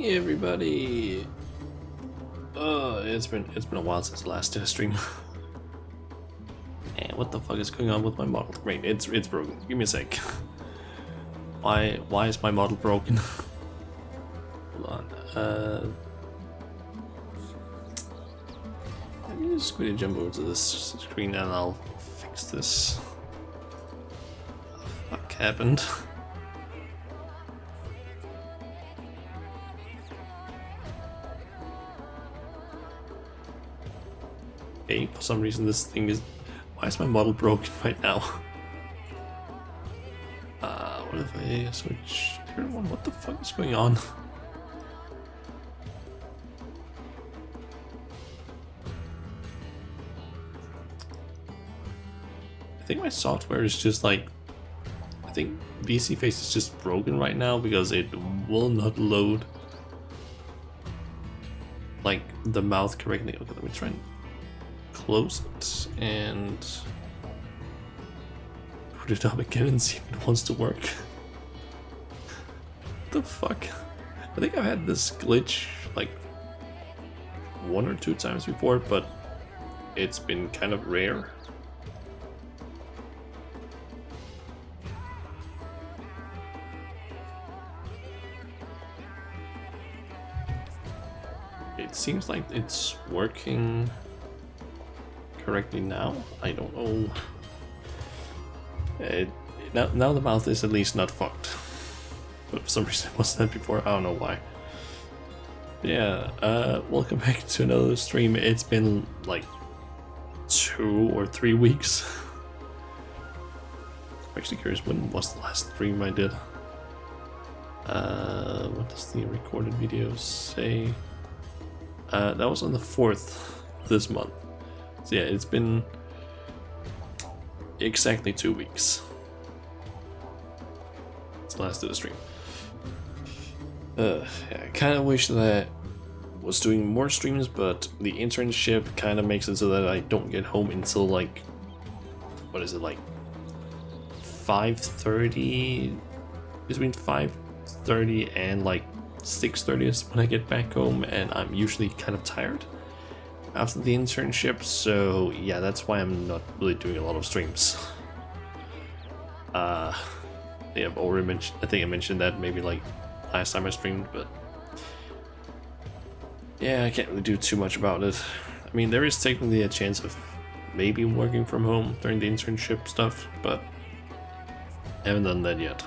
Hey everybody! It's been a while since the last stream. And what the fuck is going on with my model? Wait, it's broken. Give me a sec. Why is my model broken? Hold on. Let me just quickly jump over to this screen and I'll fix this. What the fuck happened? Okay, for some reason this thing is... Why is my model broken right now? What if I switch to one? What the fuck is going on? I think my software is just like... I think VC Face is just broken right now because it will not load like the mouth correctly. Okay, let me try and close it and put it up again and see if it wants to work. What the fuck? I think I've had this glitch like 1 or 2 times before, but it's been kind of rare. It seems like it's working correctly now. I don't know. Now the mouth is at least not fucked. But for some reason it wasn't that before. I don't know why. But yeah, welcome back to another stream. It's been like 2 or 3 weeks. I'm actually curious, when was the last stream I did? What does the recorded video say? That was on the 4th this month. So yeah, it's been exactly 2 weeks. It's the last of the stream. Yeah, I kind of wish that I was doing more streams, but the internship kind of makes it so that I don't get home until like, what is it, like 5:30? Between 5:30 and like 6:30 is when I get back home, and I'm usually kind of tired after the internship, so yeah, that's why I'm not really doing a lot of streams. Yeah, I've already mentioned, I think I mentioned that maybe like last time I streamed, but yeah, I can't really do too much about it. I mean, there is technically a chance of maybe working from home during the internship stuff, but I haven't done that yet.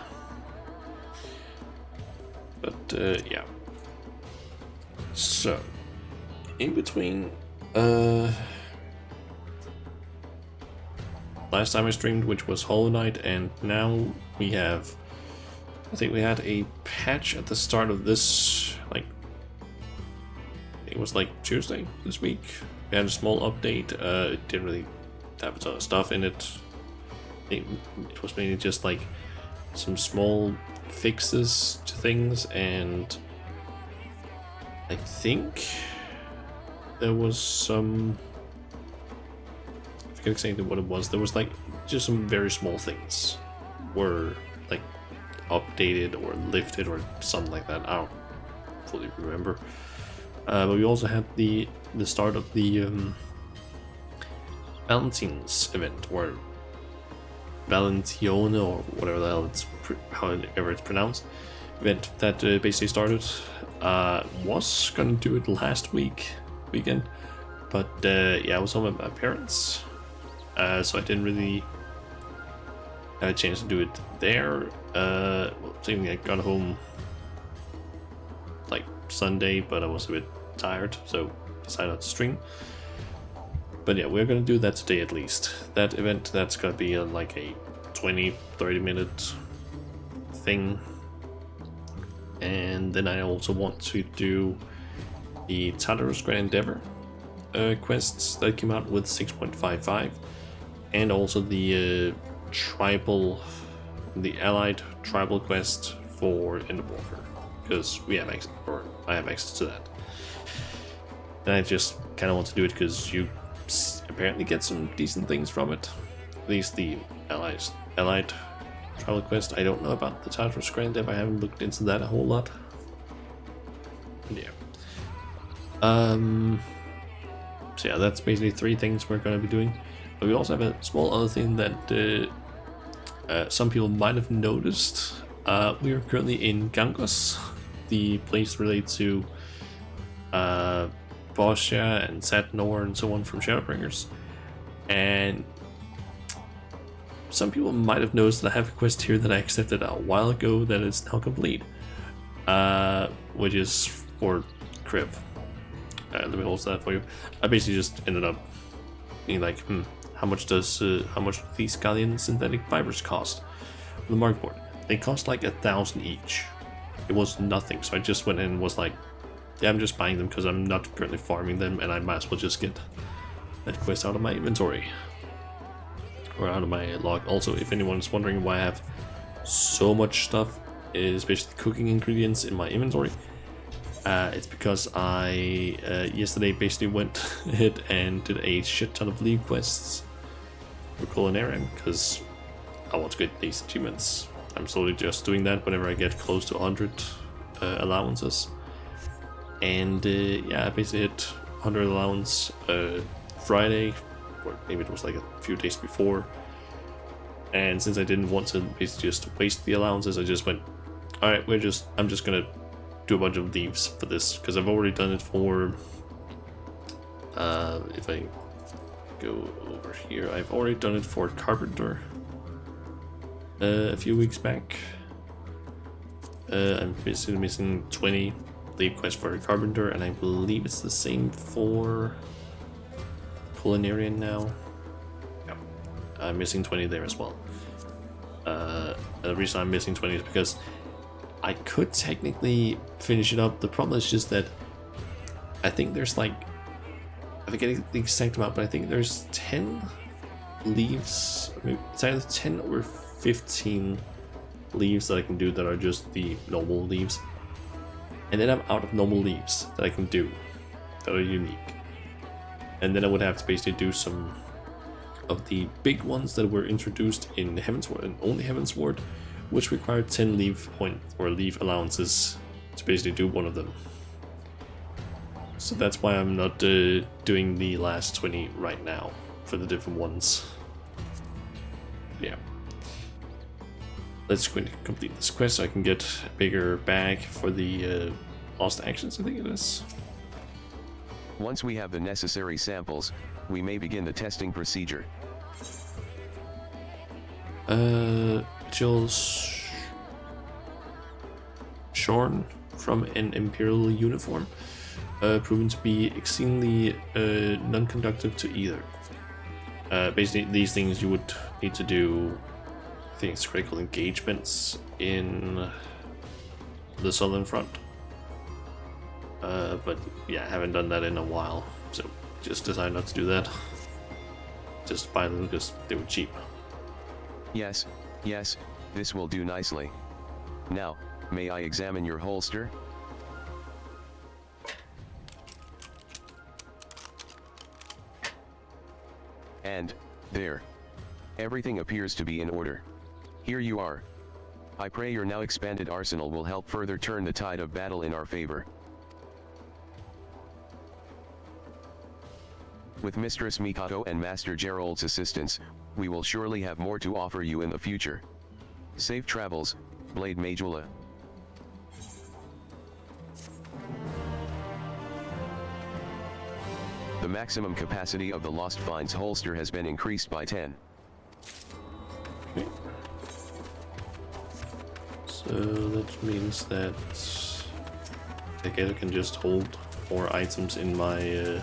But yeah. So, in between last time I streamed, which was Hollow Knight, and now we have, I think we had a patch at the start of this, like, it was like Tuesday this week. We had a small update. It didn't really have a ton of stuff in it. It was mainly just like some small fixes to things, and I think there was some, I forget exactly what it was. There was like just some very small things were like updated or lifted or something like that. I don't fully remember. But we also had the start of the Valentine's event, or Valentione, or whatever the hell it's however it's pronounced, event that basically started. Was gonna do it last weekend, but yeah, I was home with my parents, so I didn't really have a chance to do it there. Well, I got home like Sunday, but I was a bit tired, so decided not to stream. But yeah, we're gonna do that today at least. That event, that's gonna be like a 20-30 minute thing. And then I also want to do the Tartarus Grand Endeavor quests that came out with 6.55, and also the allied tribal quest for End of Warfare, because we have access, or I have access to that. And I just kind of want to do it because you apparently get some decent things from it. At least the allied tribal quest. I don't know about the Tartarus Grand Endeavor. I haven't looked into that a whole lot. Yeah. So yeah, that's basically 3 things we're going to be doing. But we also have a small other thing that some people might have noticed. We are currently in Gangos, the place related to Boscia and Satnor and so on from Shadowbringers. And some people might have noticed that I have a quest here that I accepted a while ago that is now complete, which is for Crib. Let me hold that for you. I basically just ended up being like, how much do these Galleon synthetic fibers cost? On the market board, they cost like 1,000 each. It was nothing, so I just went in and was like, yeah, I'm just buying them because I'm not currently farming them, and I might as well just get that quest out of my inventory. Or out of my log. Also, if anyone's wondering why I have so much stuff, is basically cooking ingredients in my inventory. It's because I yesterday basically went ahead and did a shit ton of league quests for Culinarian because I want to get these achievements. I'm slowly just doing that whenever I get close to 100 allowances. And yeah, I basically hit 100 allowance Friday, or maybe it was like a few days before. And since I didn't want to basically just waste the allowances, I just went, alright, I'm just gonna do a bunch of leaves for this, because I've already done it for, if I go over here, I've already done it for Carpenter a few weeks back. I'm basically missing 20 leave quests for Carpenter, and I believe it's the same for Culinarian now. Yeah, I'm missing 20 there as well. The reason I'm missing 20 is because I could technically finish it up. The problem is just that I think there's like, I forget the exact amount, but I think there's 10 leaves. I mean, it's either 10 or 15 leaves that I can do that are just the normal leaves. And then I'm out of normal leaves that I can do that are unique. And then I would have to basically do some of the big ones that were introduced in Heavensward and only Heavensward, which required 10 leave point or leave allowances to basically do one of them. So that's why I'm not doing the last 20 right now for the different ones. Yeah. Let's quickly complete this quest so I can get a bigger bag for the lost actions, I think it is. Once we have the necessary samples, we may begin the testing procedure. Jill's shorn from an Imperial uniform, proven to be exceedingly non-conductive to either. Basically, these things you would need to do, I think it's critical engagements in the Southern Front. But yeah, I haven't done that in a while, so just decided not to do that. Just buy them because they were cheap. Yes, this will do nicely. Now, may I examine your holster? And, there. Everything appears to be in order. Here you are. I pray your now expanded arsenal will help further turn the tide of battle in our favor. With Mistress Mikato and Master Gerald's assistance, we will surely have more to offer you in the future. Safe travels, Blade Majula. The maximum capacity of the Lost Finds holster has been increased by 10. Okay. So that means that I guess I can just hold more items in my in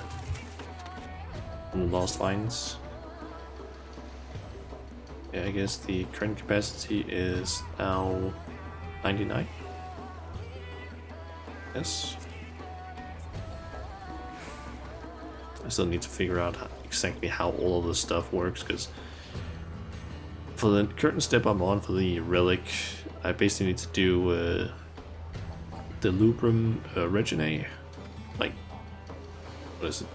the Lost Finds. Yeah, I guess the current capacity is now 99. Yes. I still need to figure out exactly how all of this stuff works, because for the current step I'm on for the relic, I basically need to do the Lubrum Reginae, like, what is it,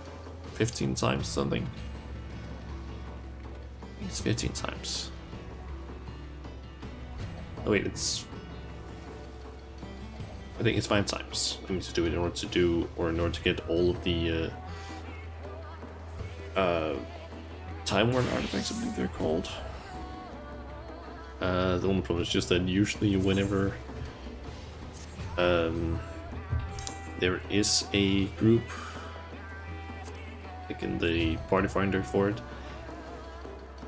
15 times something? It's 15 times. Oh wait, it's... I think it's 5 times I need to do it in order to do, or in order to get all of the Time Worn artifacts, I believe they're called. The only problem is just that usually whenever there is a group, like in the party finder for it,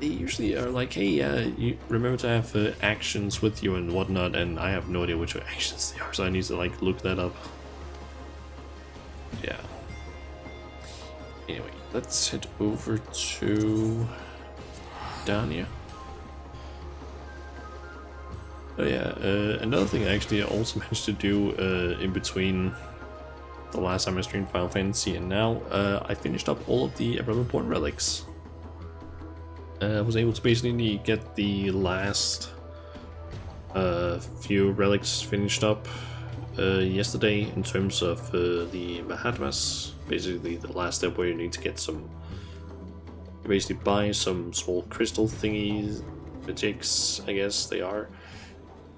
they usually are like, hey, you remember to have actions with you and whatnot, and I have no idea which actions they are, so I need to like look that up. Yeah. Anyway, let's head over to Dania. Oh yeah, another thing I actually also managed to do in between the last time I streamed Final Fantasy and now, I finished up all of the Valentione relics. I was able to basically get the last few relics finished up yesterday in terms of the Mahatmas. Basically the last step where you need to get some, you basically buy some small crystal thingies, magics I guess they are,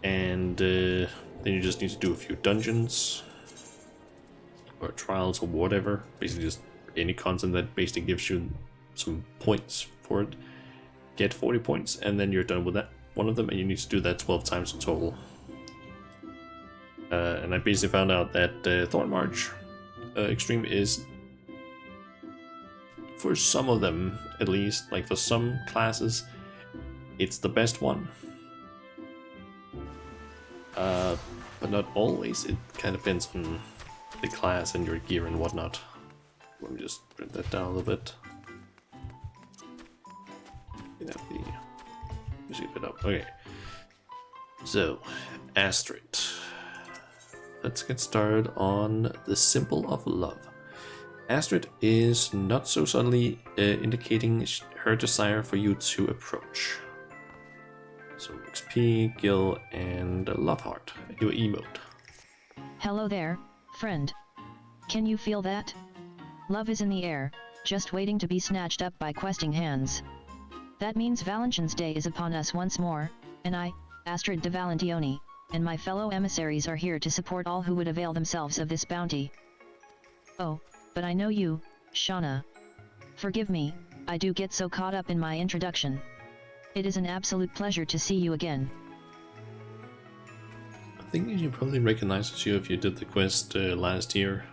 and then you just need to do a few dungeons or trials or whatever, basically just any content that basically gives you some points for it. Get 40 points and then you're done with that one of them, and you need to do that 12 times in total. And I basically found out that Thorn March Extreme is, for some of them at least, like for some classes, it's the best one. But not always, it kind of depends on the class and your gear and whatnot. Let me just print that down a little bit. Have the music bit up. Okay. So, Astrid. Let's get started on the symbol of love. Astrid is not so subtly indicating her desire for you to approach. So XP, Gil, and Love Heart. Your emote. Hello there, friend. Can you feel that? Love is in the air, just waiting to be snatched up by questing hands. That means Valentine's Day is upon us once more, and I, Astrid de Valentione, and my fellow emissaries are here to support all who would avail themselves of this bounty. Oh, but I know you, Shauna. Forgive me, I do get so caught up in my introduction. It is an absolute pleasure to see you again. I think you probably recognizes you if you did the quest last year.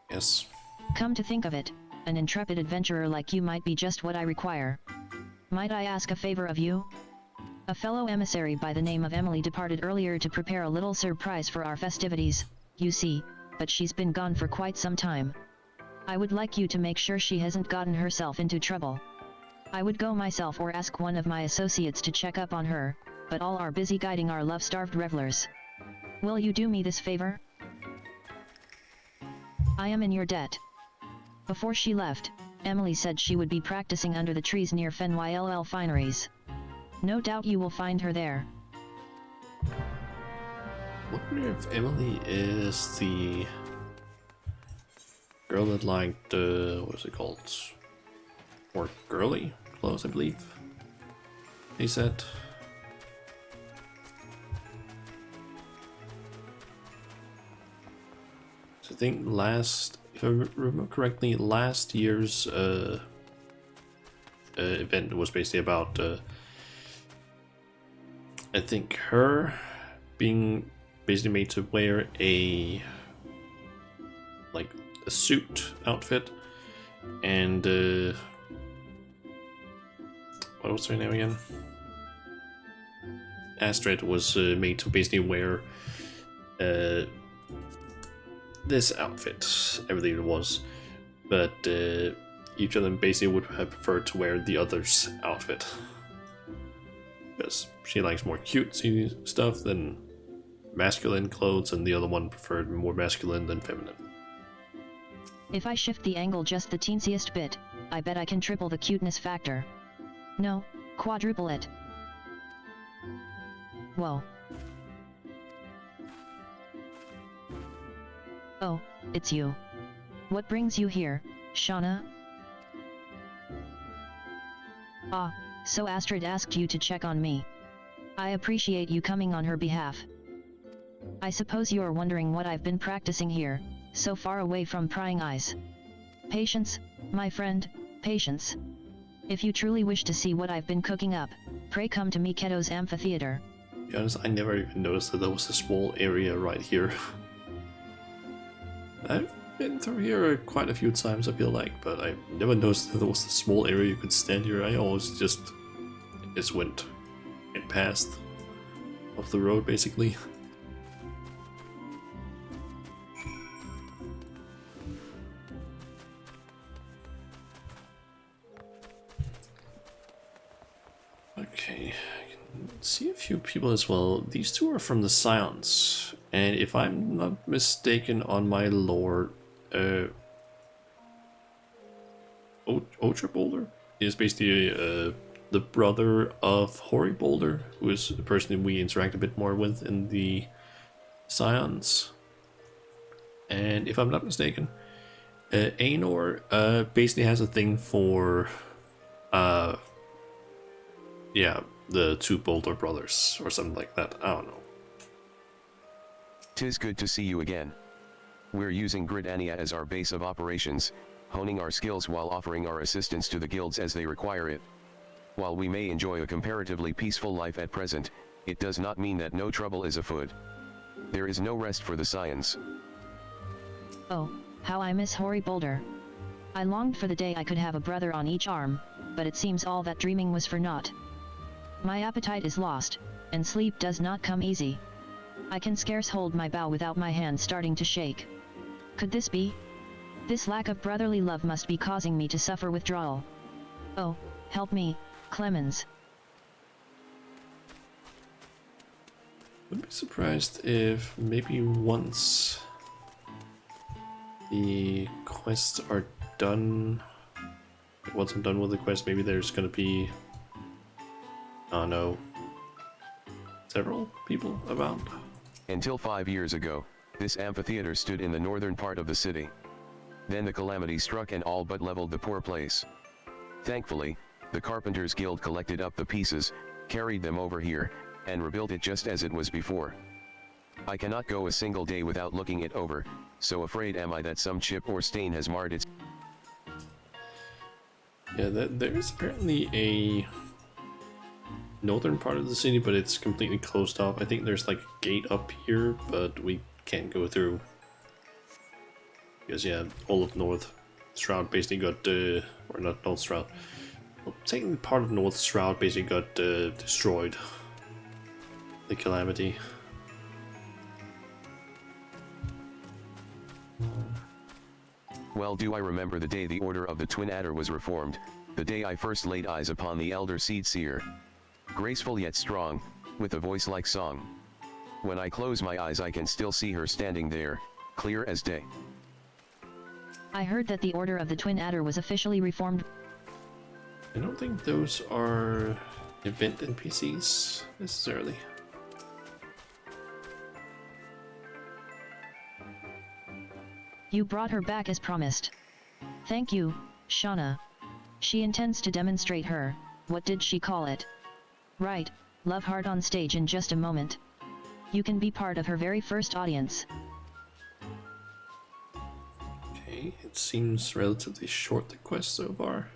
Yes. Come to think of it, an intrepid adventurer like you might be just what I require. Might I ask a favor of you? A fellow emissary by the name of Emily departed earlier to prepare a little surprise for our festivities, you see, but she's been gone for quite some time. I would like you to make sure she hasn't gotten herself into trouble. I would go myself or ask one of my associates to check up on her, but all are busy guiding our love-starved revelers. Will you do me this favor? I am in your debt. Before she left, Emily said she would be practicing under the trees near Fenwyll Fineries. No doubt you will find her there. I wonder if Emily is the girl that liked, what's it called? More girly clothes, I believe. He said. So I think if I remember correctly, last year's event was basically about, I think, her being basically made to wear a suit outfit, and what was her name again? Astrid was made to basically wear this outfit, I believe it was, but each of them basically would have preferred to wear the other's outfit, because she likes more cutesy stuff than masculine clothes, and the other one preferred more masculine than feminine. If I shift the angle just the teensiest bit, I bet I can triple the cuteness factor. No, quadruple it. Whoa. Oh, it's you. What brings you here, Shauna? Ah, so Astrid asked you to check on me. I appreciate you coming on her behalf. I suppose you are wondering what I've been practicing here, so far away from prying eyes. Patience, my friend, patience. If you truly wish to see what I've been cooking up, pray come to Miketo's amphitheater. To be honest, I never even noticed that there was a small area right here. I've been through here quite a few times, I feel like, but I never noticed that there was a small area you could stand here. I always just went and passed off the road, basically. Okay, I can see a few people as well. These two are from the Scions, and if I'm not mistaken on my lore, Ultra Boulder is basically the brother of Hoary Boulder, who is a person we interact a bit more with in the Scions. And if I'm not mistaken, Aenor basically has a thing for yeah, the two Boulder brothers, or something like that. I don't know. 'Tis good to see you again. We're using Gridania as our base of operations, honing our skills while offering our assistance to the guilds as they require it. While we may enjoy a comparatively peaceful life at present, it does not mean that no trouble is afoot. There is no rest for the Scions. Oh, how I miss Hoary Boulder. I longed for the day I could have a brother on each arm, but it seems all that dreaming was for naught. My appetite is lost, and sleep does not come easy. I can scarce hold my bow without my hands starting to shake. Could this be? This lack of brotherly love must be causing me to suffer withdrawal. Oh, help me, Clemens. Wouldn't be surprised if maybe once the quests are done, once I'm done with the quest, maybe there's gonna be, I don't know, several people about. Until 5 years ago, this amphitheater stood in the northern part of the city. Then the calamity struck and all but leveled the poor place. Thankfully, the Carpenters Guild collected up the pieces, carried them over here, and rebuilt it just as it was before. I cannot go a single day without looking it over, so afraid am I that some chip or stain has marred its... Yeah, there's apparently a northern part of the city, but it's completely closed off. I think there's like a gate up here, but we can't go through. Because yeah, all of North Shroud basically got, or not North Shroud, well, technically part of North Shroud basically got destroyed. The calamity. Well do I remember the day the Order of the Twin Adder was reformed, the day I first laid eyes upon the Elder Seed Seer. Graceful yet strong, with a voice like song. When I close my eyes I can still see her standing there, clear as day. I heard that the Order of the Twin Adder was officially reformed. I don't think those are event NPCs necessarily. You brought her back as promised. Thank you, Shauna. She intends to demonstrate her, what did she call it? Right, Love Heart on stage in just a moment. You can be part of her very first audience. Okay, it seems relatively short, the quest so far.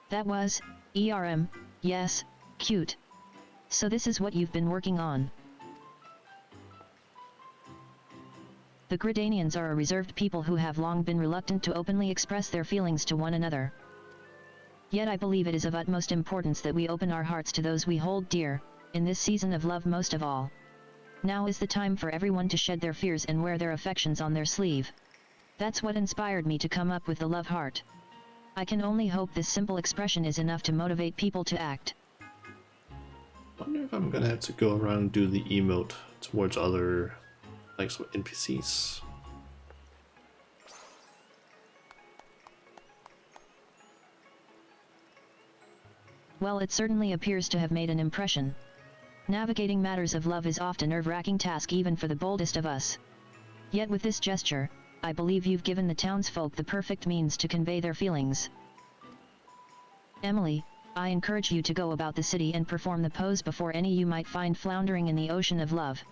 That was, yes, cute. So this is what you've been working on. The Gridanians are a reserved people who have long been reluctant to openly express their feelings to one another. Yet I believe it is of utmost importance that we open our hearts to those we hold dear, in this season of love most of all. Now is the time for everyone to shed their fears and wear their affections on their sleeve. That's what inspired me to come up with the Love Heart. I can only hope this simple expression is enough to motivate people to act. I wonder if I'm gonna have to go around and do the emote towards other, like, some NPCs. Well, it certainly appears to have made an impression. Navigating matters of love is often a nerve-wracking task even for the boldest of us. Yet with this gesture, I believe you've given the townsfolk the perfect means to convey their feelings. Emily, I encourage you to go about the city and perform the pose before any you might find floundering in the ocean of love.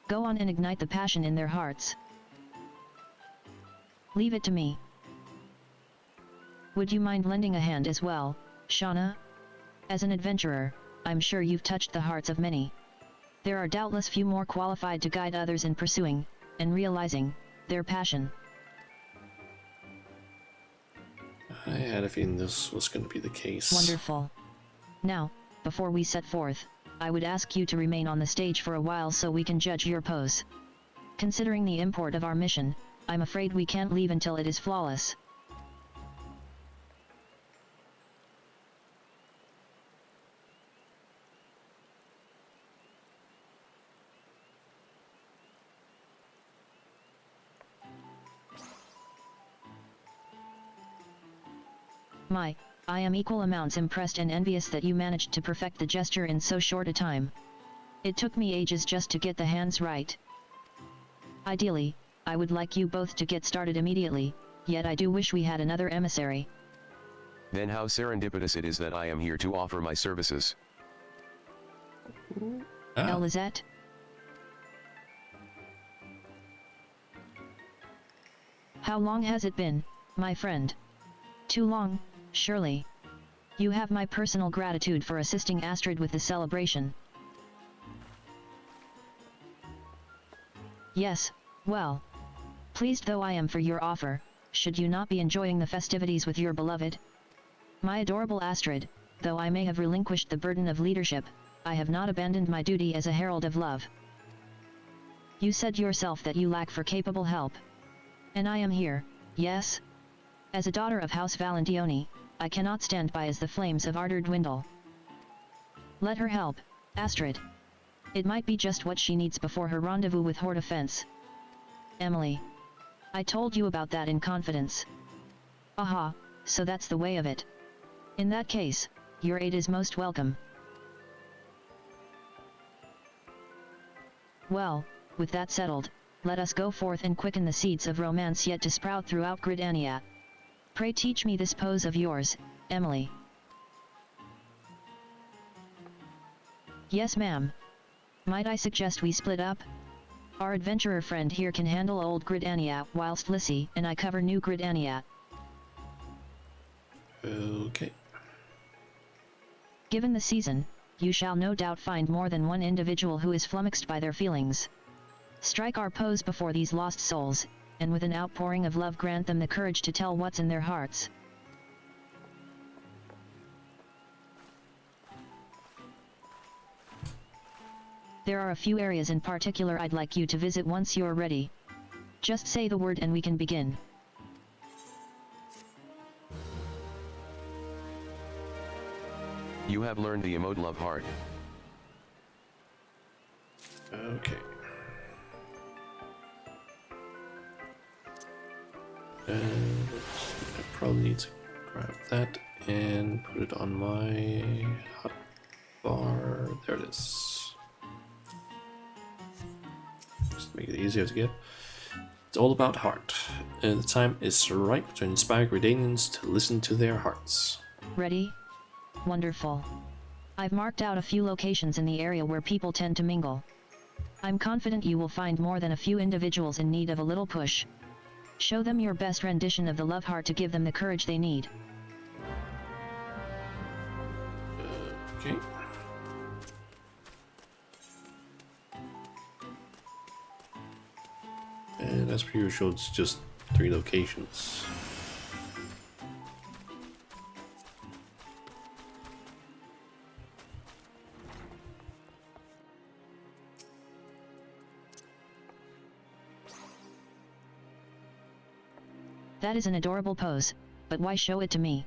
Go on and ignite the passion in their hearts. Leave it to me. Would you mind lending a hand as well, Shauna? As an adventurer, I'm sure you've touched the hearts of many. There are doubtless few more qualified to guide others in pursuing, and realizing, their passion. I had a feeling this was going to be the case. Wonderful. Now, before we set forth, I would ask you to remain on the stage for a while so we can judge your pose. Considering the import of our mission, I'm afraid we can't leave until it is flawless. I am equal amounts impressed and envious that you managed to perfect the gesture in so short a time. It took me ages just to get the hands right. Ideally, I would like you both to get started immediately, yet I do wish we had another emissary. Then how serendipitous it is that I am here to offer my services. Elisette? How long has it been, my friend? Too long, surely. You have my personal gratitude for assisting Astrid with the celebration. Yes, well. Pleased though I am for your offer, should you not be enjoying the festivities with your beloved? My adorable Astrid, though I may have relinquished the burden of leadership, I have not abandoned my duty as a herald of love. You said yourself that you lack for capable help. And I am here, yes? As a daughter of House Valentione, I cannot stand by as the flames of ardor dwindle. Let her help, Astrid. It might be just what she needs before her rendezvous with Horde Offense. Emily. I told you about that in confidence. Aha, so that's the way of it. In that case, your aid is most welcome. Well, with that settled, let us go forth and quicken the seeds of romance yet to sprout throughout Gridania. Pray teach me this pose of yours, Emily. Yes, ma'am. Might I suggest we split up? Our adventurer friend here can handle old Gridania, whilst Lissy and I cover new Gridania. Okay. Given the season, you shall no doubt find more than one individual who is flummoxed by their feelings. Strike our pose before these lost souls, and with an outpouring of love grant them the courage to tell what's in their hearts. There are a few areas in particular I'd like you to visit once you're ready. Just say the word and we can begin. You have learned the emote love heart. Okay. And I probably need to grab that and put it on my hot bar. There it is. Just make it easier to get. It's all about heart, and the time is ripe to inspire Gridanians to listen to their hearts. Ready? Wonderful. I've marked out a few locations in the area where people tend to mingle. I'm confident you will find more than a few individuals in need of a little push. Show them your best rendition of the love heart to give them the courage they need. Okay. And as per usual, it's just 3 locations. That is an adorable pose, but why show it to me?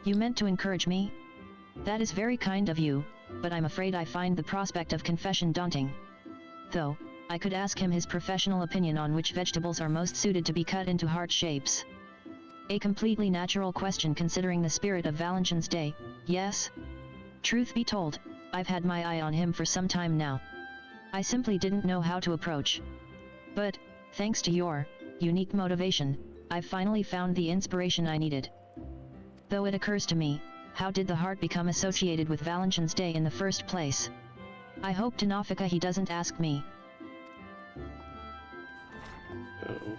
You meant to encourage me? That is very kind of you, but I'm afraid I find the prospect of confession daunting. Though, I could ask him his professional opinion on which vegetables are most suited to be cut into heart shapes. A completely natural question considering the spirit of Valentine's Day, yes? Truth be told, I've had my eye on him for some time now. I simply didn't know how to approach. But, thanks to your unique motivation, I've finally found the inspiration I needed. Though it occurs to me, how did the heart become associated with Valentine's Day in the first place? I hope to Nafika he doesn't ask me.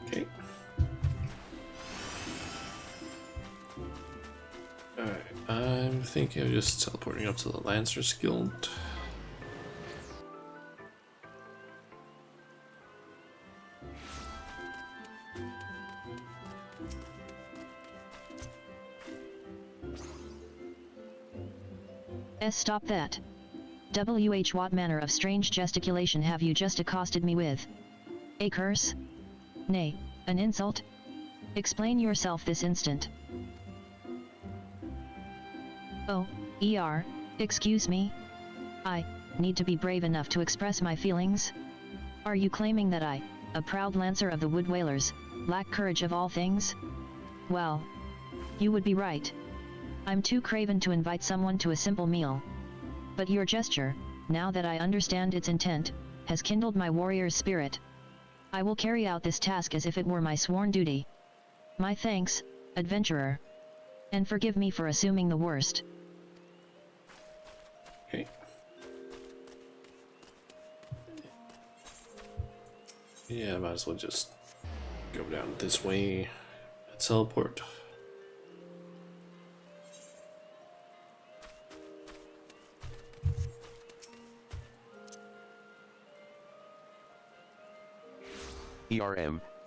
Okay. Alright, I'm thinking of just teleporting up to the Lancers Guild. Stop that. What manner of strange gesticulation have you just accosted me with? A curse? Nay, an insult? Explain yourself this instant. Oh, excuse me? I need to be brave enough to express my feelings? Are you claiming that I, a proud lancer of the Wood Whalers, lack courage of all things? Well, you would be right. I'm too craven to invite someone to a simple meal. But your gesture, now that I understand its intent, has kindled my warrior's spirit. I will carry out this task as if it were my sworn duty. My thanks, adventurer. And forgive me for assuming the worst. Okay. Yeah, might as well just go down this way and teleport.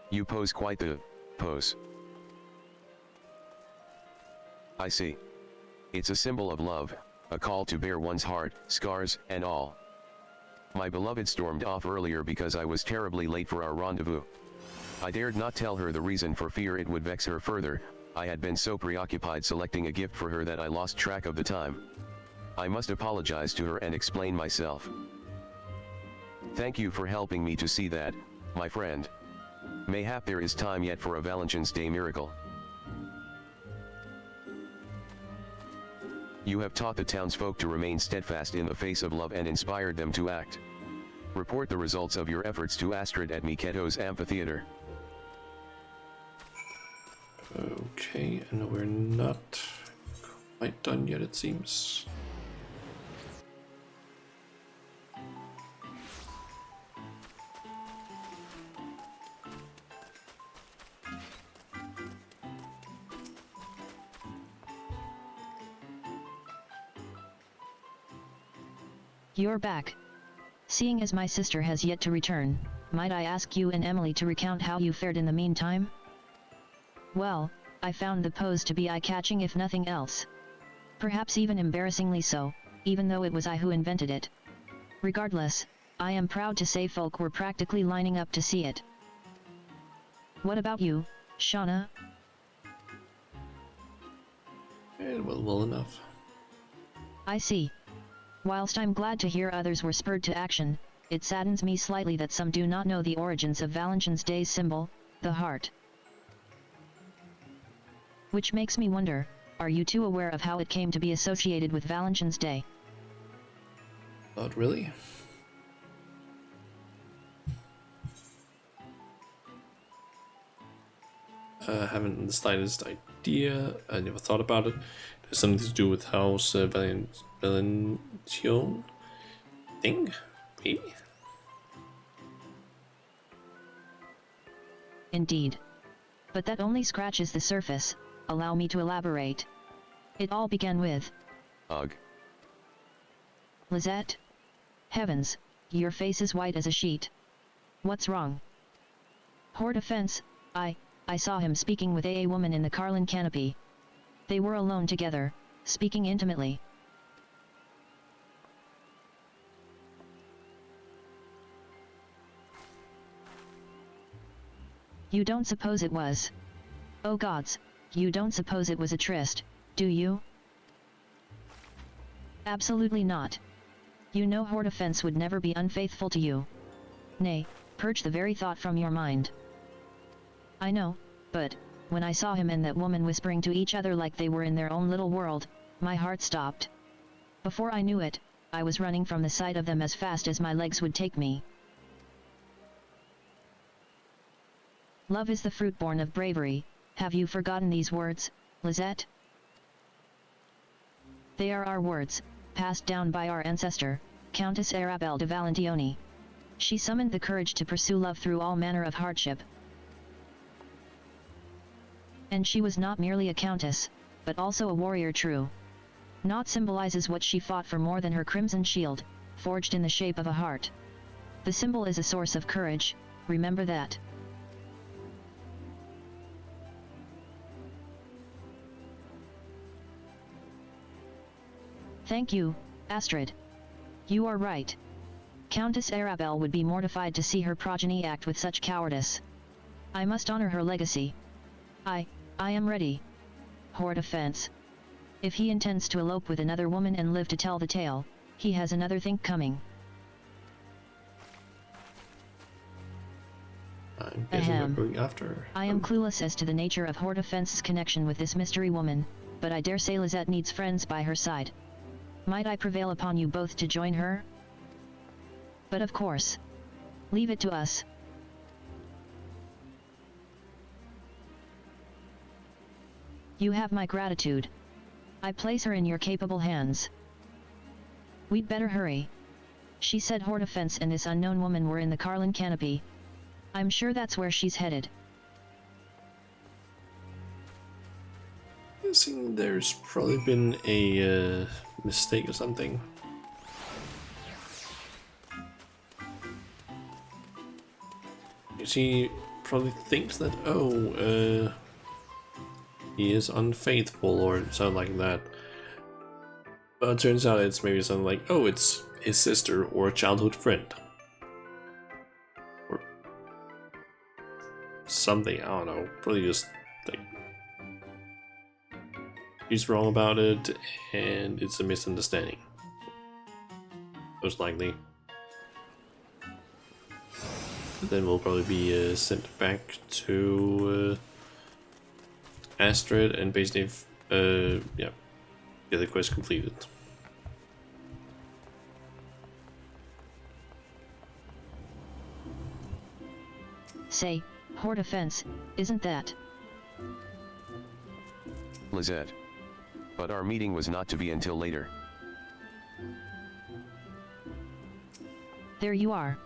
You pose quite the pose. I see. It's a symbol of love, a call to bare one's heart, scars, and all. My beloved stormed off earlier because I was terribly late for our rendezvous. I dared not tell her the reason for fear it would vex her further. I had been so preoccupied selecting a gift for her that I lost track of the time. I must apologize to her and explain myself. Thank you for helping me to see that, my friend. Mayhap there is time yet for a Valentine's Day miracle. You have taught the townsfolk to remain steadfast in the face of love and inspired them to act. Report the results of your efforts to Astrid at Miketo's amphitheater. Okay, and we're not quite done yet, it seems. You're back. Seeing as my sister has yet to return, might I ask you and Emily to recount how you fared in the meantime? Well, I found the pose to be eye-catching if nothing else. Perhaps even embarrassingly so, even though it was I who invented it. Regardless, I am proud to say folk were practically lining up to see it. What about you, Shauna? Well enough. I see. Whilst I'm glad to hear others were spurred to action, it saddens me slightly that some do not know the origins of Valentine's Day's symbol, the heart. Which makes me wonder, are you too aware of how it came to be associated with Valentine's Day? Not really. I haven't the slightest idea. I never thought about it. There's something to do with House Valentione thing? Maybe? Indeed. But that only scratches the surface. Allow me to elaborate. It all began with... Ugh. Lizette? Heavens, your face is white as a sheet. What's wrong? Horde offense, I saw him speaking with a woman in the Carlin canopy. They were alone together, speaking intimately. You don't suppose it was? Oh gods, you don't suppose it was a tryst, do you? Absolutely not. You know Horde offense would never be unfaithful to you. Nay, purge the very thought from your mind. I know, but, when I saw him and that woman whispering to each other like they were in their own little world, my heart stopped. Before I knew it, I was running from the sight of them as fast as my legs would take me. Love is the fruit born of bravery. Have you forgotten these words, Lisette? They are our words, passed down by our ancestor, Countess Arabelle de Valentione. She summoned the courage to pursue love through all manner of hardship. And she was not merely a countess, but also a warrior true. Naught symbolizes what she fought for more than her crimson shield, forged in the shape of a heart. The symbol is a source of courage, remember that. Thank you, Astrid. You are right. Countess Arabelle would be mortified to see her progeny act with such cowardice. I must honor her legacy. I am ready. Hors offense. If he intends to elope with another woman and live to tell the tale, he has another think coming. I'm guessing we're going after her. I am clueless as to the nature of Hors offense's connection with this mystery woman, but I dare say Lisette needs friends by her side. Might I prevail upon you both to join her? But of course. Leave it to us. You have my gratitude. I place her in your capable hands. We'd better hurry. She said Hors offense and this unknown woman were in the Carlin canopy. I'm sure that's where she's headed. Guessing there's probably been a mistake or something. She probably thinks that, oh, he is unfaithful or something like that. But it turns out it's maybe something like, oh, it's his sister or a childhood friend. Or something, I don't know. Probably just like he's wrong about it and it's a misunderstanding. Most likely. But then we'll probably be sent back to Astrid and basically, yeah, get the quest completed. Say, Hors offense, isn't that? Lisette. But our meeting was not to be until later. There you are.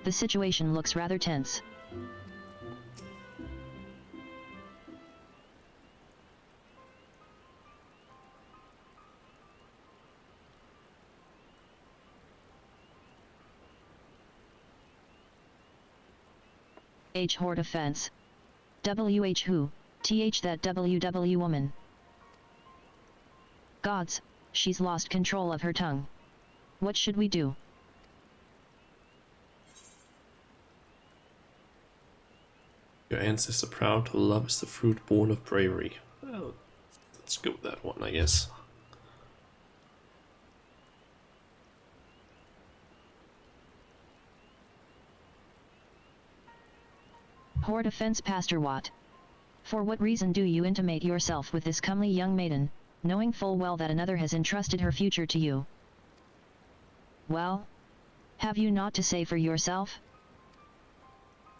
The situation looks rather tense. H Hors offense. WH who? TH that WW woman. Gods, she's lost control of her tongue. What should we do? Your ancestor proud, love is the fruit born of bravery. Well, let's go with that one, I guess. Hors offense, Pastor Watt. For what reason do you intimate yourself with this comely young maiden, knowing full well that another has entrusted her future to you? Well? Have you naught to say for yourself?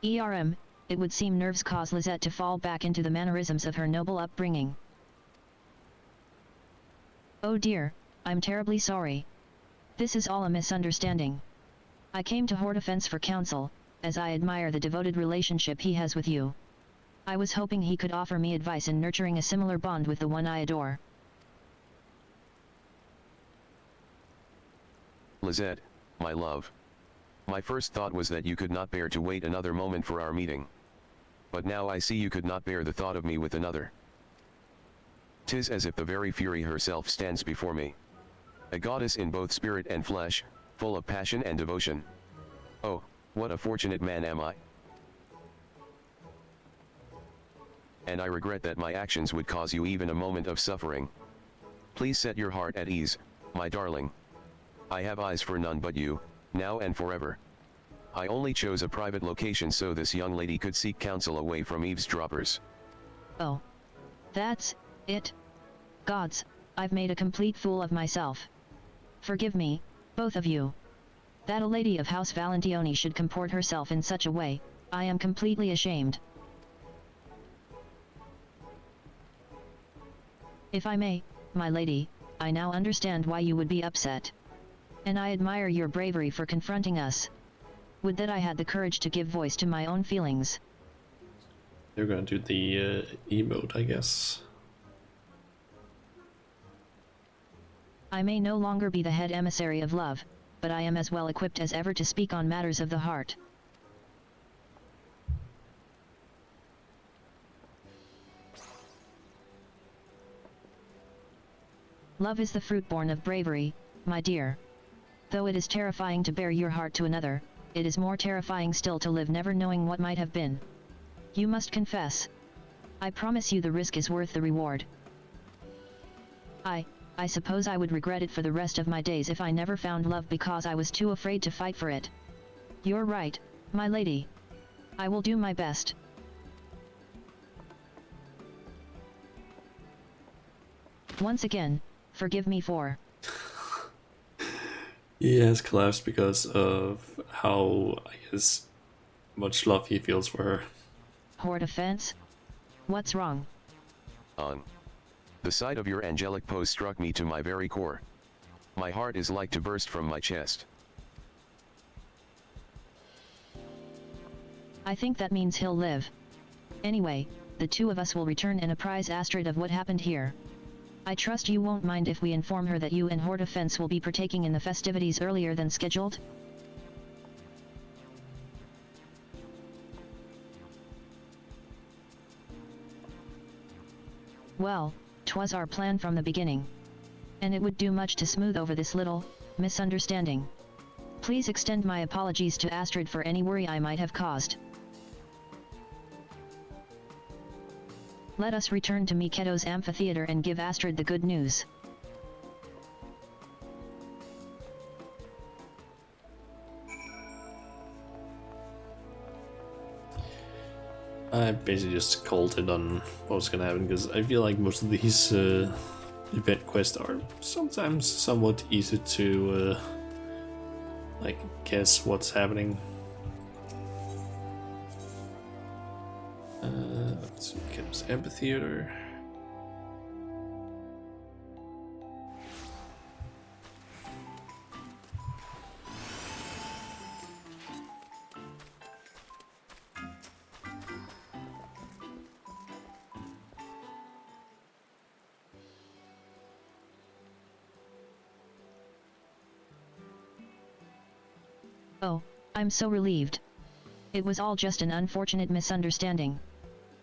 It would seem nerves cause Lisette to fall back into the mannerisms of her noble upbringing. Oh dear, I'm terribly sorry. This is all a misunderstanding. I came to Hors offense for counsel, as I admire the devoted relationship he has with you. I was hoping he could offer me advice in nurturing a similar bond with the one I adore. Lisette, my love. My first thought was that you could not bear to wait another moment for our meeting. But now I see you could not bear the thought of me with another. 'Tis as if the very Fury herself stands before me. A goddess in both spirit and flesh, full of passion and devotion. Oh, what a fortunate man am I. And I regret that my actions would cause you even a moment of suffering. Please set your heart at ease, my darling. I have eyes for none but you, now and forever. I only chose a private location so this young lady could seek counsel away from eavesdroppers. Oh. That's it. Gods, I've made a complete fool of myself. Forgive me, both of you. That a lady of House Valentione should comport herself in such a way, I am completely ashamed. If I may, my lady, I now understand why you would be upset. And I admire your bravery for confronting us. Would that I had the courage to give voice to my own feelings. You're gonna do the emote, I guess. I may no longer be the head emissary of love, but I am as well equipped as ever to speak on matters of the heart. Love is the fruit born of bravery, my dear. Though it is terrifying to bare your heart to another, it is more terrifying still to live never knowing what might have been. You must confess. I promise you the risk is worth the reward. I suppose I would regret it for the rest of my days if I never found love because I was too afraid to fight for it. You're right, my lady. I will do my best. Once again, forgive me for... He has collapsed because of how, I guess, much love he feels for her. Horde offense? What's wrong? The sight of your angelic pose struck me to my very core. My heart is like to burst from my chest. I think that means he'll live. Anyway, the two of us will return and apprise Astrid of what happened here. I trust you won't mind if we inform her that you and Horde Offense will be partaking in the festivities earlier than scheduled? Well, 'twas our plan from the beginning. And it would do much to smooth over this little misunderstanding. Please extend my apologies to Astrid for any worry I might have caused. Let us return to Miketo's amphitheater and give Astrid the good news. I basically just called it on what was gonna happen because I feel like most of these event quests are sometimes somewhat easy to like guess what's happening. Let's see, get this amphitheater. Oh, I'm so relieved. It was all just an unfortunate misunderstanding.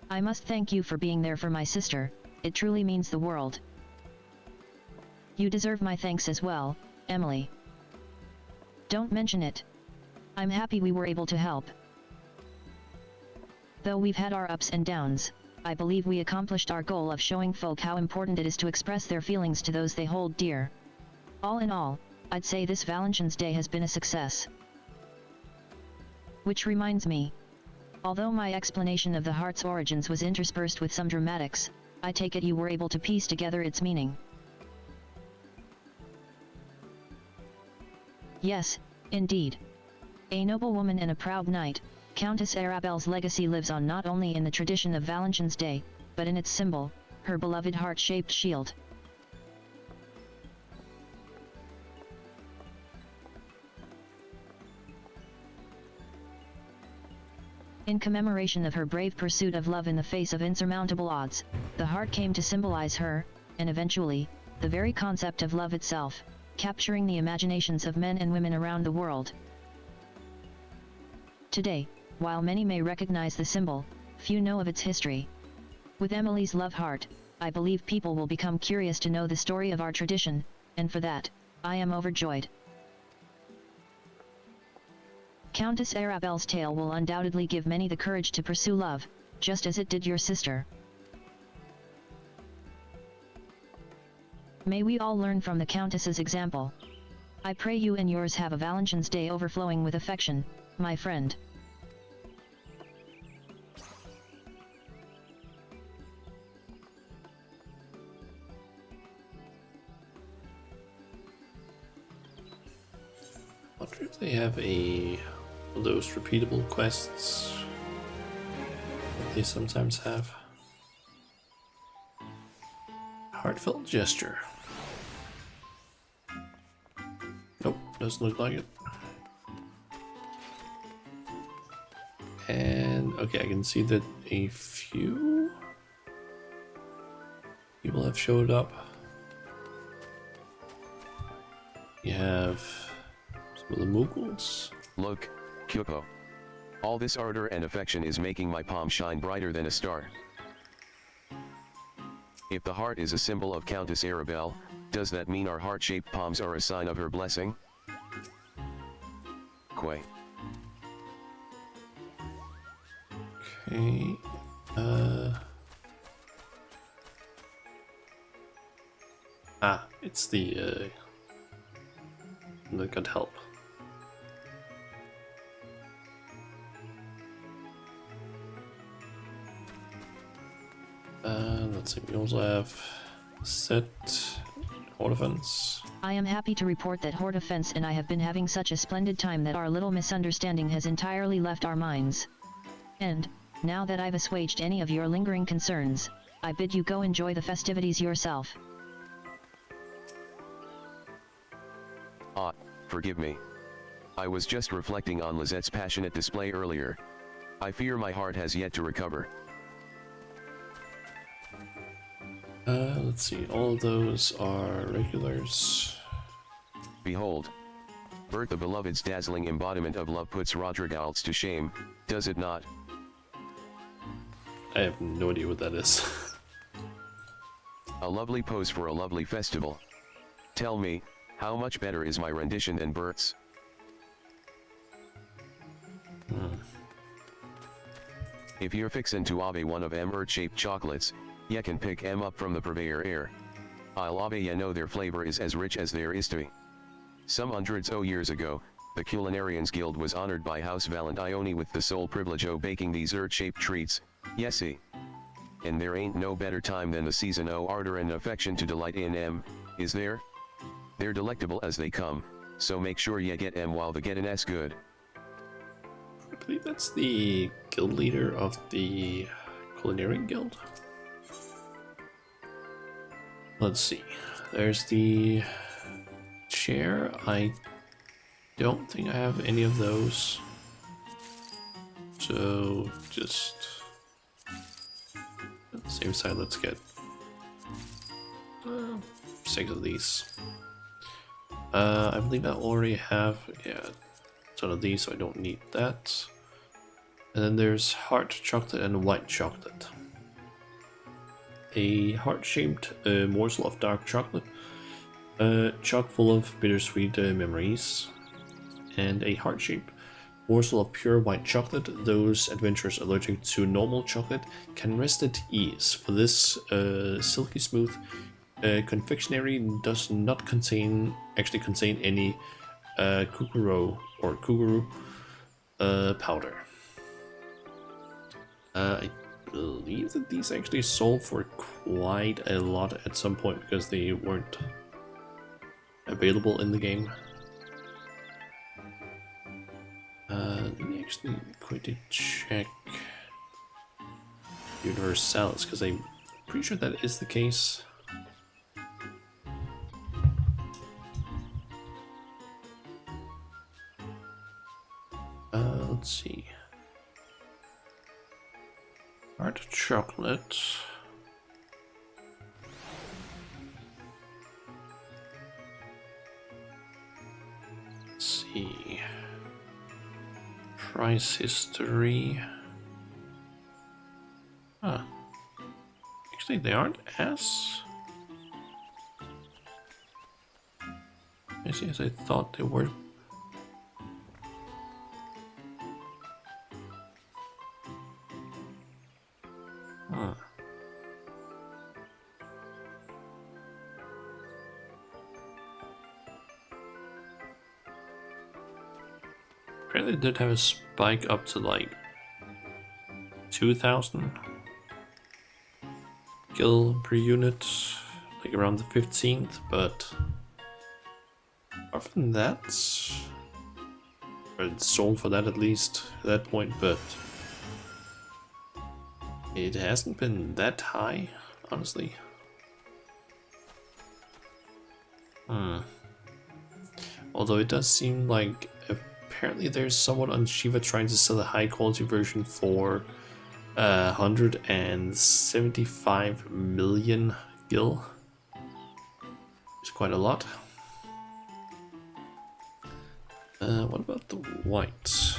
I must thank you for being there for my sister, it truly means the world. You deserve my thanks as well, Emily. Don't mention it. I'm happy we were able to help. Though we've had our ups and downs, I believe we accomplished our goal of showing folk how important it is to express their feelings to those they hold dear. All in all, I'd say this Valentine's Day has been a success. Which reminds me. Although my explanation of the heart's origins was interspersed with some dramatics, I take it you were able to piece together its meaning. Yes, indeed. A noble woman and a proud knight, Countess Arabelle's legacy lives on not only in the tradition of Valentine's Day, but in its symbol, her beloved heart-shaped shield. In commemoration of her brave pursuit of love in the face of insurmountable odds, the heart came to symbolize her, and eventually, the very concept of love itself, capturing the imaginations of men and women around the world. Today, while many may recognize the symbol, few know of its history. With Emily's love heart, I believe people will become curious to know the story of our tradition, and for that, I am overjoyed. Countess Arabelle's tale will undoubtedly give many the courage to pursue love, just as it did your sister. May we all learn from the Countess's example. I pray you and yours have a Valentine's Day overflowing with affection, my friend. I wonder if they have those repeatable quests that they sometimes have. Heartfelt gesture. Nope, doesn't look like it. And okay, I can see that a few people have showed up. You have some of the Mughals. Look, Kyoko. All this ardor and affection is making my palm shine brighter than a star. If the heart is a symbol of Countess Arabelle, does that mean our heart-shaped palms are a sign of her blessing? Quay. Okay. It's the that could help. Let's see, we also have set Horde Offense. I am happy to report that Horde Offense and I have been having such a splendid time that our little misunderstanding has entirely left our minds. And, now that I've assuaged any of your lingering concerns, I bid you go enjoy the festivities yourself. Forgive me. I was just reflecting on Lizette's passionate display earlier. I fear my heart has yet to recover. Let's see, all of those are regulars. Behold. Bert the Beloved's dazzling embodiment of love puts Rodrigaltz to shame, does it not? I have no idea what that is. A lovely pose for a lovely festival. Tell me, how much better is my rendition than Bert's? If you're fixin' to ave one of em heart-shaped chocolates, ye can pick em up from the purveyor air. I'll ave ye know their flavor is as rich as there is to be. Some hundreds o' years ago, the Culinarians Guild was honored by House Valentione with the sole privilege o' baking these heart-shaped treats, yesy. And there ain't no better time than the season o' ardor and affection to delight in em, is there? They're delectable as they come, so make sure ye get em while the gettin' is good. I believe that's the guild leader of the Culinary Guild. Let's see. There's the chair. I don't think I have any of those. So just on the same side, let's get 6 of these. I believe I already have, yeah, some of these, so I don't need that. And then there's heart chocolate and white chocolate. A heart-shaped morsel of dark chocolate, chock full of bittersweet memories, and a heart-shaped morsel of pure white chocolate. Those adventurers allergic to normal chocolate can rest at ease, for this silky smooth confectionery does not actually contain any kukuru powder. I believe that these actually sold for quite a lot at some point because they weren't available in the game. Let me actually quickly check Universalis because I'm pretty sure that is the case. Let's see. Heart chocolate. Let's see. Price history. Huh. Actually, they aren't as messy as I thought they were. Huh. Apparently it did have a spike up to like 2,000 gil per unit, like around the 15th, but apart from that, or it sold for that at least at that point, but it hasn't been that high, honestly. Hmm. Although it does seem like apparently there's someone on Shiva trying to sell a high quality version for 175 million gil. It's quite a lot. What about the white?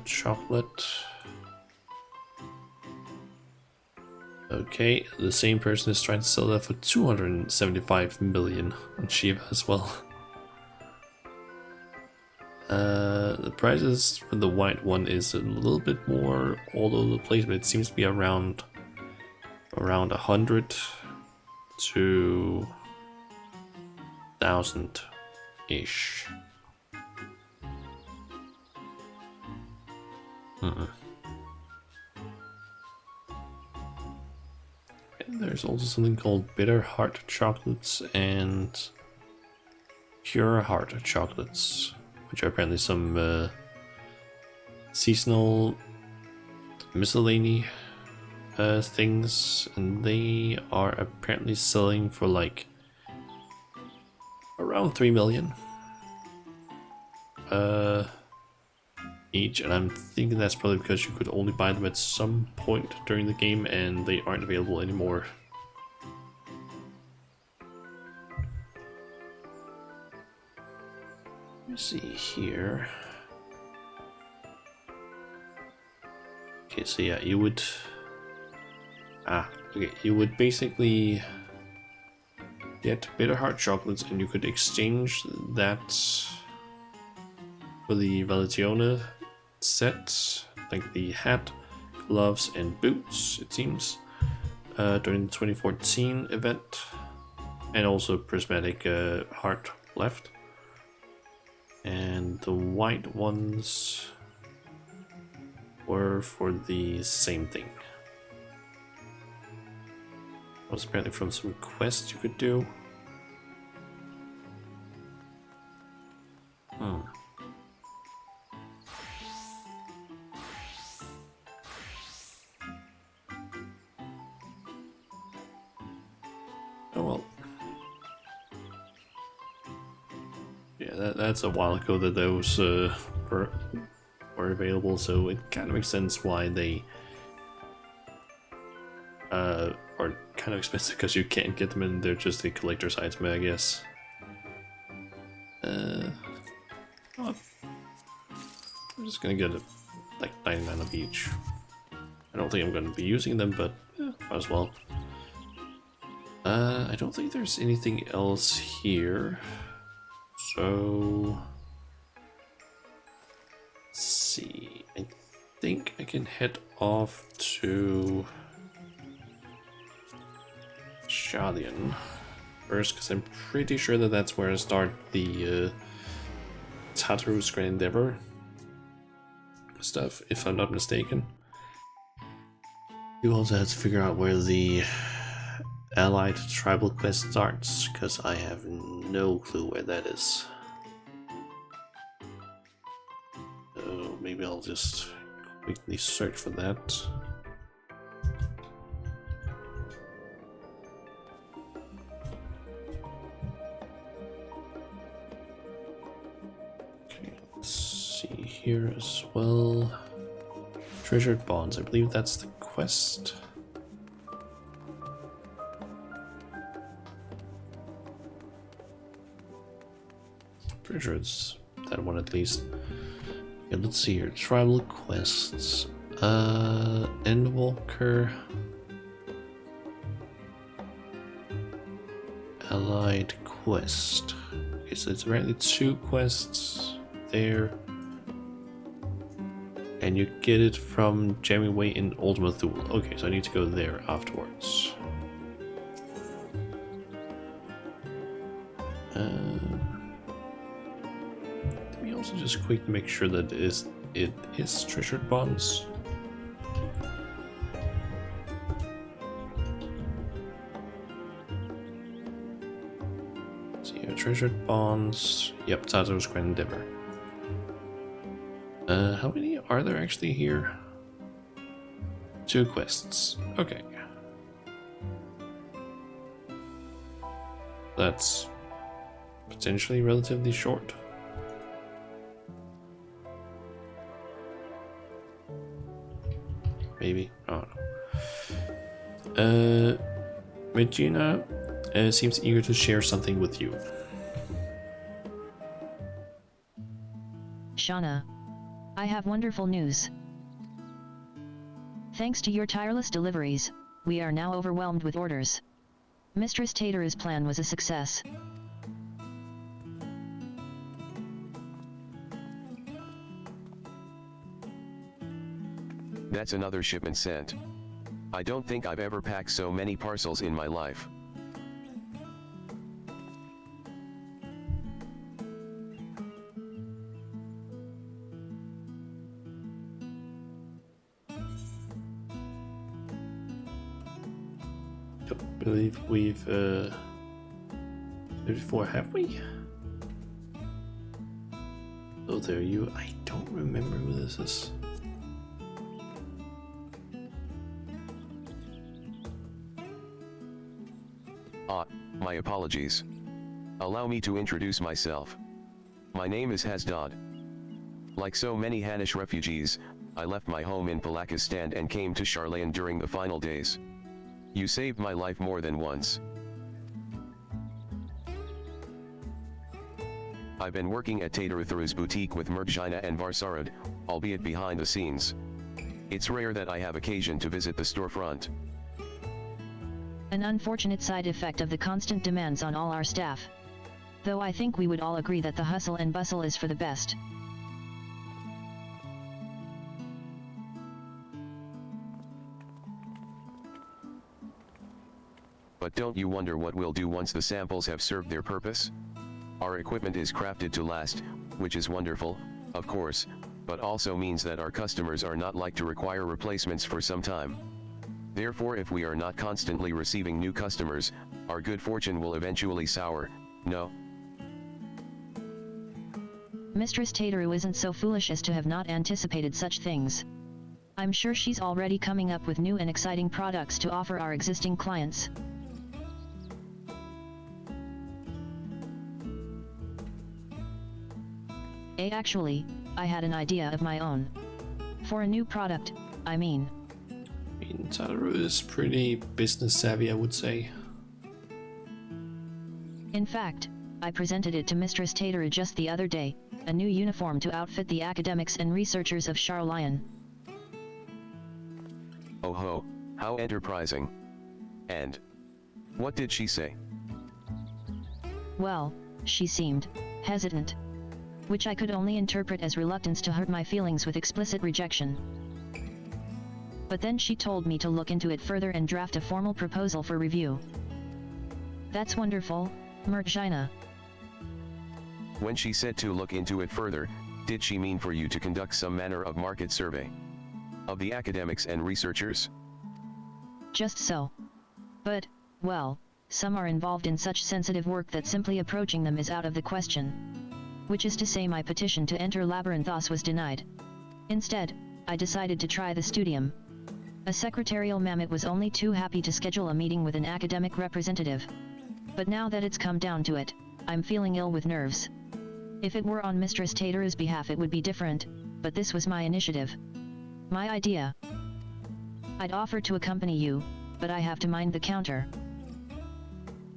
Chocolate. Okay, the same person is trying to sell that for 275 million on Shiva as well. The prices for the white one is a little bit more all over the place, but it seems to be around 100 to 1,000 ish. And there's also something called bitter heart chocolates and pure heart chocolates, which are apparently some seasonal miscellany things, and they are apparently selling for like around 3 million each, and I'm thinking that's probably because you could only buy them at some point during the game and they aren't available anymore. Let me see here. Okay, so yeah, you would you would basically get bitter heart chocolates, and you could exchange that for the Valentione set, like the hat, gloves, and boots, it seems, during the 2014 event, and also prismatic heart left. And the white ones were for the same thing. It was apparently from some quest you could do. Oh well. Yeah, that's a while ago that those were available, so it kind of makes sense why they are kind of expensive, because you can't get them and they're just a collector's item, I guess. Oh, I'm just gonna get like 99 of each. I don't think I'm gonna be using them, but might as well. I don't think there's anything else here, so let's see. I think I can head off to Shadian first, because I'm pretty sure that that's where I start the Tartarus Grand Endeavor stuff, if I'm not mistaken. You also have to figure out where the Allied Tribal Quest starts, because I have no clue where that is. So maybe I'll just quickly search for that. Okay, let's see here as well. Treasured Bonds, I believe that's the quest. Pretty sure it's that one at least. Okay, let's see here. Tribal quests. Endwalker. Allied quest. Okay, so it's apparently 2 quests there. And you get it from Jamming Way in Ultima Thule. Okay, so I need to go there afterwards. Let me also just quickly make sure that it is Treasured Bonds. See here, Treasured Bonds. Yep, Tartarus Grand Endeavor. How many are there actually here? 2 quests. Okay. That's potentially relatively short. Maybe, I don't know. Regina seems eager to share something with you. Shauna, I have wonderful news. Thanks to your tireless deliveries, we are now overwhelmed with orders. Mistress Tateru's plan was a success. That's another shipment sent. I don't think I've ever packed so many parcels in my life. Don't believe we've before, have we? Oh, there you. I don't remember who this is. My apologies. Allow me to introduce myself. My name is Hasdod. Like so many Hanish refugees, I left my home in Palakistan and came to Charlayan during the final days. You saved my life more than once. I've been working at Tateru's boutique with Murjina and Varsarad, albeit behind the scenes. It's rare that I have occasion to visit the storefront. An unfortunate side effect of the constant demands on all our staff. Though I think we would all agree that the hustle and bustle is for the best. But don't you wonder what we'll do once the samples have served their purpose? Our equipment is crafted to last, which is wonderful, of course, but also means that our customers are not like to require replacements for some time. Therefore, if we are not constantly receiving new customers, our good fortune will eventually sour, no? Mistress Tateru isn't so foolish as to have not anticipated such things. I'm sure she's already coming up with new and exciting products to offer our existing clients. Actually, I had an idea of my own. For a new product, I mean. Tateru is pretty business savvy, I would say. In fact, I presented it to Mistress Tateru just the other day, a new uniform to outfit the academics and researchers of Charlayan. Oh ho, how enterprising. And what did she say? Well, she seemed hesitant, which I could only interpret as reluctance to hurt my feelings with explicit rejection. But then she told me to look into it further and draft a formal proposal for review. That's wonderful, Murjina. When she said to look into it further, did she mean for you to conduct some manner of market survey of the academics and researchers? Just so. But, well, some are involved in such sensitive work that simply approaching them is out of the question. Which is to say, my petition to enter Labyrinthos was denied. Instead, I decided to try the studium. A secretarial mammoth was only too happy to schedule a meeting with an academic representative. But now that it's come down to it, I'm feeling ill with nerves. If it were on Mistress Tateru's behalf it would be different, but this was my initiative. My idea. I'd offer to accompany you, but I have to mind the counter.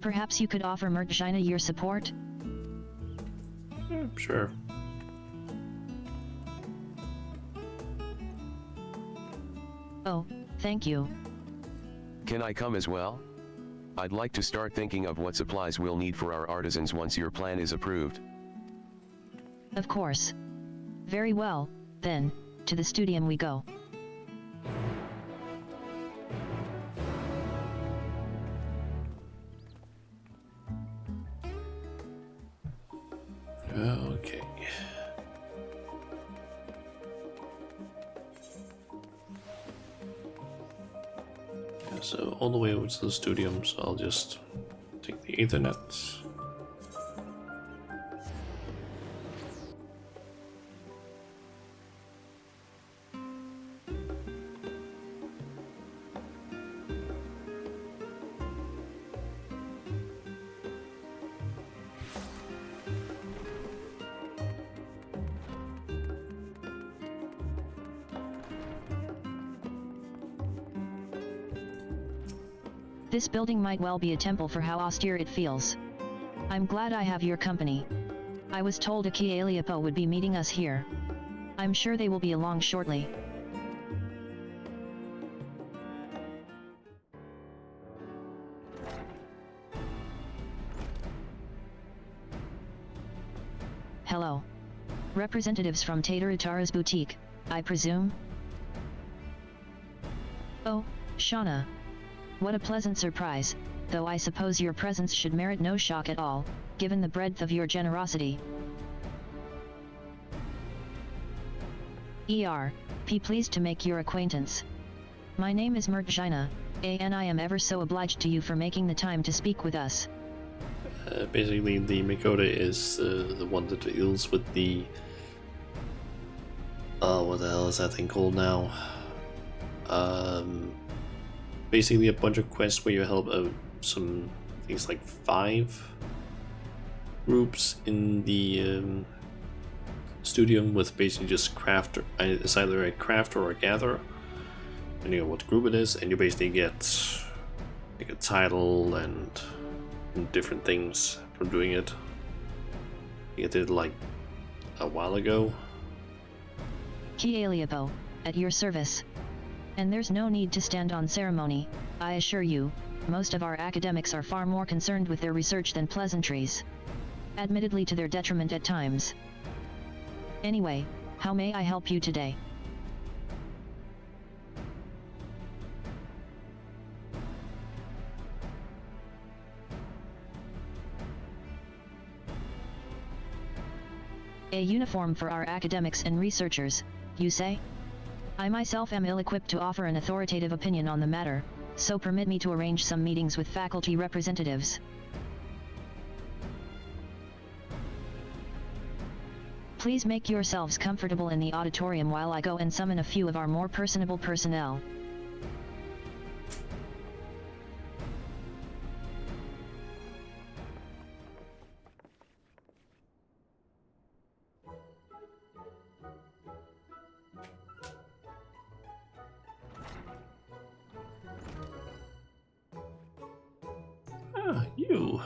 Perhaps you could offer Murjina your support? Sure. Oh, thank you. Can I come as well? I'd like to start thinking of what supplies we'll need for our artisans once your plan is approved. Of course. Very well, then, to the studium we go. Okay. Yeah, so all the way over to the studium, so I'll just take the Ethernet. This building might well be a temple for how austere it feels. I'm glad I have your company. I was told Aki Aliapo would be meeting us here. I'm sure they will be along shortly. Hello. Representatives from Tater Utara's boutique, I presume? Oh, Shauna. What a pleasant surprise, though I suppose your presence should merit no shock at all, given the breadth of your generosity. Pleased to make your acquaintance. My name is Murtjaina, and I am ever so obliged to you for making the time to speak with us. Basically, the Mikota is the one that deals with the... what the hell is that thing called now? Basically a bunch of quests where you help some things like 5 groups in the studio with basically just crafter. It's either a crafter or a gatherer, depending on what group it is, and you basically get like a title and different things from doing it. I did it like a while ago. Ki Aliapo, at your service. And there's no need to stand on ceremony, I assure you. Most of our academics are far more concerned with their research than pleasantries. Admittedly to their detriment at times. Anyway, how may I help you today? A uniform for our academics and researchers, you say? I myself am ill-equipped to offer an authoritative opinion on the matter, so permit me to arrange some meetings with faculty representatives. Please make yourselves comfortable in the auditorium while I go and summon a few of our more personable personnel. Ah, you.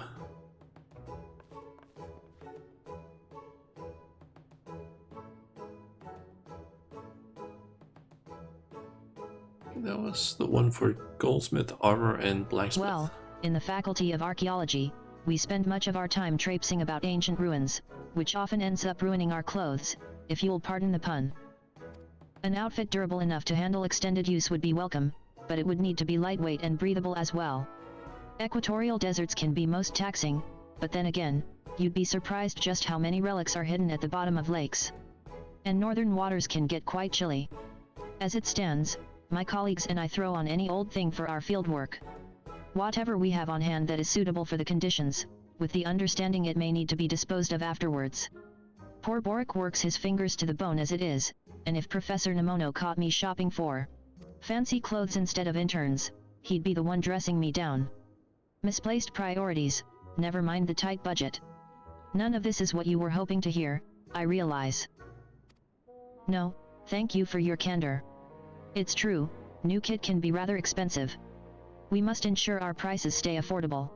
That was the one for goldsmith, armor, and blacksmith. Well, in the Faculty of Archaeology, we spend much of our time traipsing about ancient ruins, which often ends up ruining our clothes, if you'll pardon the pun. An outfit durable enough to handle extended use would be welcome, but it would need to be lightweight and breathable as well. Equatorial deserts can be most taxing, but then again, you'd be surprised just how many relics are hidden at the bottom of lakes. And northern waters can get quite chilly. As it stands, my colleagues and I throw on any old thing for our fieldwork. Whatever we have on hand that is suitable for the conditions, with the understanding it may need to be disposed of afterwards. Poor Boric works his fingers to the bone as it is, and if Professor Nemono caught me shopping for fancy clothes instead of interns, he'd be the one dressing me down. Misplaced priorities, never mind the tight budget. None of this is what you were hoping to hear, I realize. No, thank you for your candor. It's true, new kit can be rather expensive. We must ensure our prices stay affordable.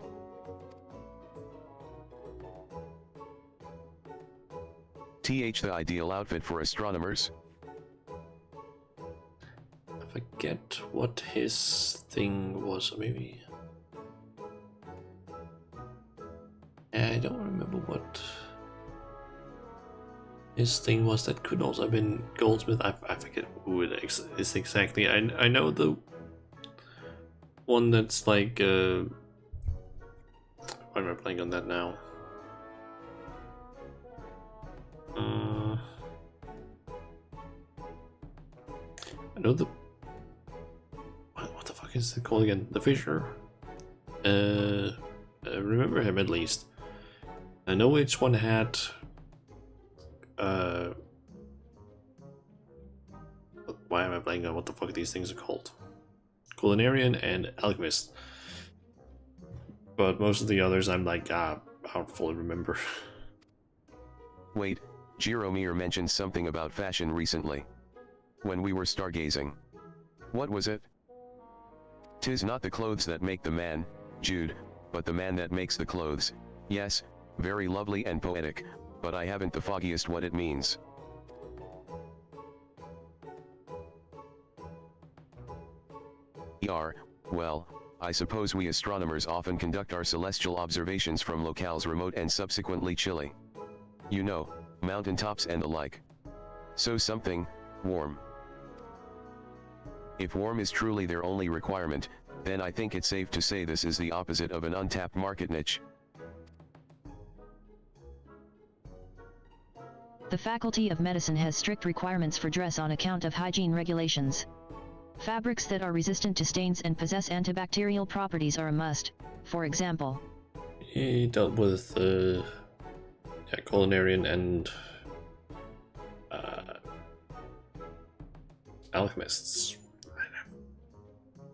The ideal outfit for astronomers? I forget what his thing was, maybe. I don't remember what his thing was that could also have been goldsmith. I forget who it is exactly. I know the one that's like why am I playing on that now? I know the what the fuck is it called again? The Fisher. I remember him at least. I know which one had why am I playing on what the fuck these things are called? Culinarian and Alchemist. But most of the others I'm like, I don't fully remember. Wait, Jiromir mentioned something about fashion recently. When we were stargazing. What was it? 'Tis not the clothes that make the man, Jude, but the man that makes the clothes. Yes, very lovely and poetic, but I haven't the foggiest what it means. Well, I suppose we astronomers often conduct our celestial observations from locales remote and subsequently chilly. You know, mountaintops and the like. So something, warm. If warm is truly their only requirement, then I think it's safe to say this is the opposite of an untapped market niche. The Faculty of Medicine has strict requirements for dress on account of hygiene regulations. Fabrics that are resistant to stains and possess antibacterial properties are a must. For example, He dealt with culinarian and alchemists.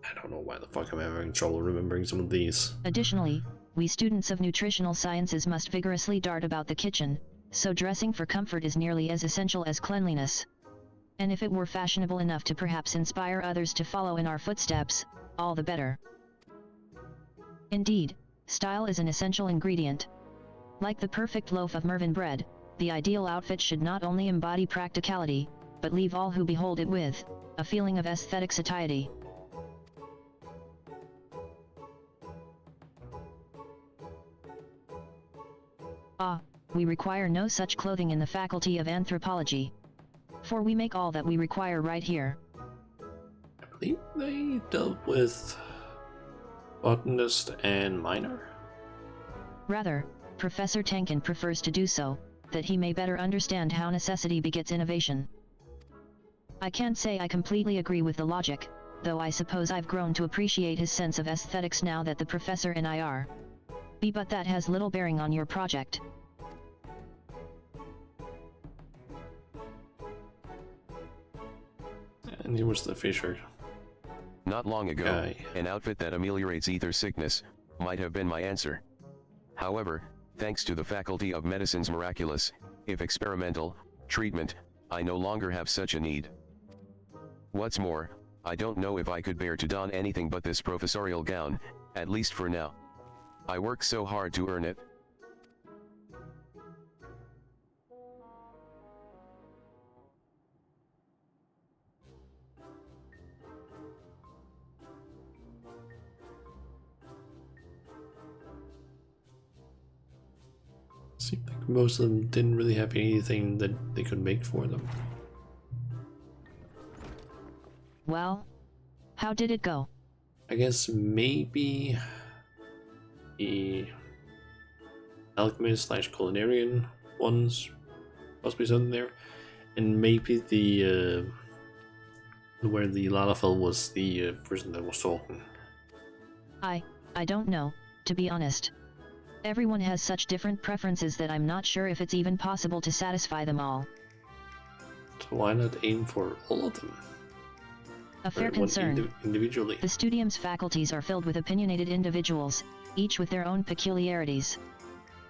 I don't know why the fuck I'm having trouble remembering some of these. Additionally, we students of nutritional sciences must vigorously dart about the kitchen, so dressing for comfort is nearly as essential as cleanliness. And if it were fashionable enough to perhaps inspire others to follow in our footsteps, all the better. Indeed, style is an essential ingredient. Like the perfect loaf of Mervyn bread, the ideal outfit should not only embody practicality, but leave all who behold it with a feeling of aesthetic satiety. We require no such clothing in the Faculty of Anthropology. For we make all that we require right here. I believe they dealt with botanist and miner. Rather, Professor Tankin prefers to do so, that he may better understand how necessity begets innovation. I can't say I completely agree with the logic, though I suppose I've grown to appreciate his sense of aesthetics now that the professor and I are. But that has little bearing on your project. And he was the Fisher. Not long ago, Guy. an outfit that ameliorates ether sickness might have been my answer. However, thanks to the Faculty of Medicine's miraculous, if experimental, treatment, I no longer have such a need. What's more, I don't know if I could bear to don anything but this professorial gown, at least for now. I work so hard to earn it. Seemed like most of them didn't really have anything that they could make for them. Well, how did it go? I guess maybe the alchemist slash culinarian ones must be something there, and maybe the where the Lalafell was the person that was talking. I don't know, to be honest. Everyone has such different preferences that I'm not sure if it's even possible to satisfy them all. So why not aim for all of them? A fair Or one concern. individually. The studium's faculties are filled with opinionated individuals, each with their own peculiarities.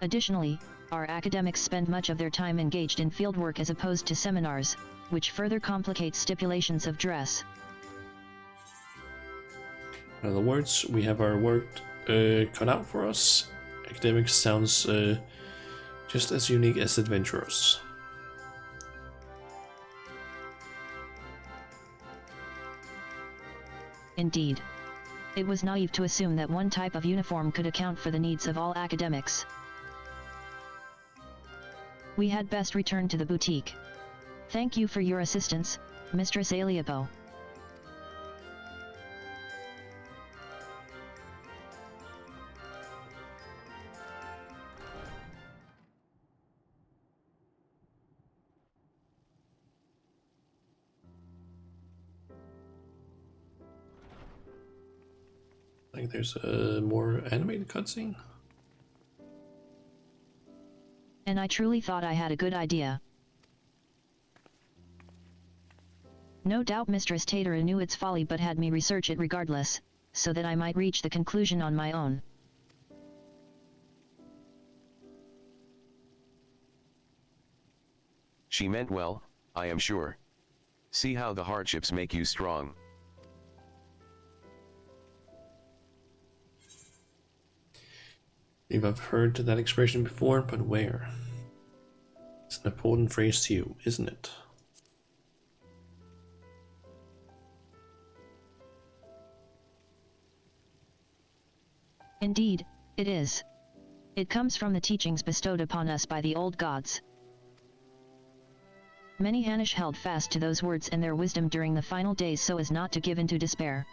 Additionally, our academics spend much of their time engaged in fieldwork as opposed to seminars, which further complicates stipulations of dress. In other words, we have our work cut out for us. Academics sounds just as unique as adventurers. Indeed. It was naive to assume that one type of uniform could account for the needs of all academics. We had best return to the boutique. Thank you for your assistance, Mistress Aliabo. Like there's a more animated cutscene. And I truly thought I had a good idea. No doubt Mistress Tater knew its folly but had me research it regardless, so that I might reach the conclusion on my own. She meant well, I am sure. See how the hardships make you strong. Maybe I've heard that expression before, but where? It's an important phrase to you, isn't it? Indeed, it is. It comes from the teachings bestowed upon us by the old gods. Many Hanish held fast to those words and their wisdom during the final days so as not to give in to despair.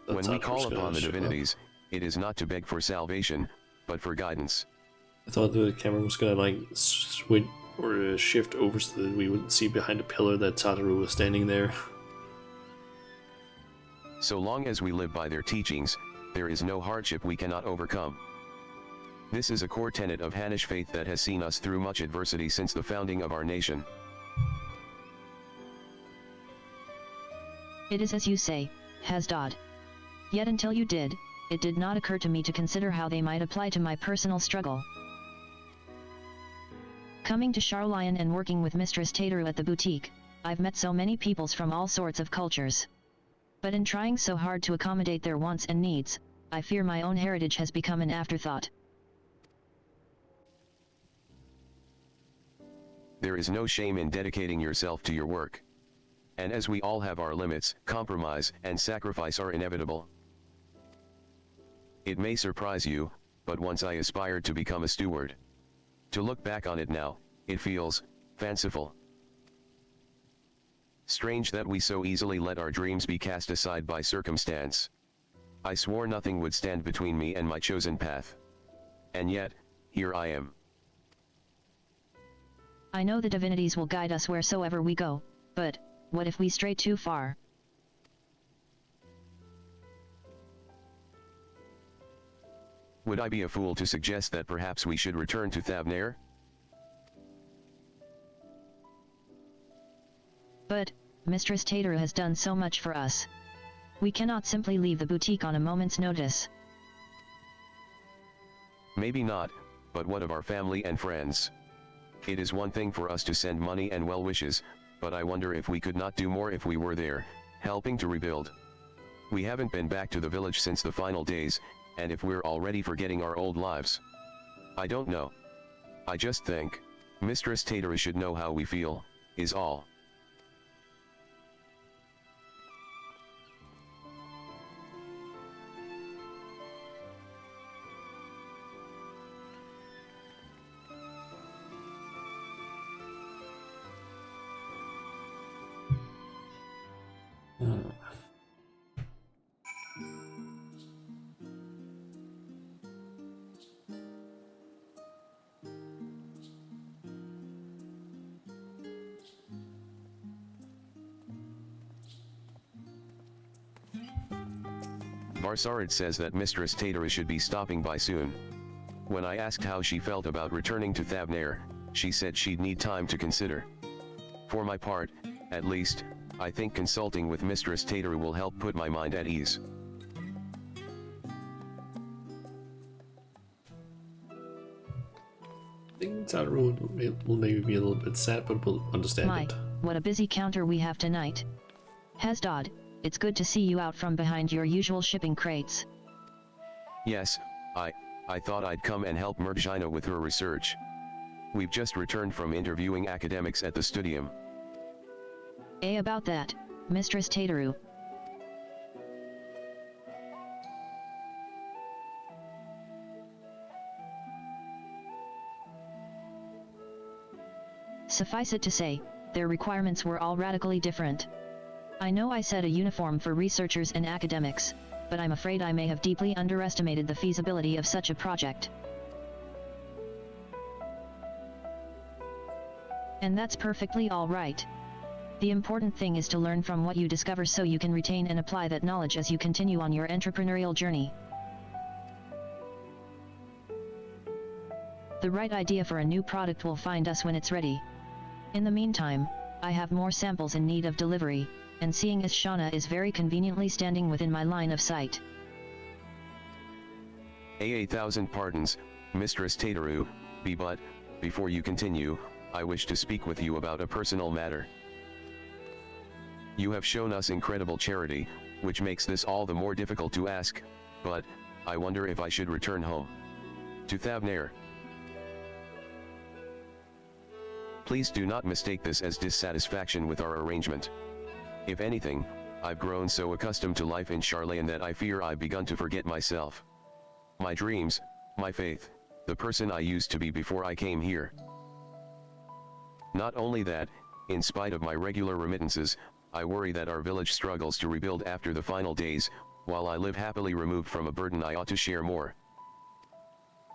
When we call upon the divinities, it is not to beg for salvation, but for guidance. I thought the camera was gonna like switch or shift over so that we would see behind the pillar that Satoru was standing there. So long as we live by their teachings, there is no hardship we cannot overcome. This is a core tenet of Hanish faith that has seen us through much adversity since the founding of our nation. It is as you say, Hasdod. Yet until you did, it did not occur to me to consider how they might apply to my personal struggle. Coming to Charlion and working with Mistress Tateru at the boutique, I've met so many peoples from all sorts of cultures. But in trying so hard to accommodate their wants and needs, I fear my own heritage has become an afterthought. There is no shame in dedicating yourself to your work. And as we all have our limits, compromise and sacrifice are inevitable. It may surprise you, but once I aspired to become a steward. To look back on it now, it feels fanciful. Strange that we so easily let our dreams be cast aside by circumstance. I swore nothing would stand between me and my chosen path. And yet, here I am. I know the divinities will guide us wheresoever we go, but what if we stray too far? Would I be a fool to suggest that perhaps we should return to Thavnair? But, Mistress Tateru has done so much for us. We cannot simply leave the boutique on a moment's notice. Maybe not, but what of our family and friends? It is one thing for us to send money and well wishes, but I wonder if we could not do more if we were there, helping to rebuild. We haven't been back to the village since the final days, and if we're already forgetting our old lives. I don't know. I just think, Mistress Tateru should know how we feel, is all. Varsarid says that Mistress Tateru should be stopping by soon. When I asked how she felt about returning to Thavnair, she said she'd need time to consider. For my part, at least, I think consulting with Mistress Tateru will help put my mind at ease. I think Satoru will maybe be a little bit sad, but we'll understand it. What a busy counter we have tonight. Hasdod, it's good to see you out from behind your usual shipping crates. Yes, I thought I'd come and help Murjina with her research. We've just returned from interviewing academics at the studium. About that, Mistress Tateru. Suffice it to say, their requirements were all radically different. I know I said a uniform for researchers and academics, but I'm afraid I may have deeply underestimated the feasibility of such a project. And that's perfectly all right. The important thing is to learn from what you discover so you can retain and apply that knowledge as you continue on your entrepreneurial journey. The right idea for a new product will find us when it's ready. In the meantime, I have more samples in need of delivery. and seeing as Shauna is very conveniently standing within my line of sight. A 1,000 pardons, Mistress Tateru, but, before you continue, I wish to speak with you about a personal matter. You have shown us incredible charity, which makes this all the more difficult to ask, but, I wonder if I should return home to Thavnair. Please do not mistake this as dissatisfaction with our arrangement. If anything, I've grown so accustomed to life in Charlayan that I fear I've begun to forget myself. My dreams, my faith, the person I used to be before I came here. Not only that, in spite of my regular remittances, I worry that our village struggles to rebuild after the final days, while I live happily removed from a burden I ought to share more.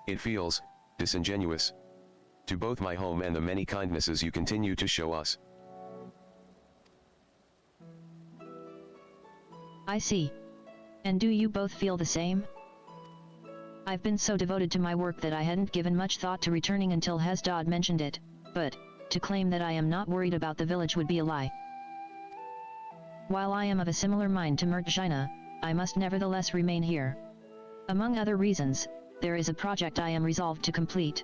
It feels disingenuous to both my home and the many kindnesses you continue to show us. I see. And do you both feel the same? I've been so devoted to my work that I hadn't given much thought to returning until Hesdod mentioned it, but, to claim that I am not worried about the village would be a lie. While I am of a similar mind to Murtjina, I must nevertheless remain here. Among other reasons, there is a project I am resolved to complete.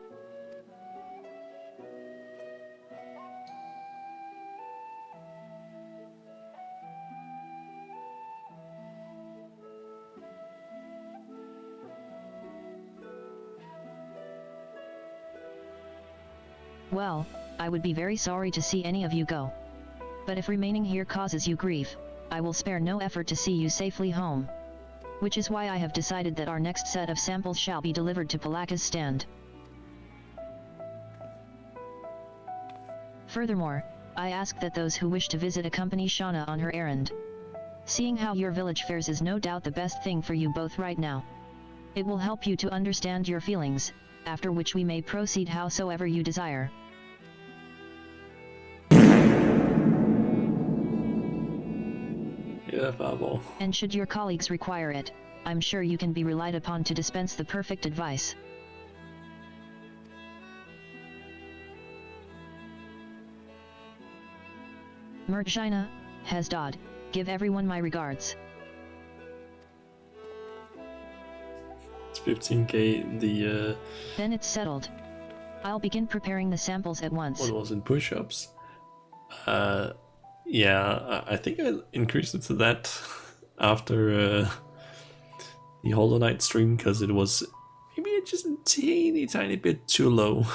Well, I would be very sorry to see any of you go. But if remaining here causes you grief, I will spare no effort to see you safely home. Which is why I have decided that our next set of samples shall be delivered to Palaka's stand. Furthermore, I ask that those who wish to visit accompany Shauna on her errand. Seeing how your village fares is no doubt the best thing for you both right now. It will help you to understand your feelings, after which we may proceed howsoever you desire. Yeah, Pablo. And should your colleagues require it, I'm sure you can be relied upon to dispense the perfect advice. Murtjina, Hesdod, give everyone my regards. It's 15k, the Then it's settled. I'll begin preparing the samples at once. what was in push-ups? Yeah, I think I increased it to that after the Hollow Knight stream, because it was maybe just a tiny bit too low.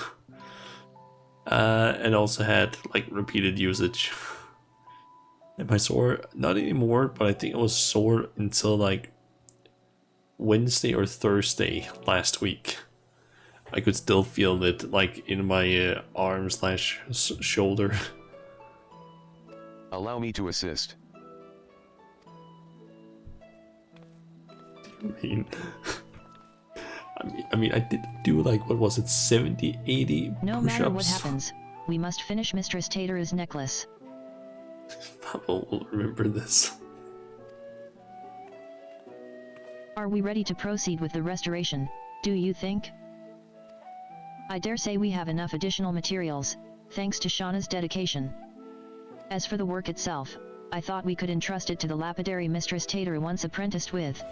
And also had like repeated usage. And my sore, not anymore, but I think it was sore until like Wednesday or Thursday last week. I could still feel it like in my arm slash shoulder. Allow me to assist. I mean, I did do like, what was it, 70, 80 No push-ups? matter what happens, we must finish Mistress Tateru's necklace. Pablo will remember this. Are we ready to proceed with the restoration, do you think? I dare say we have enough additional materials, thanks to Shauna's dedication. As for the work itself, I thought we could entrust it to the lapidary Mistress Tateru once apprenticed with.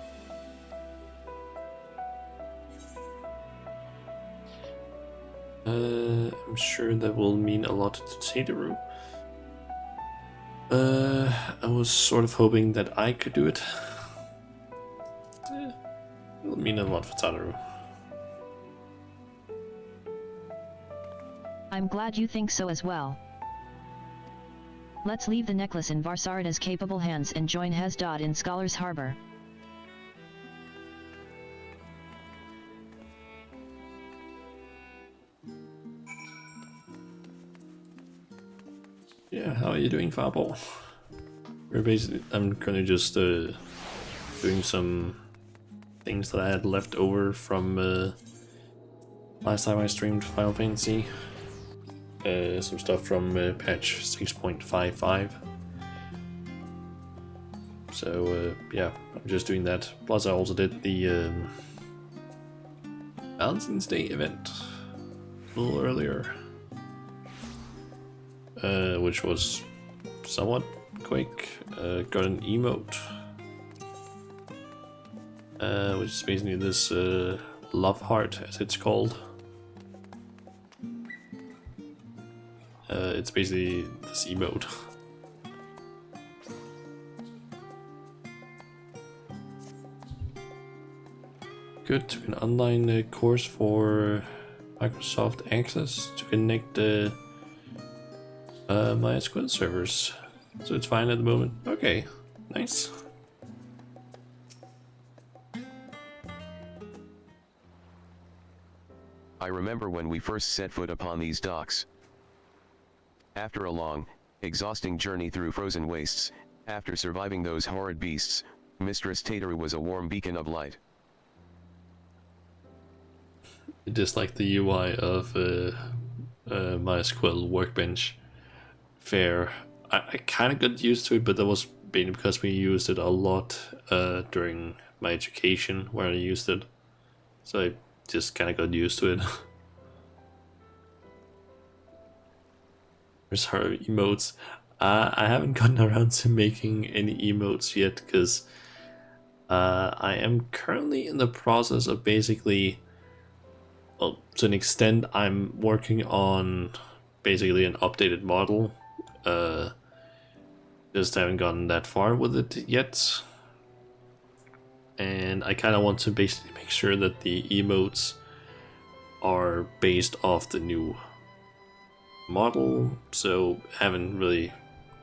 I'm sure that will mean a lot to Tateru. I was sort of hoping that I could do it. It'll mean a lot for Tateru. I'm glad you think so as well. Let's leave the necklace in Varsarada's capable hands and join Hesdod in Scholar's Harbor. Yeah, how are you doing, Fable? We're basically, I'm gonna just doing some things that I had left over from last time I streamed Final Fantasy. Some stuff from patch 6.55. So yeah, I'm just doing that. Plus I also did the Valentine's Day event a little earlier. Which was somewhat quick. Got an emote, which is basically this love heart, as it's called. It's basically this emote. Good to an online course for Microsoft Access to connect MySQL servers. So it's fine at the moment. Okay, nice. I remember when we first set foot upon these docks. After a long, exhausting journey through frozen wastes, after surviving those horrid beasts, Mistress Tater was a warm beacon of light. Just like the UI of MySQL Workbench. Fair. I kind of got used to it, but that was mainly because we used it a lot during my education where I used it. So I just kind of got used to it. There's her emotes. I haven't gotten around to making any emotes yet because I am currently in the process of basically, well, to an extent, I'm working on basically an updated model. Just haven't gotten that far with it yet. And I kind of want to basically make sure that the emotes are based off the new model, so haven't really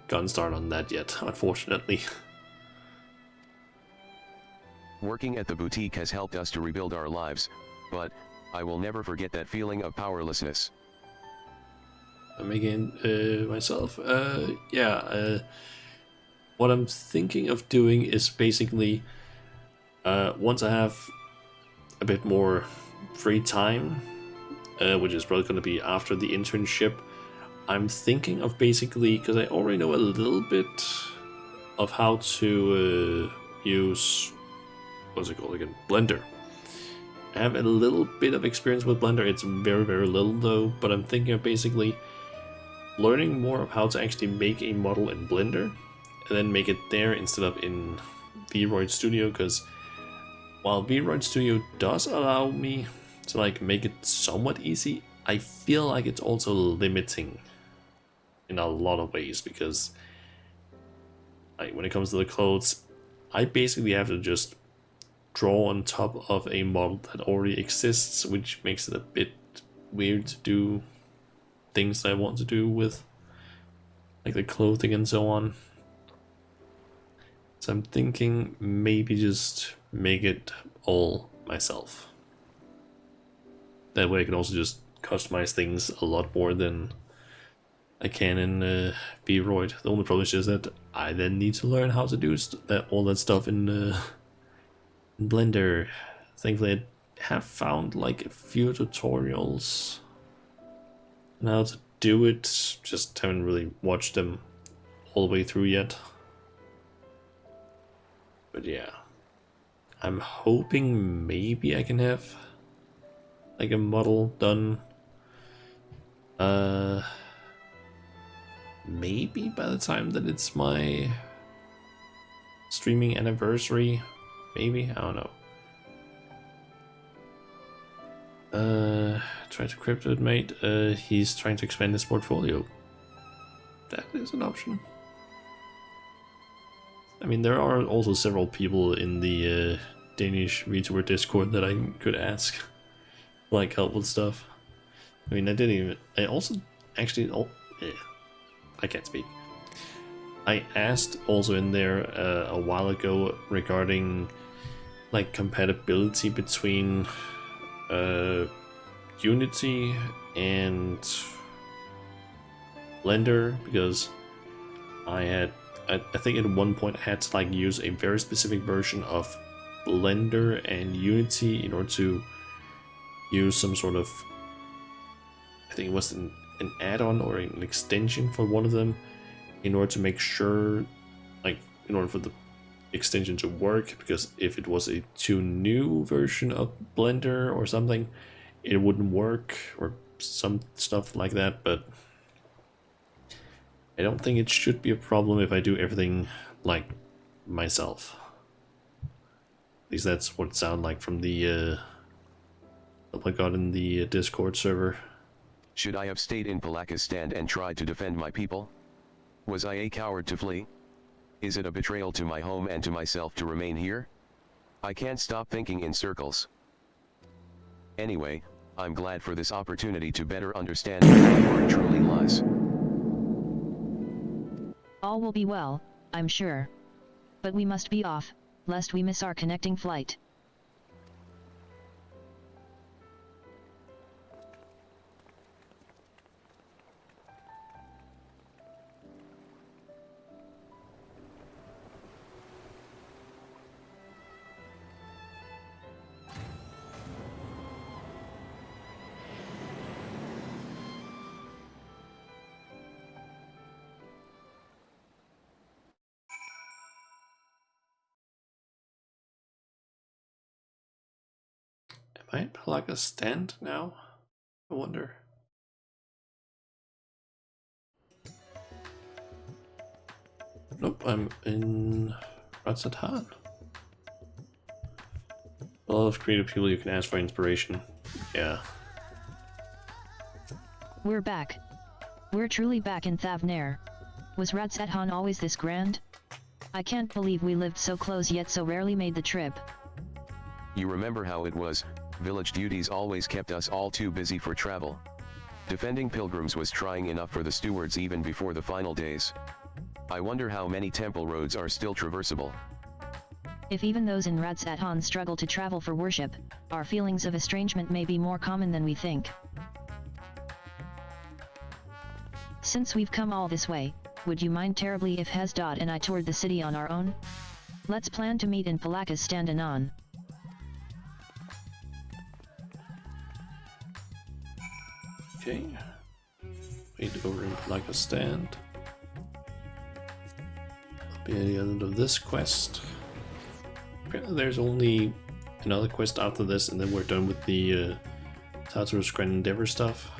gotten started on that yet, unfortunately. Working at the boutique has helped us to rebuild our lives, but I will never forget that feeling of powerlessness. I'm making myself, what I'm thinking of doing is basically, once I have a bit more free time, which is probably going to be after the internship, I'm thinking of basically, because I already know a little bit of how to use, what's it called again, Blender. I have a little bit of experience with Blender, it's very, very little though, but I'm thinking of basically learning more of how to actually make a model in Blender, and then make it there instead of in VRoid Studio, because while VRoid Studio does allow me to like make it somewhat easy, I feel like it's also limiting in a lot of ways, because like when it comes to the clothes, I basically have to just draw on top of a model that already exists, which makes it a bit weird to do things I want to do with like the clothing and so on. So I'm thinking maybe just make it all myself. That way I can also just customize things a lot more than I can in VRoid. The only problem is just that I then need to learn how to do all that stuff in Blender. Thankfully I have found like a few tutorials on how to do it, just haven't really watched them all the way through yet. But yeah, I'm hoping maybe I can have like a model done maybe by the time that it's my streaming anniversary. Maybe, I don't know. Try to crypto it, mate. He's trying to expand his portfolio. That is an option. I mean, there are also several people in the Danish VTuber Discord that I could ask, like help with stuff. I mean, I also actually, I can't speak. I asked also in there a while ago regarding like compatibility between Unity and Blender, because I think at one point I had to like use a very specific version of Blender and Unity in order to use some sort of, I think it was an add-on or an extension for one of them, in order to make sure, like, in order for the extension to work, because if it was a too new version of Blender or something, it wouldn't work, or some stuff like that. But I don't think it should be a problem if I do everything like myself. At least that's what it sounded like from the what I got in the Discord server. Should I have stayed in Palakistan and tried to defend my people? Was I a coward to flee? Is it a betrayal to my home and to myself to remain here? I can't stop thinking in circles. Anyway, I'm glad for this opportunity to better understand where my heart truly lies. All will be well, I'm sure. But we must be off, lest we miss our connecting flight. Am I like a stand now? I wonder. Nope, I'm in Ratsatan. A lot of creative people you can ask for inspiration. Yeah. We're back. We're truly back in Thavnair. Was Ratsathan always this grand? I can't believe we lived so close yet so rarely made the trip. You remember how it was, village duties always kept us all too busy for travel. Defending pilgrims was trying enough for the stewards even before the final days. I wonder how many temple roads are still traversable. If even those in Ratsathan struggle to travel for worship, our feelings of estrangement may be more common than we think. Since we've come all this way, would you mind terribly if Hesdod and I toured the city on our own? Let's plan to meet in Palakistan anon. Okay. Wait over in like a stand. I'll be at the end of this quest. Apparently there's only another quest after this and then we're done with the Tartarus Grand Endeavor stuff.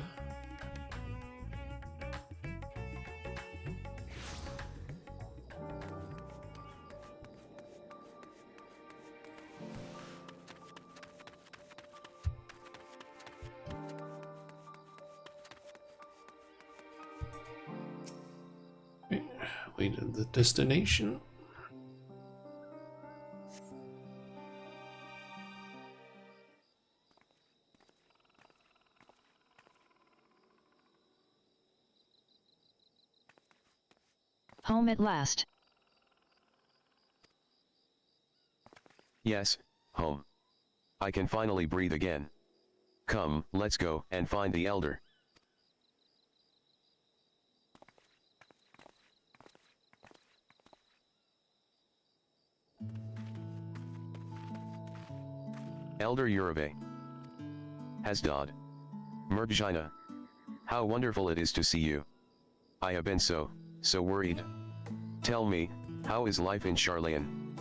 Wait at the destination. Home at last. Yes, home. I can finally breathe again. Come, let's go and find the elder. Elder Urave. Hasdod. Murgjina. How wonderful it is to see you. I have been so worried. Tell me, how is life in Charlayan?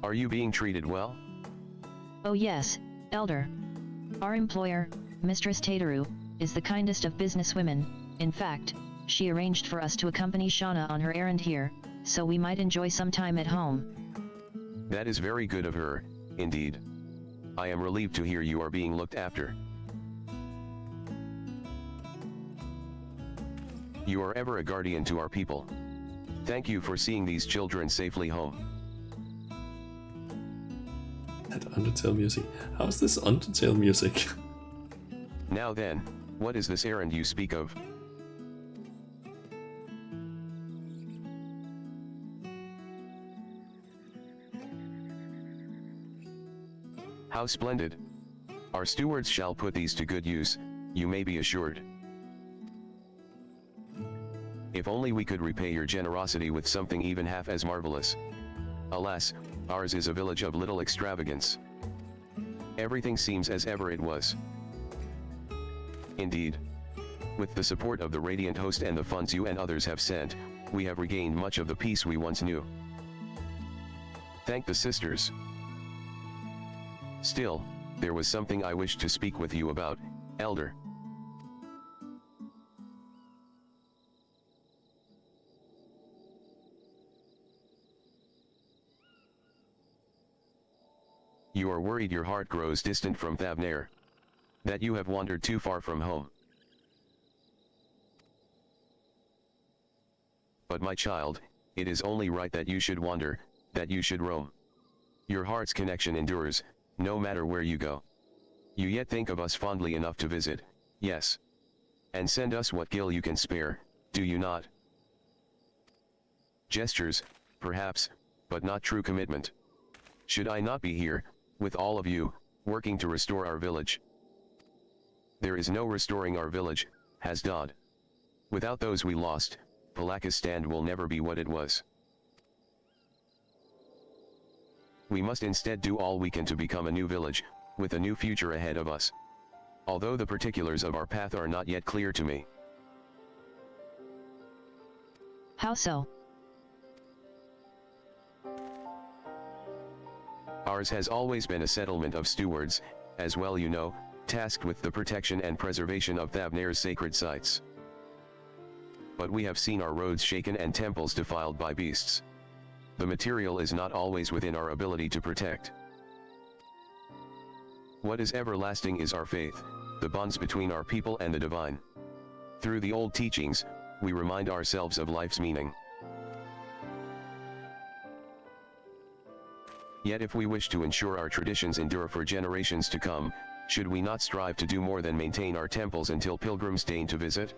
Are you being treated well? Oh yes, Elder. Our employer, Mistress Tataru, is the kindest of businesswomen. In fact, she arranged for us to accompany Shauna on her errand here, so we might enjoy some time at home. That is very good of her, indeed. I am relieved to hear you are being looked after. You are ever a guardian to our people. Thank you for seeing these children safely home. That Undertale music. How's this Undertale music? Now then, what is this errand you speak of? How splendid. Our stewards shall put these to good use, you may be assured. If only we could repay your generosity with something even half as marvelous. Alas, ours is a village of little extravagance. Everything seems as ever it was. Indeed. With the support of the Radiant Host and the funds you and others have sent, we have regained much of the peace we once knew. Thank the sisters. Still, there was something I wished to speak with you about, Elder. You are worried your heart grows distant from Thavnair. That you have wandered too far from home. But my child, it is only right that you should wander, that you should roam. Your heart's connection endures, no matter where you go. You yet think of us fondly enough to visit, yes. And send us what gil you can spare, do you not? Gestures, perhaps, but not true commitment. Should I not be here, with all of you, working to restore our village? There is no restoring our village, Hasdod. Without those we lost, Palakistan will never be what it was. We must instead do all we can to become a new village, with a new future ahead of us. Although the particulars of our path are not yet clear to me. How so? Ours has always been a settlement of stewards, as well you know, tasked with the protection and preservation of Thavnair's sacred sites. But we have seen our roads shaken and temples defiled by beasts. The material is not always within our ability to protect. What is everlasting is our faith, the bonds between our people and the divine. Through the old teachings, we remind ourselves of life's meaning. Yet if we wish to ensure our traditions endure for generations to come, should we not strive to do more than maintain our temples until pilgrims deign to visit?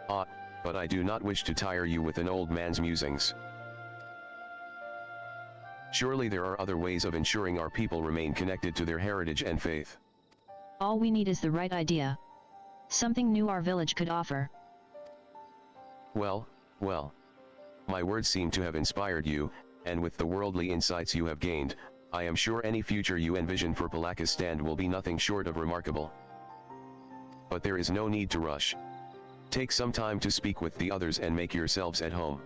But I do not wish to tire you with an old man's musings. Surely there are other ways of ensuring our people remain connected to their heritage and faith. All we need is the right idea. Something new our village could offer. Well. My words seem to have inspired you, and with the worldly insights you have gained, I am sure any future you envision for Palakistan will be nothing short of remarkable. But there is no need to rush. Take some time to speak with the others and make yourselves at home.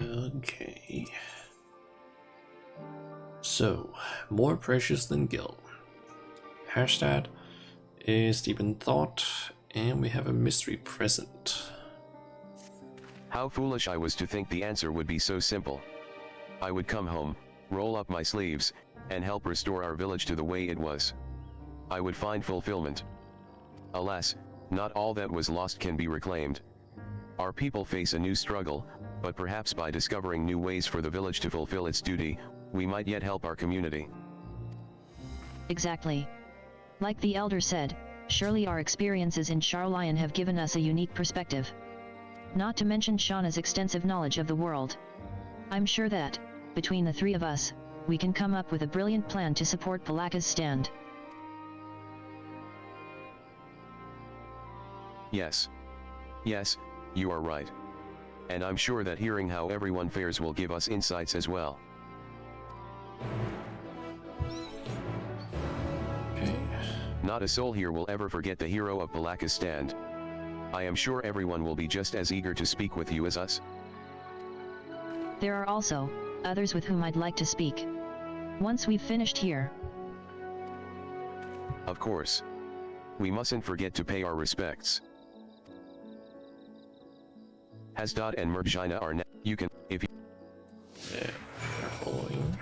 Okay. So, more precious than gil. Hashtag is deep in thought, and we have a mystery present. How foolish I was to think the answer would be so simple. I would come home, roll up my sleeves, and help restore our village to the way it was. I would find fulfillment. Alas, not all that was lost can be reclaimed. Our people face a new struggle, but perhaps by discovering new ways for the village to fulfill its duty, we might yet help our community. Exactly. Like the elder said, surely our experiences in Charlion have given us a unique perspective. Not to mention Shauna's extensive knowledge of the world. I'm sure that, between the three of us, we can come up with a brilliant plan to support Palaka's stand. Yes, you are right. And I'm sure that hearing how everyone fares will give us insights as well. Okay. Not a soul here will ever forget the hero of Palaka's stand. I am sure everyone will be just as eager to speak with you as us. There are also others with whom I'd like to speak. Once we've finished here. Of course. We mustn't forget to pay our respects. Hasdod and Merjina are now. You can, if you. Yeah, we're following.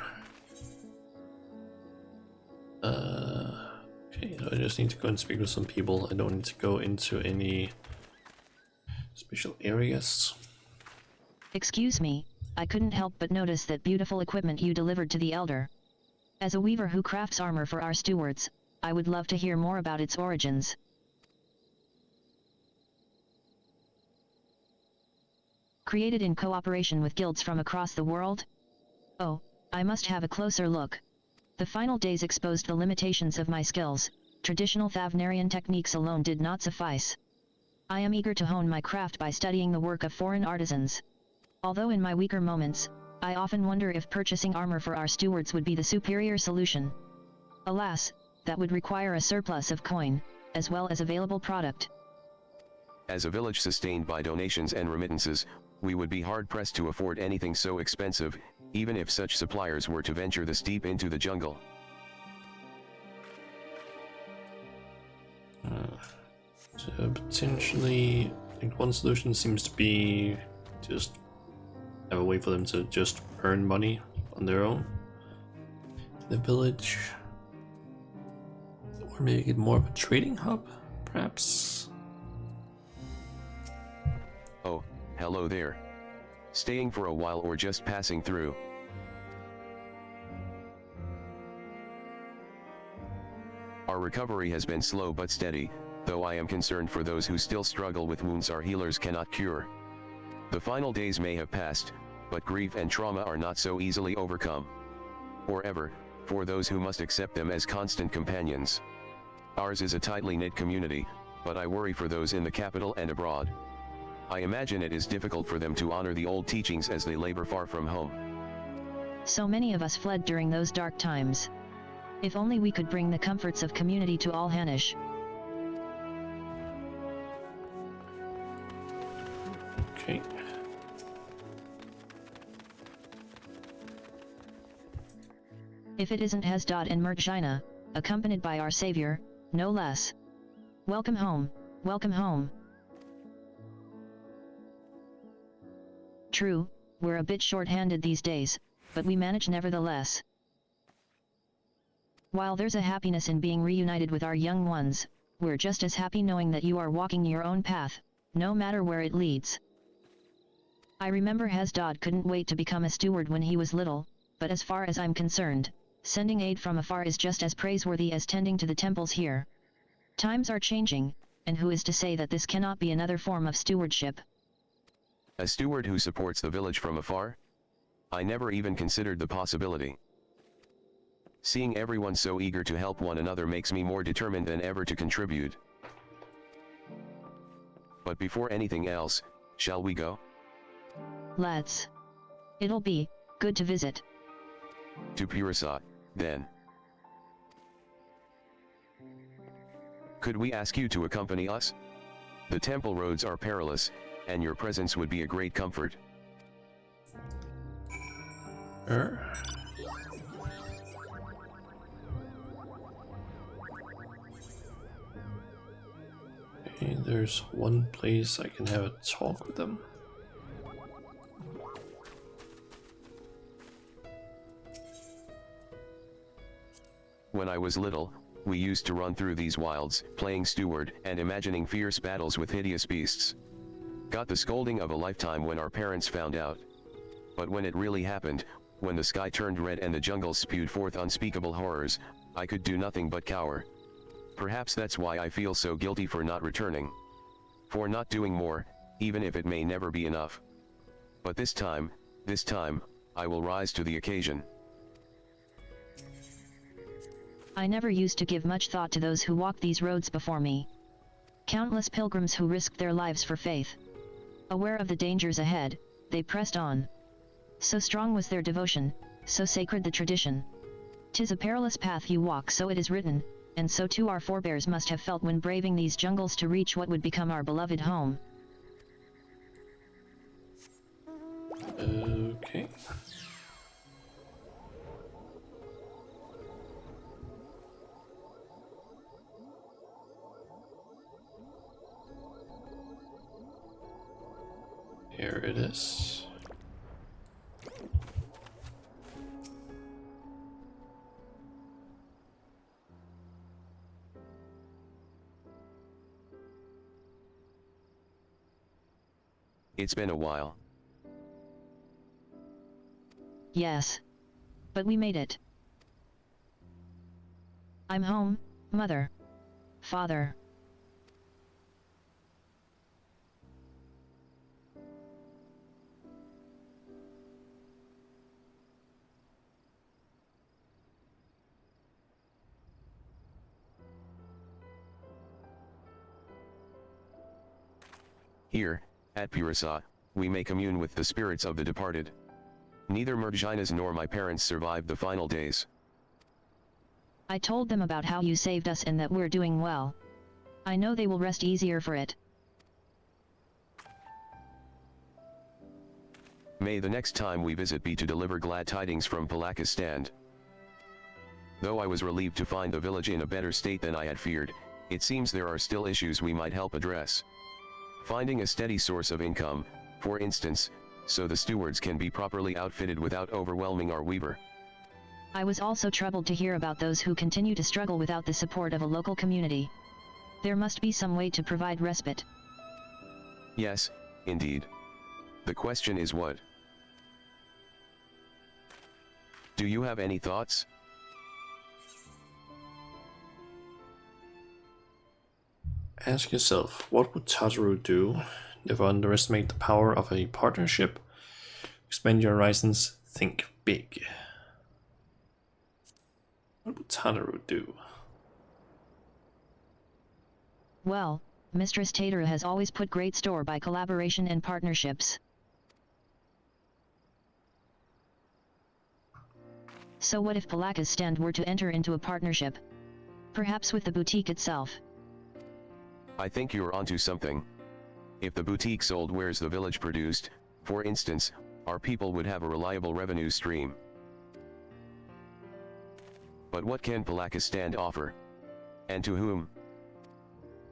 Okay, so I just need to go and speak with some people. I don't need to go into any special areas. Excuse me, I couldn't help but notice that beautiful equipment you delivered to the elder. As a weaver who crafts armor for our stewards, I would love to hear more about its origins. Created in cooperation with guilds from across the world? Oh, I must have a closer look. The final days exposed the limitations of my skills. Traditional Thavnarian techniques alone did not suffice. I am eager to hone my craft by studying the work of foreign artisans. Although in my weaker moments, I often wonder if purchasing armor for our stewards would be the superior solution. Alas, that would require a surplus of coin, as well as available product. As a village sustained by donations and remittances, we would be hard-pressed to afford anything so expensive, even if such suppliers were to venture this deep into the jungle. So potentially, I think one solution seems to be just have a way for them to just earn money on their own in the village, or make it more of a trading hub, perhaps. Oh, hello there. Staying for a while or just passing through? Our recovery has been slow but steady, though I am concerned for those who still struggle with wounds our healers cannot cure. The final days may have passed, but grief and trauma are not so easily overcome. Or ever, for those who must accept them as constant companions. Ours is a tightly knit community, but I worry for those in the capital and abroad. I imagine it is difficult for them to honor the old teachings as they labor far from home. So many of us fled during those dark times. If only we could bring the comforts of community to all Hanish. Okay. If it isn't Hesdod and Murjina, accompanied by our savior, no less. Welcome home, welcome home. True, we're a bit short-handed these days, but we manage nevertheless. While there's a happiness in being reunited with our young ones, we're just as happy knowing that you are walking your own path, no matter where it leads. I remember Hesdod couldn't wait to become a steward when he was little, but as far as I'm concerned, sending aid from afar is just as praiseworthy as tending to the temples here. Times are changing, and who is to say that this cannot be another form of stewardship? A steward who supports the village from afar? I never even considered the possibility. Seeing everyone so eager to help one another makes me more determined than ever to contribute. But before anything else, shall we go? Let's. It'll be good to visit. To Purisa, then. Could we ask you to accompany us? The temple roads are perilous, and your presence would be a great comfort. Okay, there's one place I can have a talk with them. When I was little, we used to run through these wilds, playing steward and imagining fierce battles with hideous beasts. Got the scolding of a lifetime when our parents found out. But when it really happened, when the sky turned red and the jungles spewed forth unspeakable horrors, I could do nothing but cower. Perhaps that's why I feel so guilty for not returning. For not doing more, even if it may never be enough. But this time, I will rise to the occasion. I never used to give much thought to those who walked these roads before me. Countless pilgrims who risked their lives for faith. Aware of the dangers ahead, they pressed on. So strong was their devotion, so sacred the tradition. 'Tis a perilous path you walk, so it is written, and so too our forebears must have felt when braving these jungles to reach what would become our beloved home. Okay. Here it is. It's been a while. Yes. But we made it. I'm home, Mother. Father. Here, at Purisa, we may commune with the spirits of the departed. Neither Murjina's nor my parents survived the final days. I told them about how you saved us and that we're doing well. I know they will rest easier for it. May the next time we visit be to deliver glad tidings from Palaka's stand. Though I was relieved to find the village in a better state than I had feared, it seems there are still issues we might help address. Finding a steady source of income, for instance, so the stewards can be properly outfitted without overwhelming our weaver. I was also troubled to hear about those who continue to struggle without the support of a local community. There must be some way to provide respite. Yes, indeed. The question is what? Do you have any thoughts? Ask yourself, what would Tataru do? Never underestimate the power of a partnership. Expand your horizons, think big. What would Tataru do? Well, Mistress Tater has always put great store by collaboration and partnerships. So what if Palaka's stand were to enter into a partnership? Perhaps with the boutique itself. I think you're onto something. If the boutique sold wares the village produced, for instance, our people would have a reliable revenue stream. But what can Palaka's stand offer? And to whom?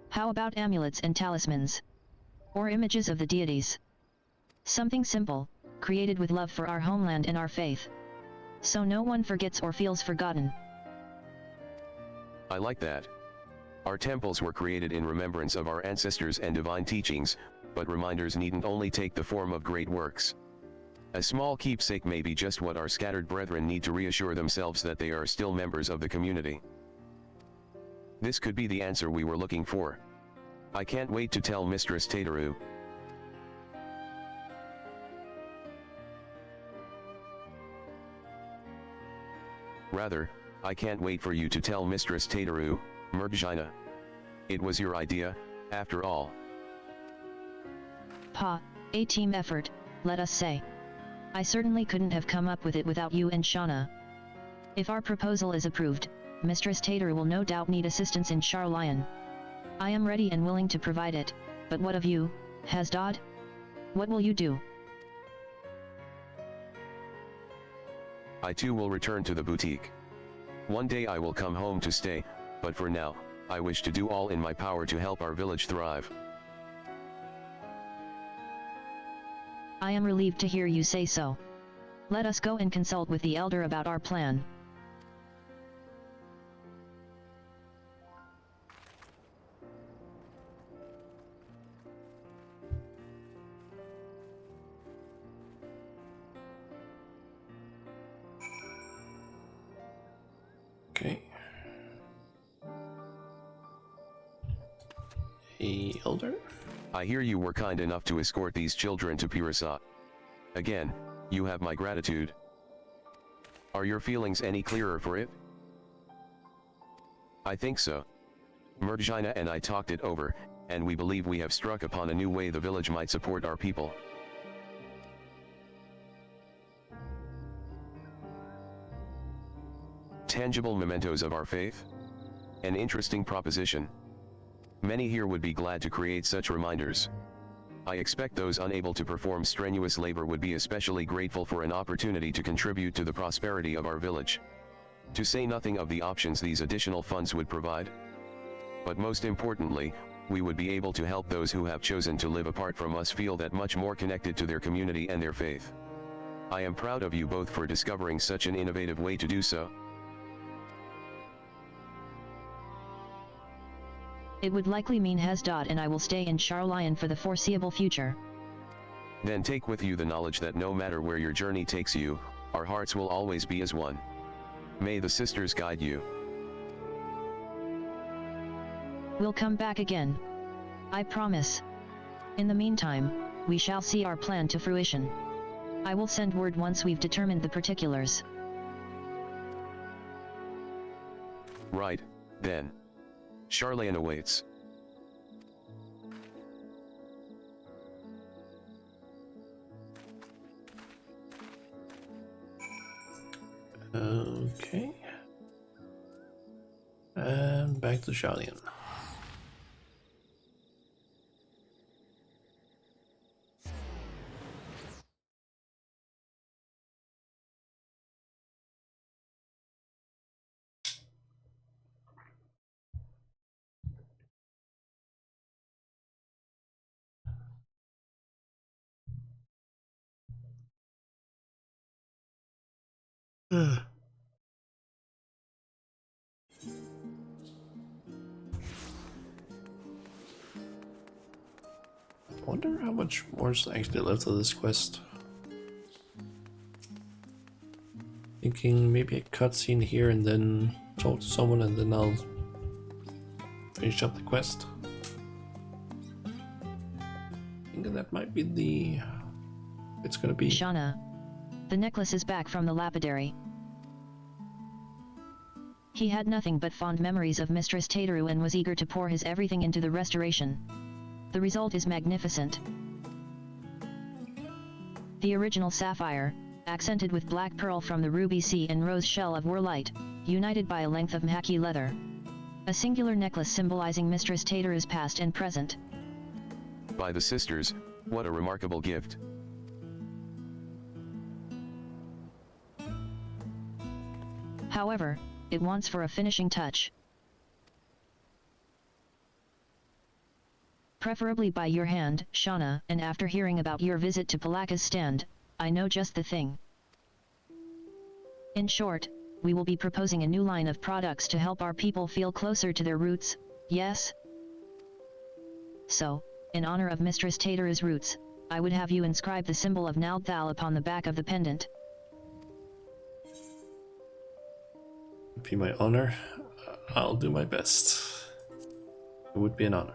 How about amulets and talismans? Or images of the deities? Something simple, created with love for our homeland and our faith. So no one forgets or feels forgotten. I like that. Our temples were created in remembrance of our ancestors and divine teachings, but reminders needn't only take the form of great works. A small keepsake may be just what our scattered brethren need to reassure themselves that they are still members of the community. This could be the answer we were looking for. I can't wait to tell Mistress Tateru. Rather, I can't wait for you to tell Mistress Tateru, Murgina. It was your idea, after all. Pa, a team effort, let us say. I certainly couldn't have come up with it without you and Shauna. If our proposal is approved, Mistress Tater will no doubt need assistance in Charlion. I am ready and willing to provide it, but what of you, Hasdod? What will you do? I too will return to the boutique. One day I will come home to stay, but for now, I wish to do all in my power to help our village thrive. I am relieved to hear you say so. Let us go and consult with the elder about our plan. Okay. A elder? I hear you were kind enough to escort these children to Pirasa. Again, you have my gratitude. Are your feelings any clearer for it? I think so. Murgina and I talked it over, and we believe we have struck upon a new way the village might support our people. Tangible mementos of our faith? An interesting proposition. Many here would be glad to create such reminders. I expect those unable to perform strenuous labor would be especially grateful for an opportunity to contribute to the prosperity of our village. To say nothing of the options these additional funds would provide. But most importantly, we would be able to help those who have chosen to live apart from us feel that much more connected to their community and their faith. I am proud of you both for discovering such an innovative way to do so. It would likely mean Hasdod and I will stay in Charlion for the foreseeable future. Then take with you the knowledge that no matter where your journey takes you, our hearts will always be as one. May the sisters guide you. We'll come back again. I promise. In the meantime, we shall see our plan to fruition. I will send word once we've determined the particulars. Right, then. Charlion awaits. Okay. And back to Charlion. Wonder how much more is actually left of this quest. Thinking maybe a cutscene here and then talk to someone and then I'll finish up the quest. Thinking that might be the... it's gonna be... Shauna. The necklace is back from the lapidary. He had nothing but fond memories of Mistress Tateru and was eager to pour his everything into the restoration. The result is magnificent. The original sapphire, accented with black pearl from the ruby sea and rose shell of Whirlite, united by a length of mhaki leather. A singular necklace symbolizing Mistress Tateru's past and present. By the sisters, what a remarkable gift. However, it wants for a finishing touch. Preferably by your hand, Shauna, and after hearing about your visit to Palaka's stand, I know just the thing. In short, we will be proposing a new line of products to help our people feel closer to their roots, yes? So, in honor of Mistress Tateru's roots, I would have you inscribe the symbol of Naldthal upon the back of the pendant. Be my honor. I'll do my best. It would be an honor.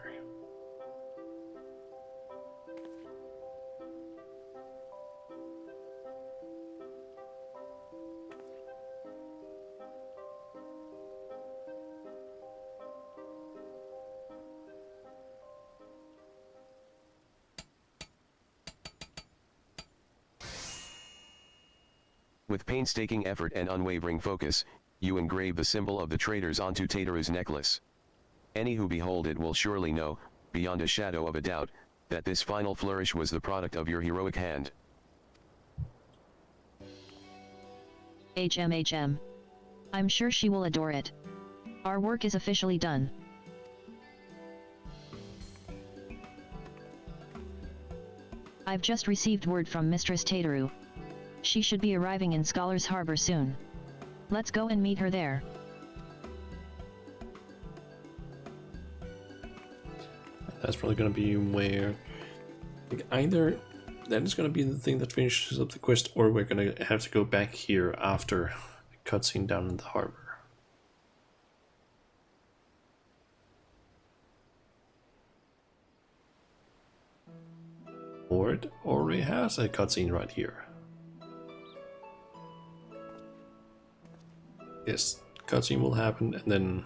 With painstaking effort and unwavering focus, you engrave the symbol of the traders onto Tateru's necklace. Any who behold it will surely know, beyond a shadow of a doubt, that this final flourish was the product of your heroic hand. HMHM. I'm sure she will adore it. Our work is officially done. I've just received word from Mistress Tateru. She should be arriving in Scholar's Harbor soon. Let's go and meet her there. That's probably going to be where... like, either that is going to be the thing that finishes up the quest, or we're going to have to go back here after the cutscene down in the harbor. Or it already has a cutscene right here. Yes, cutscene will happen, and then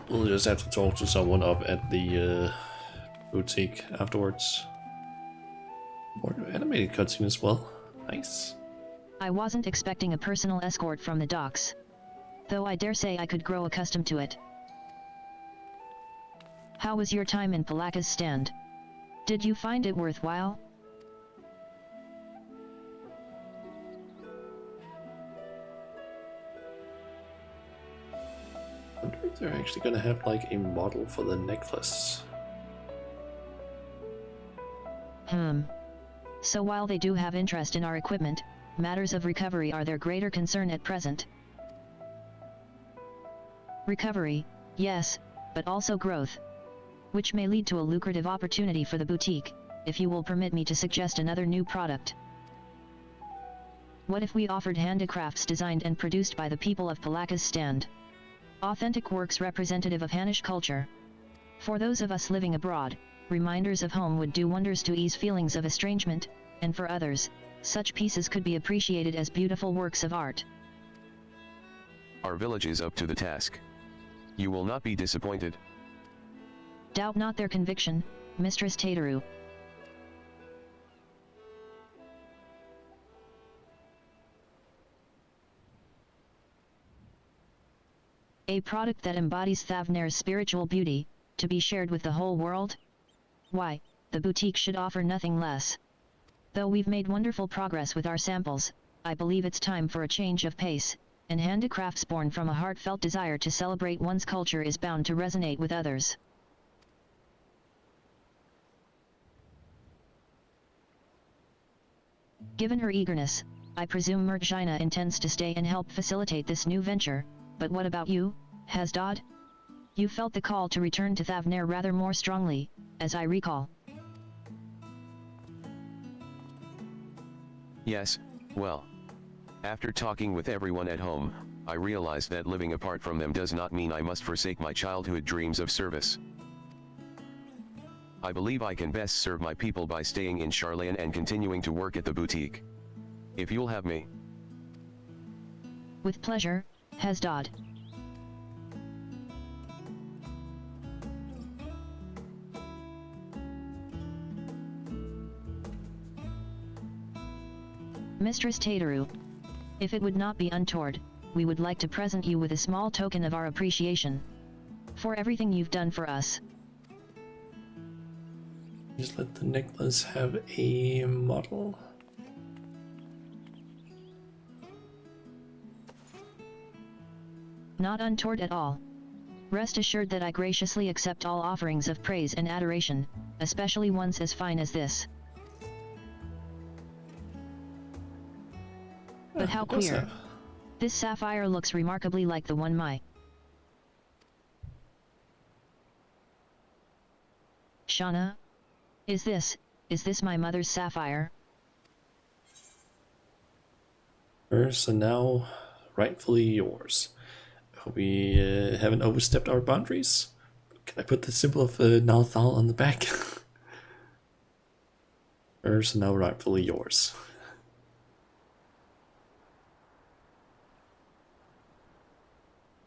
we'll just have to talk to someone up at the boutique afterwards. Or animated cutscene as well. Nice. I wasn't expecting a personal escort from the docks. Though I dare say I could grow accustomed to it. How was your time in Palaka's stand? Did you find it worthwhile? I wonder if they're actually gonna have like a model for the necklace. So while they do have interest in our equipment, matters of recovery are their greater concern at present. Recovery, yes, but also growth. Which may lead to a lucrative opportunity for the boutique, if you will permit me to suggest another new product. What if we offered handicrafts designed and produced by the people of Palaka's stand? Authentic works representative of Hanish culture. For those of us living abroad, reminders of home would do wonders to ease feelings of estrangement, and for others, such pieces could be appreciated as beautiful works of art. Our village is up to the task. You will not be disappointed. Doubt not their conviction, Mistress Tateru. A product that embodies Thavner's spiritual beauty, to be shared with the whole world? Why, the boutique should offer nothing less. Though we've made wonderful progress with our samples, I believe it's time for a change of pace, and handicrafts born from a heartfelt desire to celebrate one's culture is bound to resonate with others. Given her eagerness, I presume Mergina intends to stay and help facilitate this new venture, but what about you, Hasdod? You felt the call to return to Thavnair rather more strongly, as I recall. Yes, well. After talking with everyone at home, I realized that living apart from them does not mean I must forsake my childhood dreams of service. I believe I can best serve my people by staying in Charlayan and continuing to work at the boutique. If you'll have me. With pleasure, Hasdod. Mistress Tataru. If it would not be untoward, we would like to present you with a small token of our appreciation. For everything you've done for us. Just let the necklace have a model. Not untoward at all. Rest assured that I graciously accept all offerings of praise and adoration, especially ones as fine as this. But how queer. This sapphire looks remarkably like the one my Shauna? Is this my mother's sapphire? Hers are now rightfully yours. Hope we haven't overstepped our boundaries. Can I put the symbol of Nalthal on the back? Hers are now rightfully yours.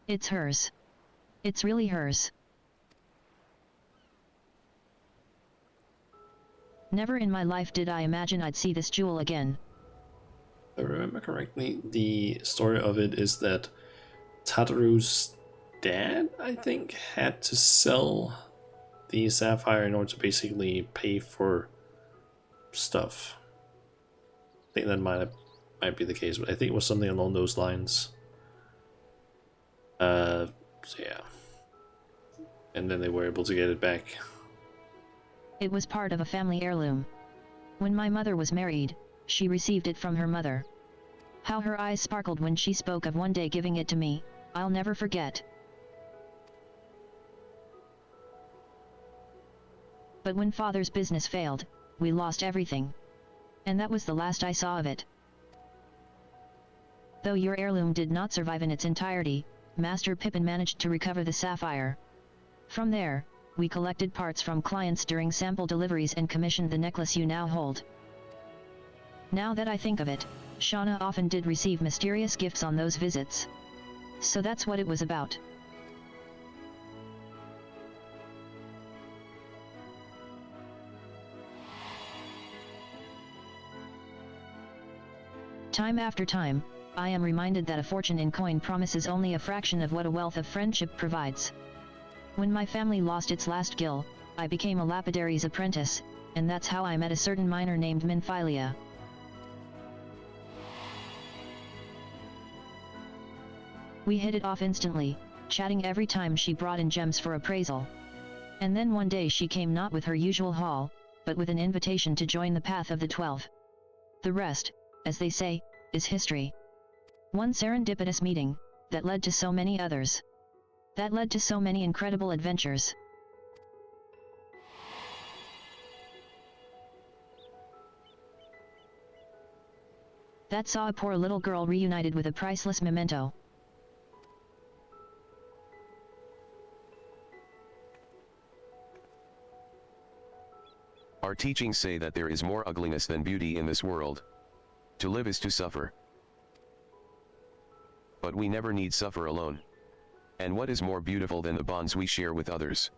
It's hers. It's really hers. Never in my life did I imagine I'd see this jewel again. If I remember correctly, the story of it is that Tataru's dad, I think, had to sell the sapphire in order to basically pay for stuff. I think that might be the case, but I think it was something along those lines. So yeah. And then they were able to get it back. It was part of a family heirloom. When my mother was married, she received it from her mother. How her eyes sparkled when she spoke of one day giving it to me, I'll never forget. But when father's business failed, we lost everything. And that was the last I saw of it. Though your heirloom did not survive in its entirety, Master Pippin managed to recover the sapphire. From there, we collected parts from clients during sample deliveries and commissioned the necklace you now hold. Now that I think of it, Shauna often did receive mysterious gifts on those visits. So that's what it was about. Time after time, I am reminded that a fortune in coin promises only a fraction of what a wealth of friendship provides. When my family lost its last gil, I became a lapidary's apprentice, and that's how I met a certain miner named Minphilia. We hit it off instantly, chatting every time she brought in gems for appraisal. And then one day she came not with her usual haul, but with an invitation to join the Path of the 12. The rest, as they say, is history. One serendipitous meeting, that led to so many others. That led to so many incredible adventures. That saw a poor little girl reunited with a priceless memento. Our teachings say that there is more ugliness than beauty in this world. To live is to suffer. But we never need suffer alone. And what is more beautiful than the bonds we share with others?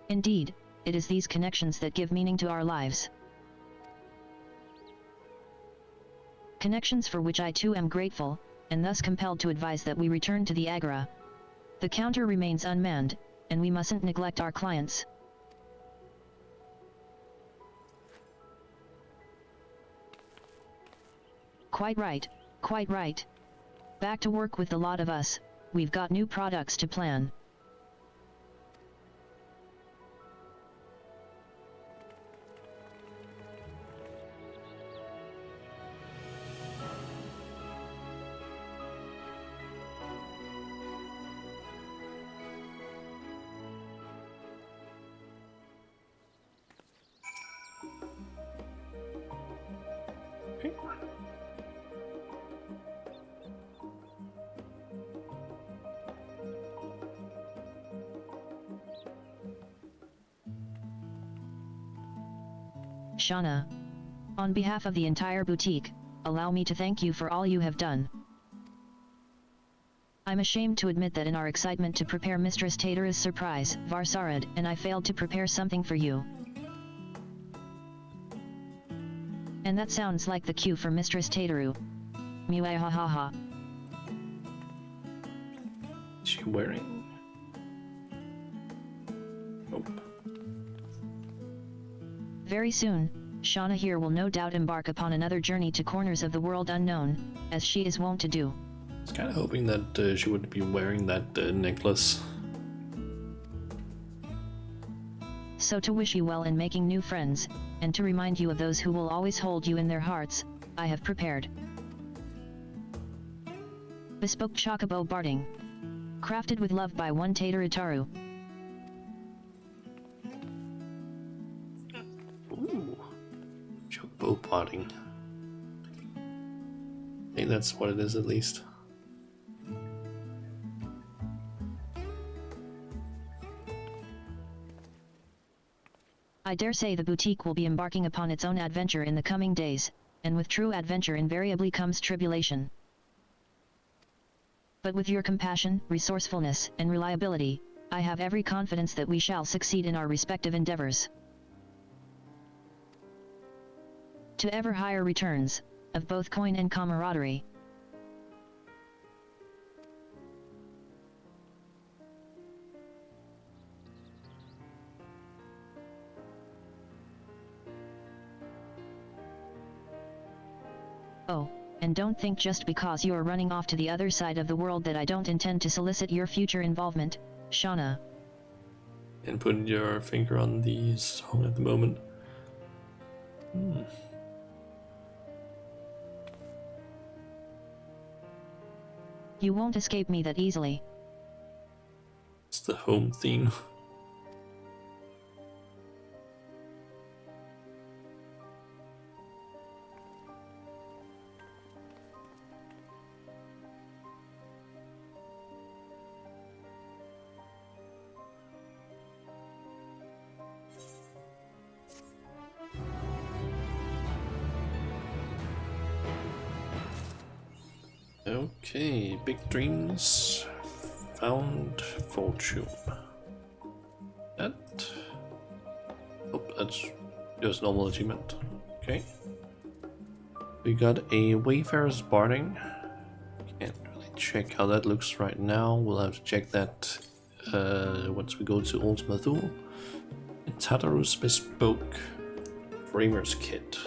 Indeed, it is these connections that give meaning to our lives. Connections for which I too am grateful, and thus compelled to advise that we return to the Agora. The counter remains unmanned, and we mustn't neglect our clients. Quite right, quite right. Back to work with the lot of us, we've got new products to plan. Okay. Shauna. On behalf of the entire boutique, allow me to thank you for all you have done. I'm ashamed to admit that in our excitement to prepare Mistress Tatara's surprise, Varsarid and I failed to prepare something for you. And that sounds like the cue for Mistress Tataru. Muahahaha. Is she wearing? Nope. Very soon, Shauna here will no doubt embark upon another journey to corners of the world unknown, as she is wont to do. I was kind of hoping that she would be wearing that necklace. So to wish you well in making new friends, and to remind you of those who will always hold you in their hearts, I have prepared bespoke chocobo barding, crafted with love by one Tater Itaru. Ooh, chocobo potting. I think that's what it is at least. I dare say the boutique will be embarking upon its own adventure in the coming days, and with true adventure invariably comes tribulation. But with your compassion, resourcefulness, and reliability, I have every confidence that we shall succeed in our respective endeavors. To ever higher returns, of both coin and camaraderie. Oh, and don't think just because you are running off to the other side of the world that I don't intend to solicit your future involvement, Shauna. And putting your finger on the song at the moment. You won't escape me that easily. It's the home theme. Okay, big dreams, found fortune. That. Oh, that's just normal achievement. Okay. We got a Wayfarer's Barding. Can't really check how that looks right now. We'll have to check that once we go to Ultima Thule. Tataru's Bespoke Framer's Kit.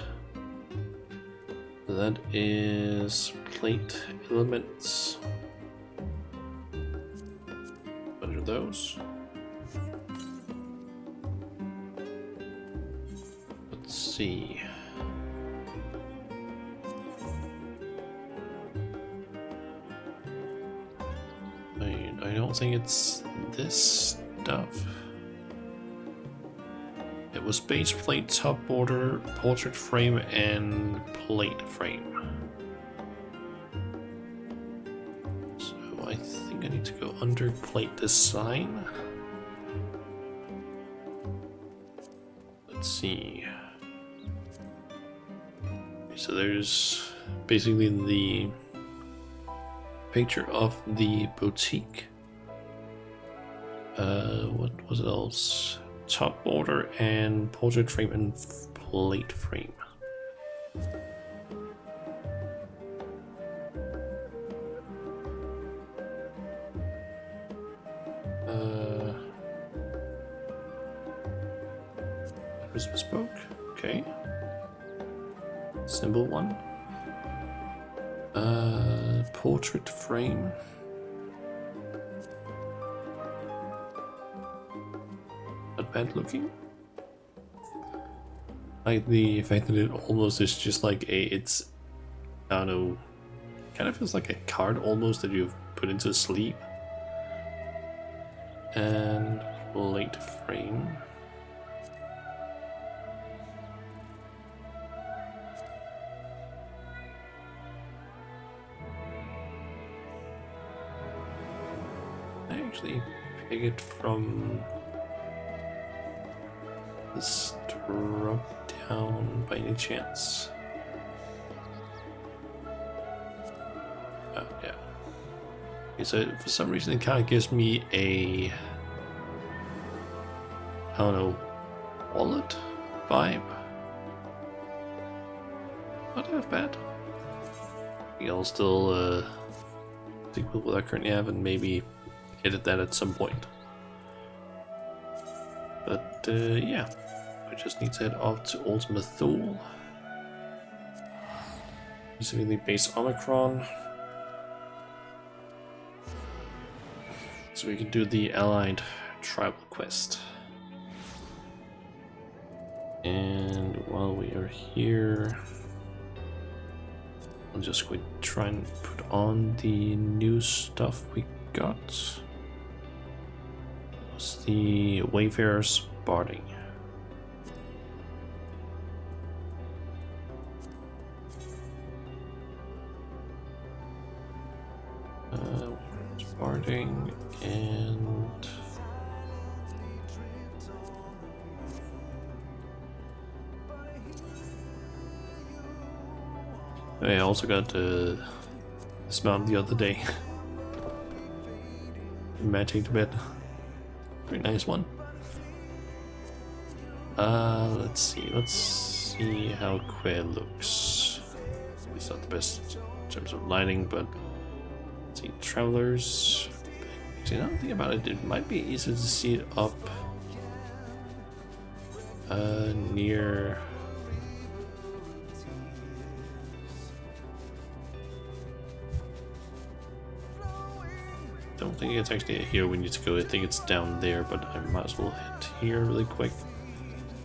That is plate elements. What are those? Let's see. I don't think it's this stuff. It was base plate, top border, portrait frame, and plate frame. So I think I need to go under plate design. Let's see. So there's basically the picture of the boutique. What was else? Top border and portrait frame and plate frame. There's bespoke. Okay. Symbol one. Portrait frame. Not bad looking. Like the fact that it almost is just like it's, I don't know, kind of feels like a card almost that you've put into a sleeve. And plate frame. actually pick it from this drop down by any chance? Oh, yeah. Okay, so for some reason it kind of gives me a, I don't know, wallet vibe. Not half bad. I'll still stick with what I currently have and maybe edit that at some point. But yeah, I just need to head off to Ultima Thule. Specifically base Omicron. So we can do the Allied Tribal Quest. And while we are here, I'll just quick try and put on the new stuff we got. It's the Wayfarer's Barding. Barding and I also got this mount the other day. Magic to bed. Pretty nice one. Let's see how Quay looks. It's not the best in terms of lighting, but let's see, travelers. Actually, now that I think about it, it might be easier to see it up near. Don't think it's actually here we need to go. I think it's down there, but I might as well hit here really quick.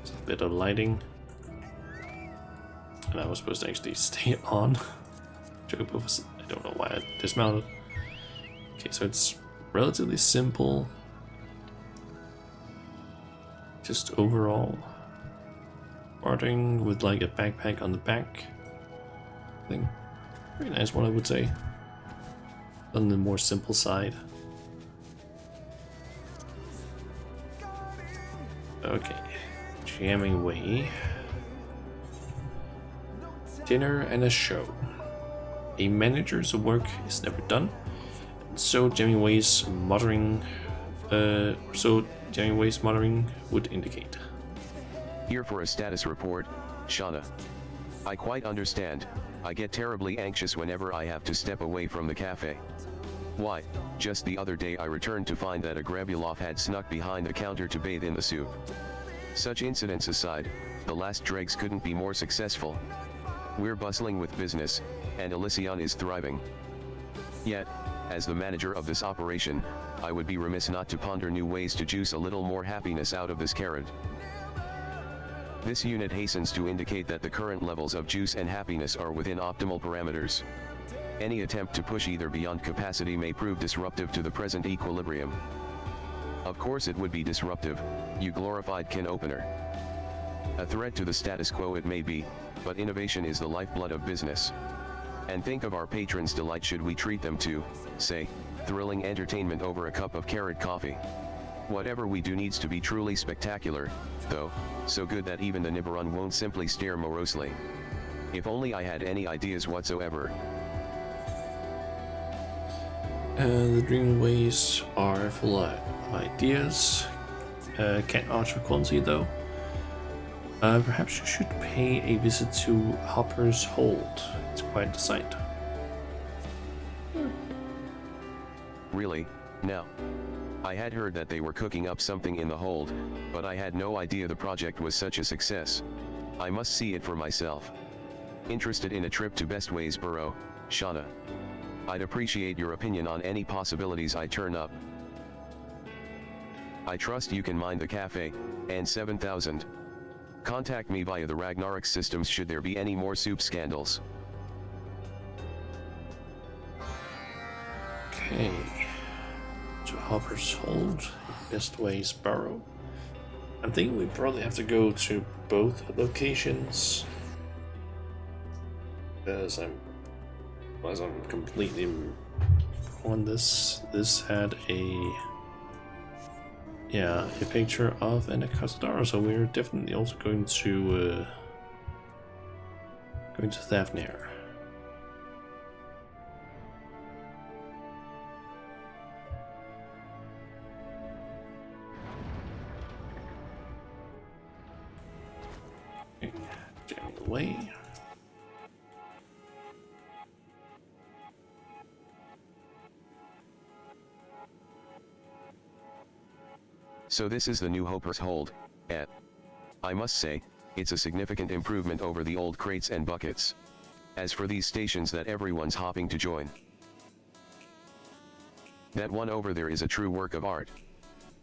It's a bit of lighting. And I was supposed to actually stay on. I don't know why I dismounted. Okay, so it's relatively simple. Just overall. Starting with like a backpack on the back. I think pretty nice one, I would say. On the more simple side. Okay, jamming away. Dinner and a show. A manager's work is never done, and so jamming away's muttering, would indicate. Here for a status report, Shauna. I quite understand. I get terribly anxious whenever I have to step away from the cafe. Why, just the other day I returned to find that a Grabulov had snuck behind the counter to bathe in the soup. Such incidents aside, the last dregs couldn't be more successful. We're bustling with business, and Elysion is thriving. Yet, as the manager of this operation, I would be remiss not to ponder new ways to juice a little more happiness out of this carrot. This unit hastens to indicate that the current levels of juice and happiness are within optimal parameters. Any attempt to push either beyond capacity may prove disruptive to the present equilibrium. Of course it would be disruptive, you glorified can opener. A threat to the status quo it may be, but innovation is the lifeblood of business. And think of our patrons' delight should we treat them to, say, thrilling entertainment over a cup of carrot coffee. Whatever we do needs to be truly spectacular, though, so good that even the Nibiron won't simply stare morosely. If only I had any ideas whatsoever. The Dreamways are full of ideas. Can't arch for quality though. Perhaps you should pay a visit to Hopper's Hold. It's quite the sight. Really? Now? I had heard that they were cooking up something in the hold, but I had no idea the project was such a success. I must see it for myself. Interested in a trip to Bestwaysboro, Shauna? I'd appreciate your opinion on any possibilities I turn up. I trust you can mind the cafe, and 7000. Contact me via the Ragnarok systems should there be any more soup scandals. Okay. To Hopper's Hold, Bestwaysboro. I think we probably have to go to both locations. Because I'm completely on this. This had a Yeah, a picture of an Casadara, so we're definitely also going to Thavnair. Okay, jamming away. So this is the new Hoper's Hold, I must say, it's a significant improvement over the old crates and buckets. As for these stations that everyone's hopping to join, that one over there is a true work of art.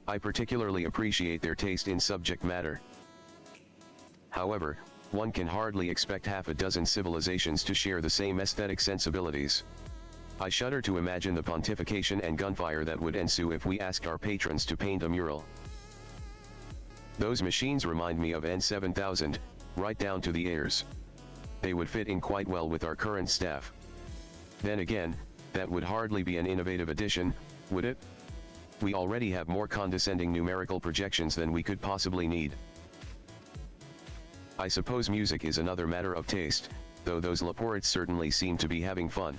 I particularly appreciate their taste in subject matter. However, one can hardly expect half a dozen civilizations to share the same aesthetic sensibilities. I shudder to imagine the pontification and gunfire that would ensue if we asked our patrons to paint a mural. Those machines remind me of N7000, right down to the heirs. They would fit in quite well with our current staff. Then again, that would hardly be an innovative addition, would it? We already have more condescending numerical projections than we could possibly need. I suppose music is another matter of taste, though those Laporites certainly seem to be having fun.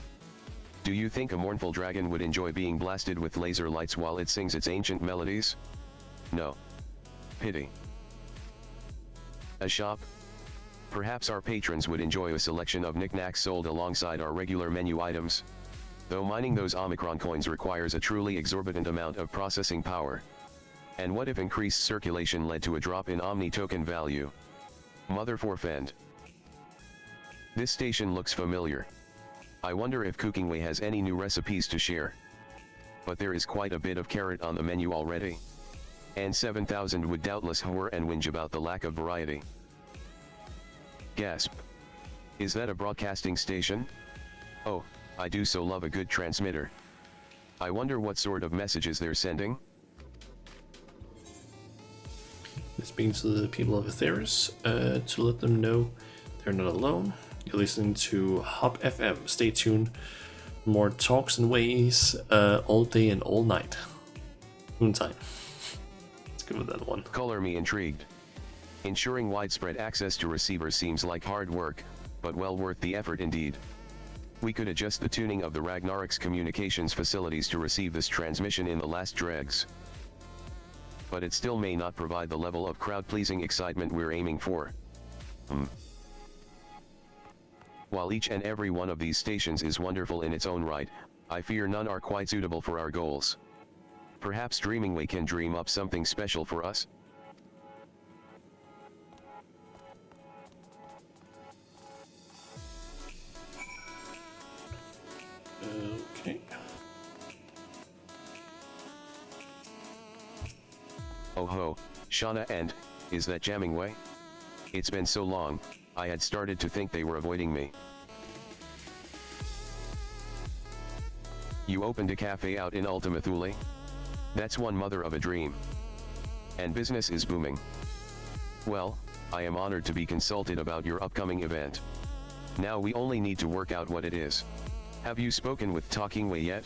Do you think a mournful dragon would enjoy being blasted with laser lights while it sings its ancient melodies? No. Pity. A shop? Perhaps our patrons would enjoy a selection of knickknacks sold alongside our regular menu items. Though mining those Omicron coins requires a truly exorbitant amount of processing power. And what if increased circulation led to a drop in Omni token value? Mother forfend. This station looks familiar. I wonder if Cookingway has any new recipes to share. But there is quite a bit of carrot on the menu already. And 7,000 would doubtless hoar and whinge about the lack of variety. Gasp. Is that a broadcasting station? Oh, I do so love a good transmitter. I wonder what sort of messages they're sending? This means to the people of Aetheris, to let them know they're not alone. You're listening to Hop FM. Stay tuned. More talks and ways all day and all night. Noontime. Let's go with that one. Color me intrigued. Ensuring widespread access to receivers seems like hard work, but well worth the effort indeed. We could adjust the tuning of the Ragnarok's communications facilities to receive this transmission in the last dregs. But it still may not provide the level of crowd-pleasing excitement we're aiming for. While each and every one of these stations is wonderful in its own right, I fear none are quite suitable for our goals. Perhaps Dreamingway can dream up something special for us? Okay. Oh ho, Shauna, and is that Jammingway? It's been so long, I had started to think they were avoiding me. You opened a cafe out in Ultima Thule? That's one mother of a dream. And business is booming. Well, I am honored to be consulted about your upcoming event. Now we only need to work out what it is. Have you spoken with Talkingway yet?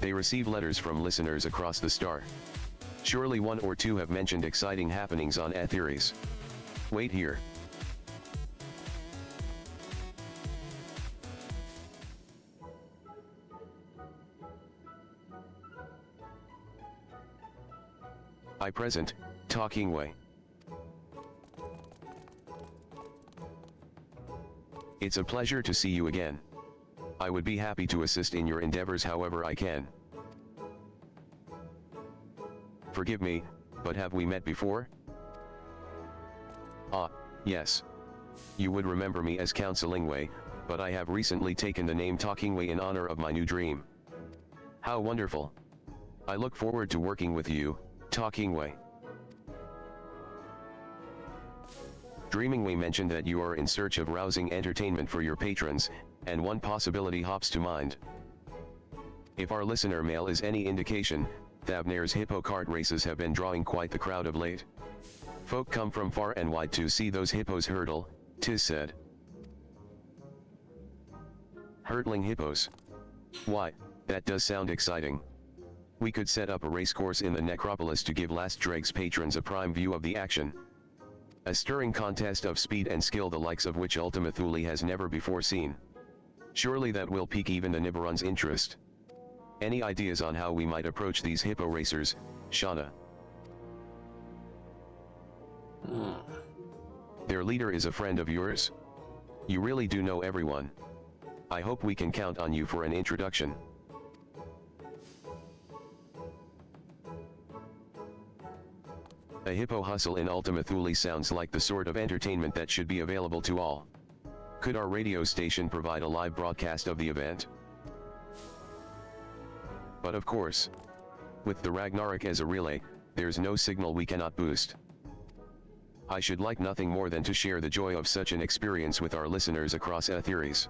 They receive letters from listeners across the star. Surely one or two have mentioned exciting happenings on Aetheris. Wait here. I present, Talkingway. It's a pleasure to see you again. I would be happy to assist in your endeavors however I can. Forgive me, but have we met before? Ah, yes. You would remember me as Counselingway, but I have recently taken the name Talkingway in honor of my new dream. How wonderful. I look forward to working with you, Talkingway. Dreamingway mentioned that you are in search of rousing entertainment for your patrons, and one possibility hops to mind. If our listener mail is any indication, Thavnair's hippo cart races have been drawing quite the crowd of late. Folk come from far and wide to see those hippos hurdle, 'tis said. Hurdling hippos. Why, that does sound exciting. We could set up a racecourse in the necropolis to give Last Dreg's patrons a prime view of the action. A stirring contest of speed and skill the likes of which Ultima Thule has never before seen. Surely that will pique even the Nibiruns' interest. Any ideas on how we might approach these hippo racers, Shauna? Their leader is a friend of yours? You really do know everyone. I hope we can count on you for an introduction. A hippo hustle in Ultima Thule sounds like the sort of entertainment that should be available to all. Could our radio station provide a live broadcast of the event? But of course, with the Ragnarok as a relay, there's no signal we cannot boost. I should like nothing more than to share the joy of such an experience with our listeners across Aetheres.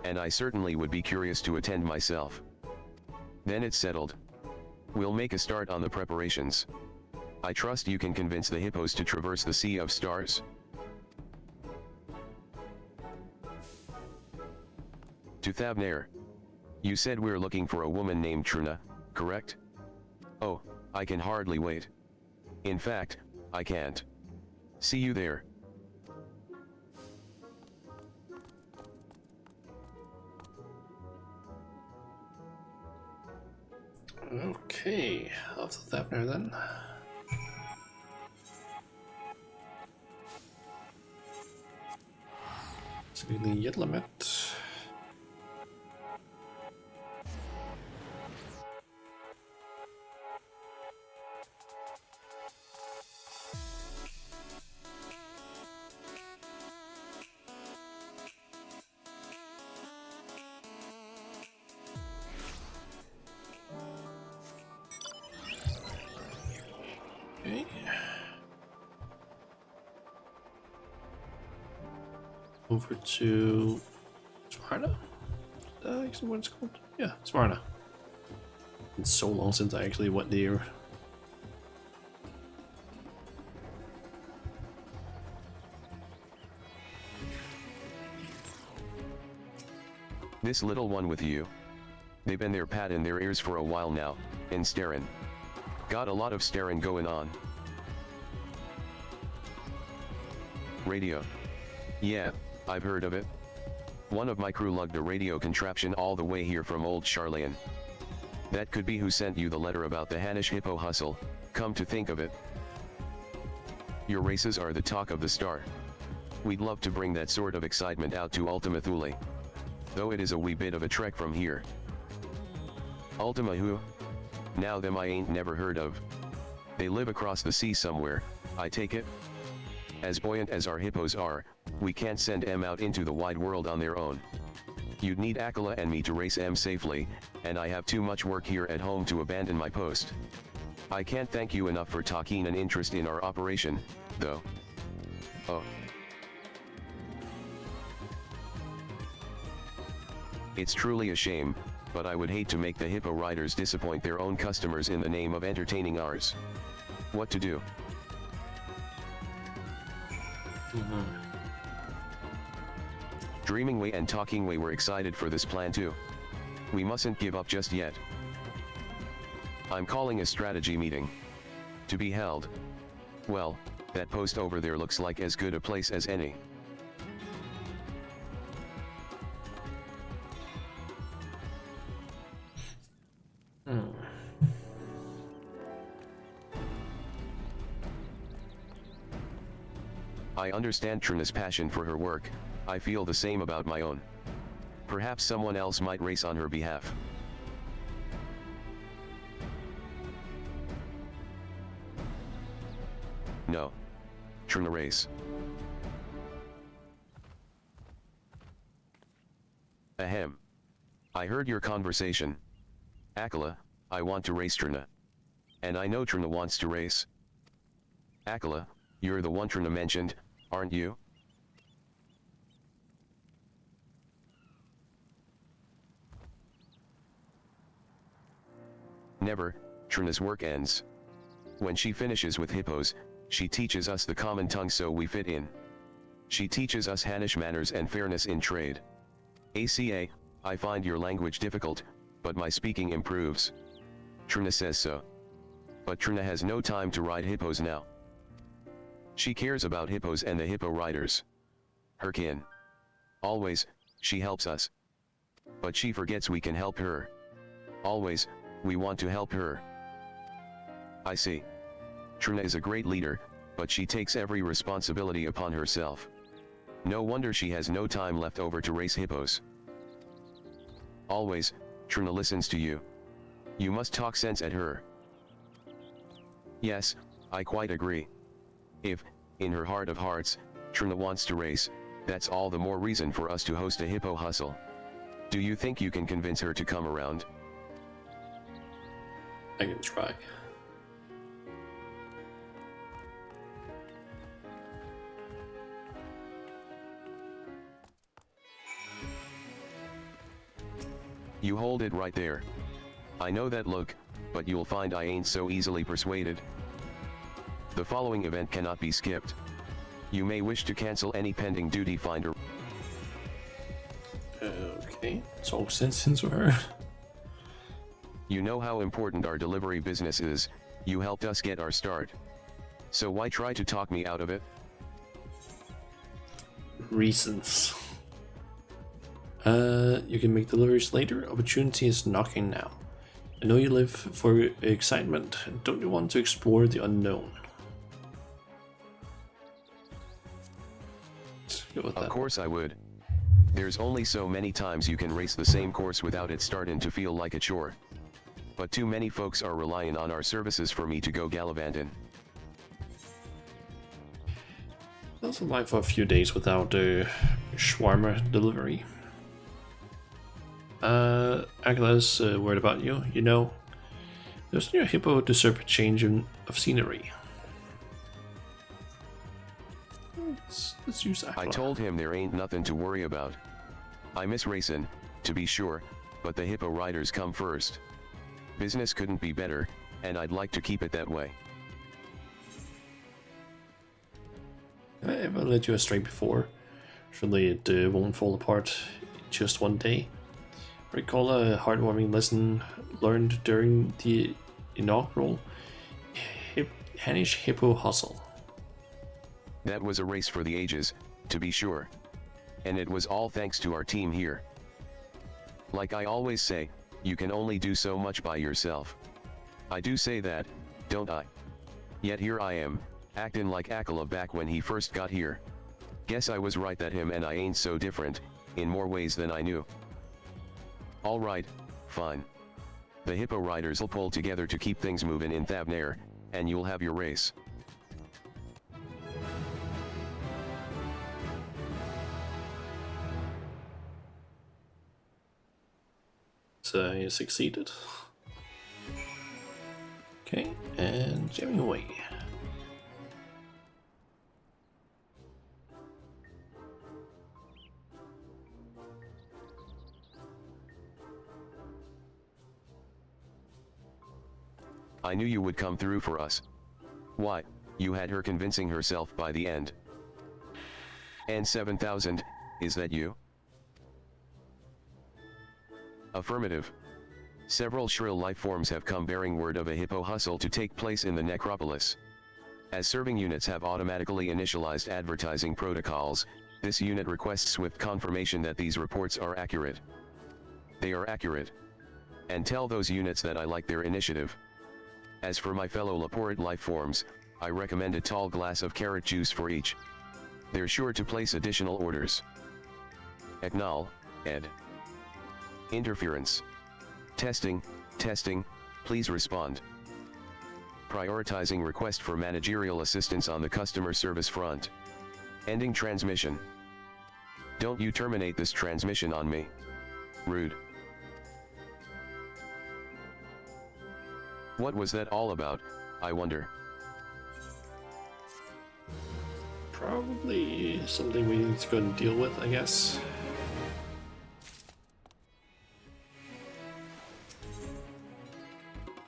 And I certainly would be curious to attend myself. Then it's settled. We'll make a start on the preparations. I trust you can convince the hippos to traverse the Sea of Stars. To Thavnair. You said we're looking for a woman named Truna, correct? Oh, I can hardly wait. In fact, I can't. See you there. Okay, off to Thavnair then. Selvfølgelig Jetlamet. Okay. Over to Svarna? Is that actually what it's called? Yeah, Svarna. It's so long since I actually went there. This little one with you. They've been there patting their ears for a while now, and staring. Got a lot of staring going on. Radio. Yeah, I've heard of it. One of my crew lugged a radio contraption all the way here from old Charlayan. That could be who sent you the letter about the Hanish Hippo hustle, come to think of it. Your races are the talk of the star. We'd love to bring that sort of excitement out to Ultima Thule. Though it is a wee bit of a trek from here. Ultima who? Now them I ain't never heard of. They live across the sea somewhere, I take it? As buoyant as our hippos are, we can't send em out into the wide world on their own. You'd need Akela and me to race em safely, and I have too much work here at home to abandon my post. I can't thank you enough for taking an interest in our operation, though. Oh. It's truly a shame, but I would hate to make the hippo riders disappoint their own customers in the name of entertaining ours. What to do? Dreaming Way and Talking Way were excited for this plan too. We mustn't give up just yet. I'm calling a strategy meeting. To be held. Well, that post over there looks like as good a place as any. I understand Truna's passion for her work, I feel the same about my own. Perhaps someone else might race on her behalf. No. Truna race. Ahem. I heard your conversation. Akela, I want to race Truna. And I know Truna wants to race. Akela, you're the one Truna mentioned, aren't you? Never, Truna's work ends. When she finishes with hippos, she teaches us the common tongue so we fit in. She teaches us Hanish manners and fairness in trade. ACA, I find your language difficult, but my speaking improves. Trina says so. But Trina has no time to ride hippos now. She cares about hippos and the hippo riders. Her kin. Always, she helps us. But she forgets we can help her. Always, we want to help her. I see. Trina is a great leader, but she takes every responsibility upon herself. No wonder she has no time left over to race hippos. Always, Trina listens to you. You must talk sense at her. Yes, I quite agree. If, in her heart of hearts, Trina wants to race, that's all the more reason for us to host a hippo hustle. Do you think you can convince her to come around? I can try. You hold it right there. I know that look, but you'll find I ain't so easily persuaded. The following event cannot be skipped. You may wish to cancel any pending duty finder. Okay, talk sense into her. You know how important our delivery business is, you helped us get our start. So why try to talk me out of it? Reasons. You can make deliveries later. Opportunity is knocking now. I know you live for excitement. Don't you want to explore the unknown? Let's go with that. Of course I would. There's only so many times you can race the same course without it starting to feel like a chore. But too many folks are relying on our services for me to go gallivanting. I was alive for a few days without shawarma delivery. Agla's worried about you. You know, those new hippo deserve a change of scenery. Let's use Agla. I told him there ain't nothing to worry about. I miss racing, to be sure, but the hippo riders come first. Business couldn't be better, and I'd like to keep it that way. Have I ever led you astray before? Surely it won't fall apart in just one day. Recall a heartwarming lesson learned during the inaugural Hanish Hippo Hustle. That was a race for the ages, to be sure. And it was all thanks to our team here. Like I always say, you can only do so much by yourself. I do say that, don't I? Yet here I am, acting like Akela back when he first got here. Guess I was right that him and I ain't so different, in more ways than I knew. Alright, fine. The hippo riders'll pull together to keep things moving in Thavnair, and you'll have your race. So you succeeded. Okay, and jamming away. I knew you would come through for us. Why, you had her convincing herself by the end. And 7,000, is that you? Affirmative. Several shrill life forms have come bearing word of a hippo hustle to take place in the necropolis. As serving units have automatically initialized advertising protocols, this unit requests swift confirmation that these reports are accurate. They are accurate. And tell those units that I like their initiative. As for my fellow Laporte life forms, I recommend a tall glass of carrot juice for each. They're sure to place additional orders. Acknowledge, Ed. Interference. Testing, please respond. Prioritizing request for managerial assistance on the customer service front. Ending transmission. Don't you terminate this transmission on me. Rude. What was that all about, I wonder? Probably something we need to go and deal with, I guess.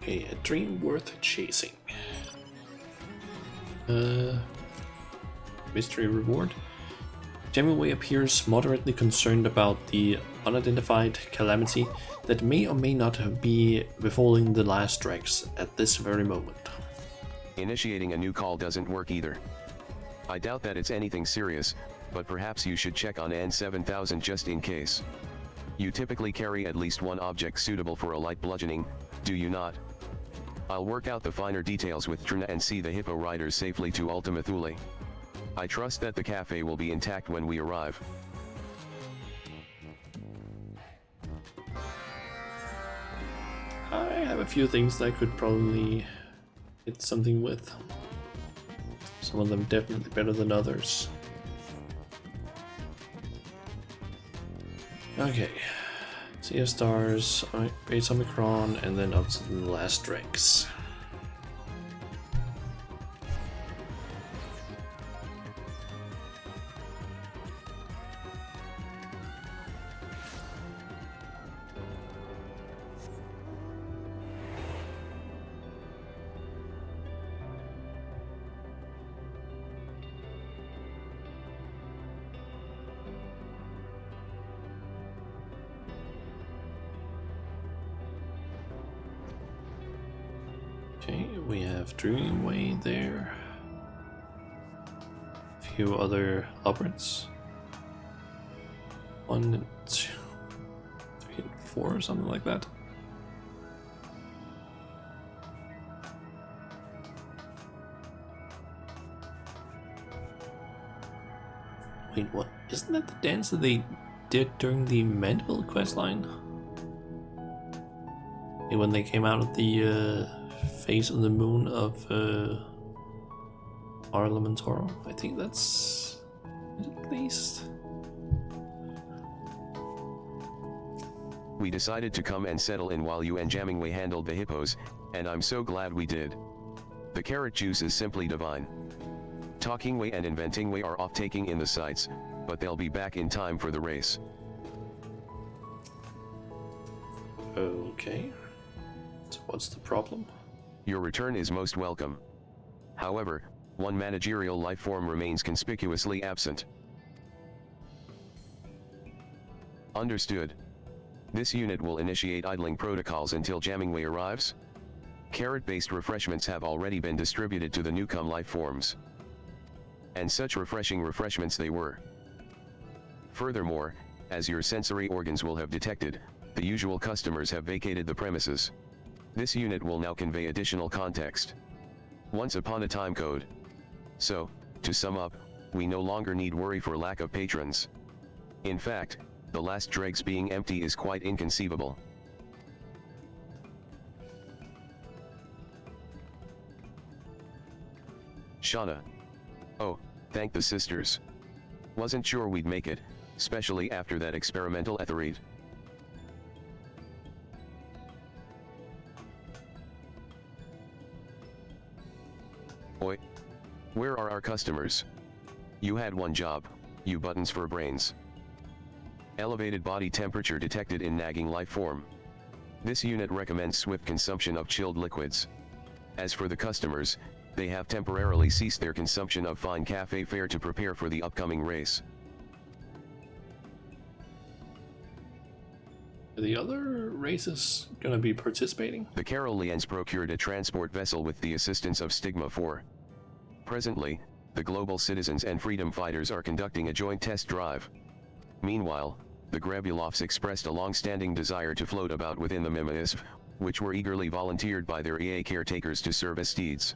Okay, a dream worth chasing. Mystery reward. Hemingway appears moderately concerned about the unidentified calamity that may or may not be befalling the last dregs at this very moment. Initiating a new call doesn't work either. I doubt that it's anything serious, but perhaps you should check on N7000 just in case. You typically carry at least one object suitable for a light bludgeoning, do you not? I'll work out the finer details with Trina and see the Hippo riders safely to Ultima Thule. I trust that the cafe will be intact when we arrive. I have a few things that I could probably hit something with. Some of them definitely better than others. Okay. Sea of Stars, Base Omicron, and then up to the last dregs. Okay, we have Dreamway there. A few other labyrinths. 1 and 2, 3 and 4 or something like that. Wait, what? Isn't that the dance that they did during the Mandeville questline? When they came out of the face of the moon of Arlamentoro. I think that's it at least. We decided to come and settle in while you and Jammingway handled the hippos, and I'm so glad we did. The carrot juice is simply divine. Talkingway and Inventingway are off taking in the sights, but they'll be back in time for the race. Okay. So what's the problem? Your return is most welcome. However, one managerial life form remains conspicuously absent. Understood. This unit will initiate idling protocols until Jammingway arrives. Carrot-based refreshments have already been distributed to the newcome life forms. And such refreshing refreshments they were. Furthermore, as your sensory organs will have detected, the usual customers have vacated the premises. This unit will now convey additional context. Once upon a time code. So, to sum up, we no longer need worry for lack of patrons. In fact, the last dregs being empty is quite inconceivable. Shauna. Oh, thank the sisters. Wasn't sure we'd make it, especially after that experimental etherite. Oi. Where are our customers? You had one job, you buttons for brains. Elevated body temperature detected in nagging life form. This unit recommends swift consumption of chilled liquids. As for the customers, they have temporarily ceased their consumption of fine cafe fare to prepare for the upcoming race. Are the other races gonna be participating? The Carolians procured a transport vessel with the assistance of Stigma 4. Presently, the global citizens and freedom fighters are conducting a joint test drive. Meanwhile, the Grabulovs expressed a long-standing desire to float about within the Mimaisv, which were eagerly volunteered by their EA caretakers to serve as steeds.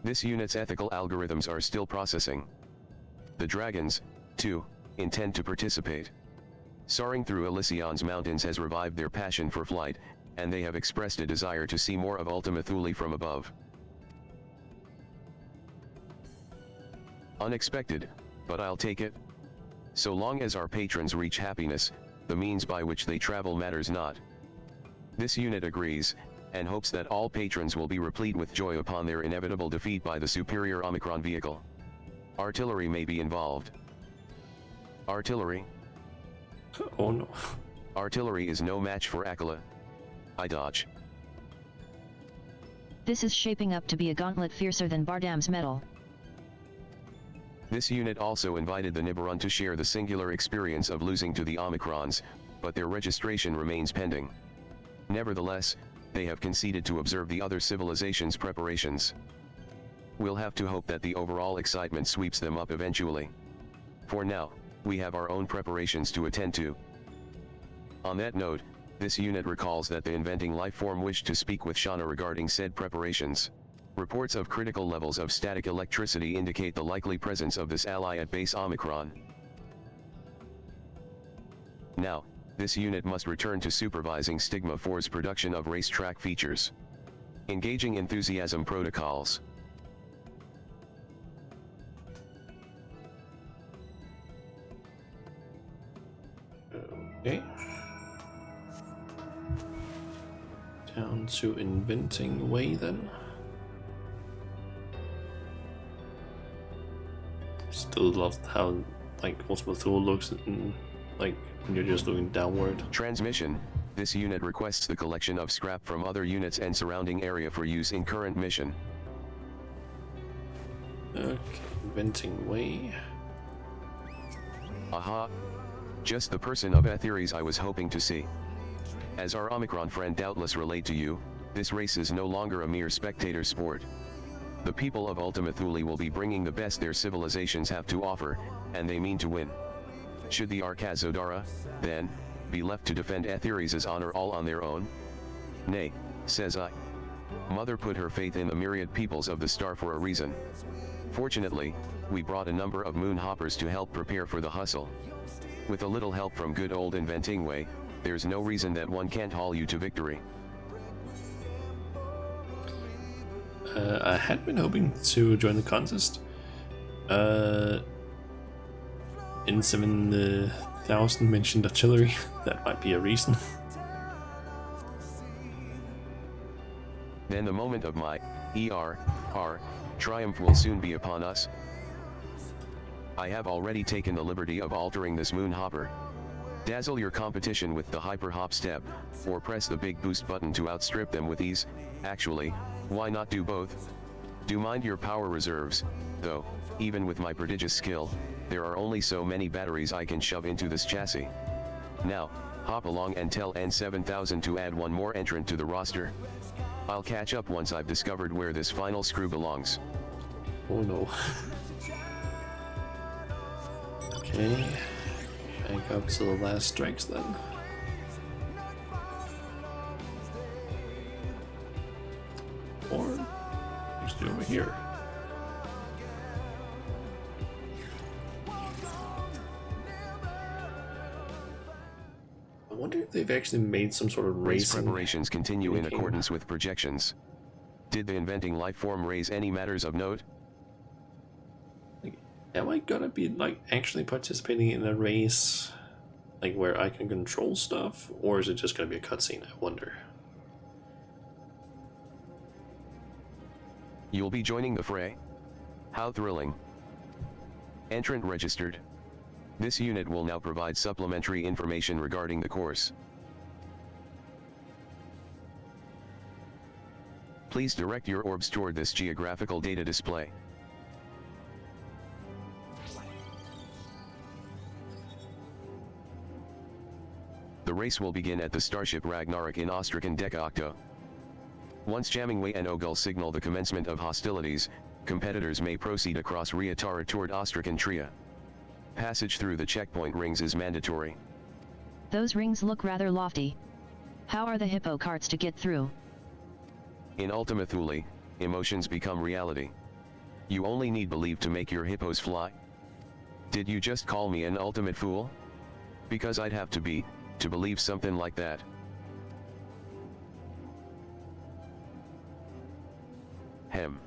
This unit's ethical algorithms are still processing. The dragons, too, intend to participate. Soaring through Elysion's mountains has revived their passion for flight, and they have expressed a desire to see more of Ultima Thule from above. Unexpected, but I'll take it. So long as our patrons reach happiness, the means by which they travel matters not. This unit agrees, and hopes that all patrons will be replete with joy upon their inevitable defeat by the superior Omicron vehicle. Artillery may be involved. Artillery? Oh no. Artillery is no match for Akala. I dodge. This is shaping up to be a gauntlet fiercer than Bardam's medal. This unit also invited the Nibiron to share the singular experience of losing to the Omicrons, but their registration remains pending. Nevertheless, they have conceded to observe the other civilizations' preparations. We'll have to hope that the overall excitement sweeps them up eventually. For now, we have our own preparations to attend to. On that note, this unit recalls that the inventing lifeform wished to speak with Shauna regarding said preparations. Reports of critical levels of static electricity indicate the likely presence of this ally at base Omicron. Now, this unit must return to supervising Stigma 4's production of racetrack features. Engaging enthusiasm protocols. Okay. Down to inventing way then. Still love how like Ultimate Tool looks in, like when you're just looking downward. Transmission. This unit requests the collection of scrap from other units and surrounding area for use in current mission. Okay, inventing way. Aha! Just the person of Atheres I was hoping to see. As our Omicron friend doubtless relate to you, this race is no longer a mere spectator sport. The people of Ultima Thule will be bringing the best their civilizations have to offer, and they mean to win. Should the Arkazodara, then, be left to defend Atheres' honor all on their own? Nay, says I. Mother put her faith in the myriad peoples of the star for a reason. Fortunately, we brought a number of moon hoppers to help prepare for the hustle. With a little help from good old Inventing Way, there's no reason that one can't haul you to victory. I had been hoping to join the contest. In 7,000 mentioned artillery. That might be a reason. Then the moment of my triumph will soon be upon us. I have already taken the liberty of altering this moon hopper. Dazzle your competition with the hyper hop step, or press the big boost button to outstrip them with ease. Actually, why not do both? Do mind your power reserves, though, even with my prodigious skill, there are only so many batteries I can shove into this chassis. Now, hop along and tell N7000 to add one more entrant to the roster. I'll catch up once I've discovered where this final screw belongs. Oh no. Okay, back up to the last strikes then. Or actually over here. I wonder if they've actually made some sort of Race racing. preparations continue in accordance with projections. Did the inventing lifeform raise any matters of note? Like, am I gonna be like actually participating in a race, like where I can control stuff, or is it just gonna be a cutscene? I wonder. You'll be joining the fray? How thrilling. Entrant registered. This unit will now provide supplementary information regarding the course. Please direct your orbs toward this geographical data display. The race will begin at the starship Ragnarok in Ostrakan Deca Octo. Once jamming Way and Ogul signal the commencement of hostilities, competitors may proceed across Riatara toward Ostrakan Tria. Passage through the checkpoint rings is mandatory. Those rings look rather lofty. How are the hippo carts to get through? In Ultima Thule, emotions become reality. You only need belief to make your hippos fly. Did you just call me an ultimate fool? Because I'd have to be, to believe something like that. Hem.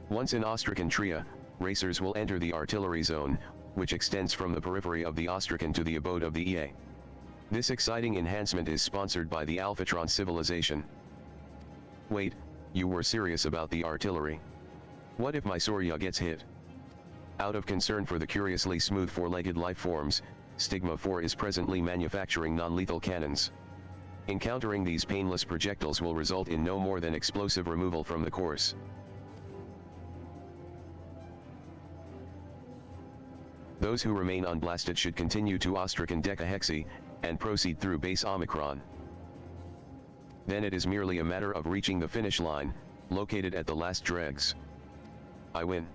Once in Ostrakan Tria, racers will enter the artillery zone, which extends from the periphery of the Ostrakan to the abode of the EA. This exciting enhancement is sponsored by the Alphatron civilization. Wait, you were serious about the artillery? What if my Soria gets hit? Out of concern for the curiously smooth four-legged life forms, Stigma 4 is presently manufacturing non-lethal cannons. Encountering these painless projectiles will result in no more than explosive removal from the course. Those who remain unblasted should continue to Ostracan Decahexy, and proceed through base Omicron. Then it is merely a matter of reaching the finish line, located at the last dregs. I win.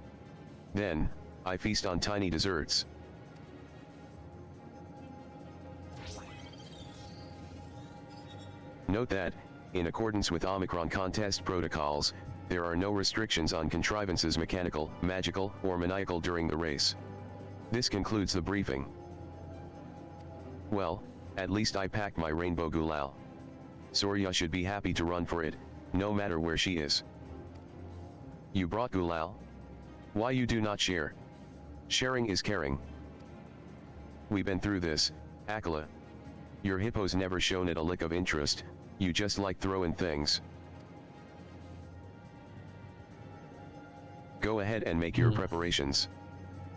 Then, I feast on tiny desserts. Note that, in accordance with Omicron contest protocols, there are no restrictions on contrivances mechanical, magical, or maniacal during the race. This concludes the briefing. Well, at least I packed my rainbow gulal. Sorya should be happy to run for it, no matter where she is. You brought gulal? Why you do not share? Sharing is caring. We been through this, Akala. Your hippo's never shown it a lick of interest, you just like throwing things. Go ahead and make your preparations.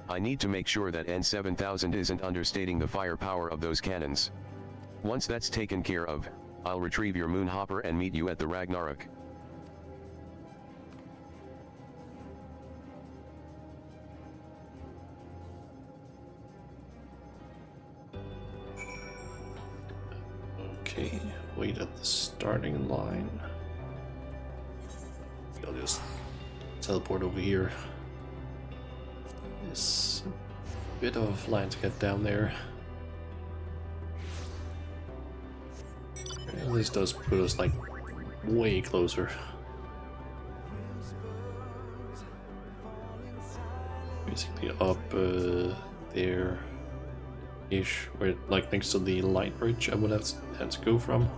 I need to make sure that N7000 isn't understating the firepower of those cannons. Once that's taken care of, I'll retrieve your moonhopper and meet you at the Ragnarok. Okay, wait at the starting line. I'll just teleport over here. It's a bit of a flight to get down there. At least does put us like way closer. Basically up there ish, where like next to the light bridge I would have had to go from.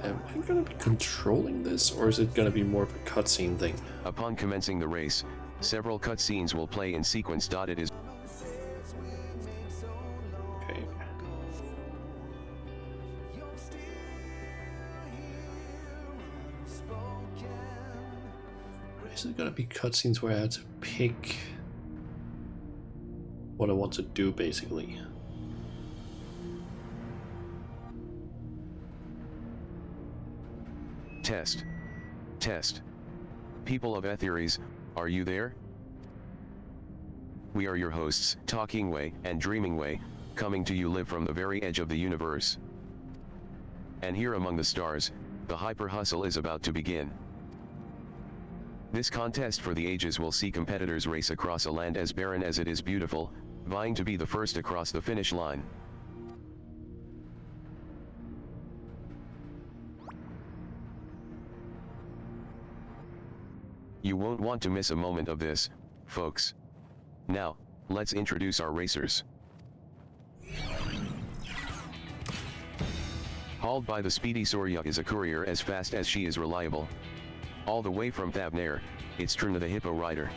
Am I gonna be controlling this, or is it gonna be more of a cutscene thing? Upon commencing the race, several cutscenes will play in sequence. It is Okay. Is it gonna be cutscenes where I have to pick what I want to do, basically? Test. Test. People of Etheres, are you there? We are your hosts, Talking Way and Dreaming Way, coming to you live from the very edge of the universe. And here among the stars, the hyper hustle is about to begin. This contest for the ages will see competitors race across a land as barren as it is beautiful, vying to be the first across the finish line. You won't want to miss a moment of this, folks. Now, let's introduce our racers. Hauled by the speedy Sorya is a courier as fast as she is reliable. All the way from Thabnair, it's Trina the Hippo Rider.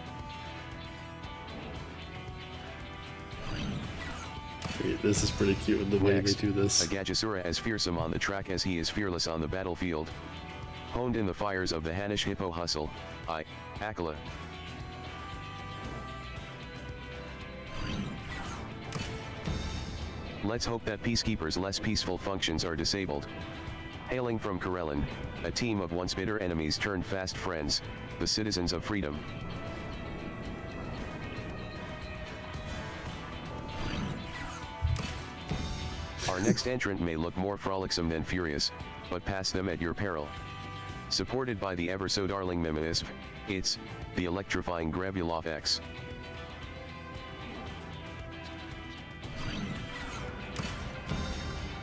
This is pretty cute in the way Next, they do this. A Gajasura as fearsome on the track as he is fearless on the battlefield. Honed in the fires of the Hanish Hippo hustle, Akala. Let's hope that Peacekeeper's less peaceful functions are disabled. Hailing from Karelin, a team of once bitter enemies turned fast friends, the citizens of freedom. Our next entrant may look more frolicsome than furious, but pass them at your peril. Supported by the ever-so-darling Miminisp, it's the electrifying Gravulov X.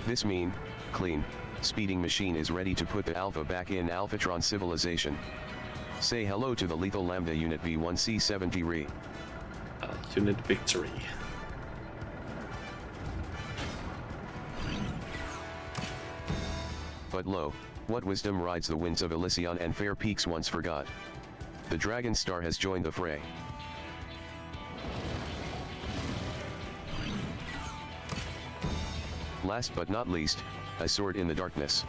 This mean, clean, speeding machine is ready to put the Alpha back in Alphatron civilization. Say hello to the lethal Lambda Unit V1C70 Re. Unit victory. But lo, what wisdom rides the winds of Elysion and fair peaks once forgot. The Dragon Star has joined the fray. Last but not least, a sword in the darkness.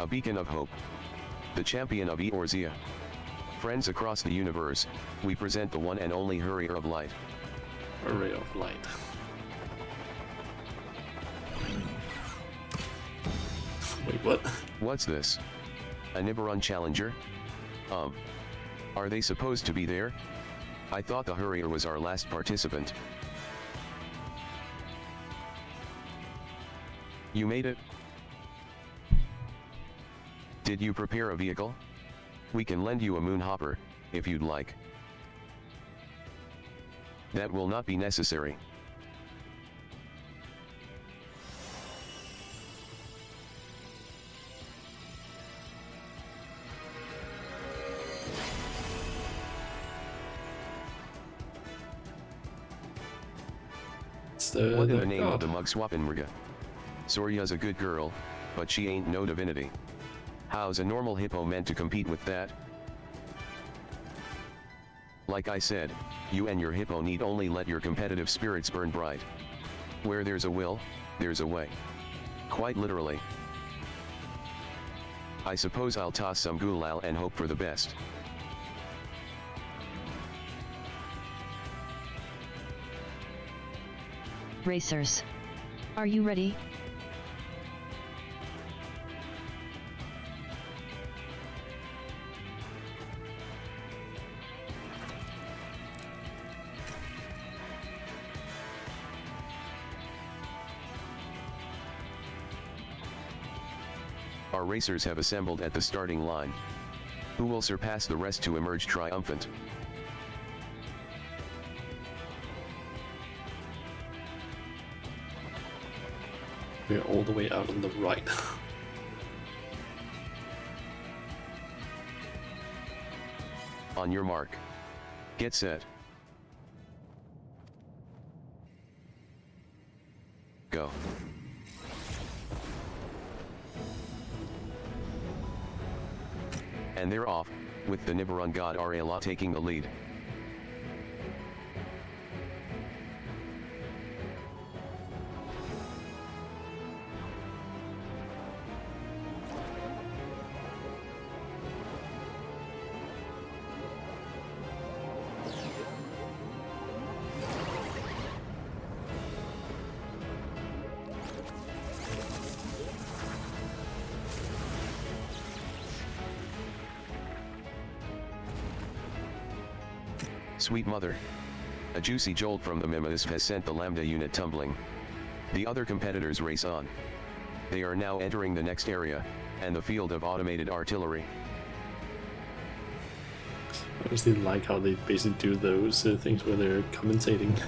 A beacon of hope. The champion of Eorzea. Friends across the universe, we present the one and only Hurrier of Light. A ray of light. Wait, what? What's this? A Nibiron Challenger? Are they supposed to be there? I thought the Harrier was our last participant. You made it? Did you prepare a vehicle? We can lend you a moonhopper, if you'd like. That will not be necessary. What in the name of the mug swappin' mrga? Sorya's a good girl, but she ain't no divinity. How's a normal hippo meant to compete with that? Like I said, you and your hippo need only let your competitive spirits burn bright. Where there's a will, there's a way. Quite literally. I suppose I'll toss some gulal and hope for the best. Racers. Are you ready? Our racers have assembled at the starting line. Who will surpass the rest to emerge triumphant? We're all the way out on the right. On your mark. Get set. Go. And they're off, with the Nibiron god Areala taking the lead. Sweet mother. A juicy jolt from the Mimesis has sent the Lambda unit tumbling. The other competitors race on. They are now entering the next area, and the field of automated artillery. I just like how they basically do those things where they're commentating.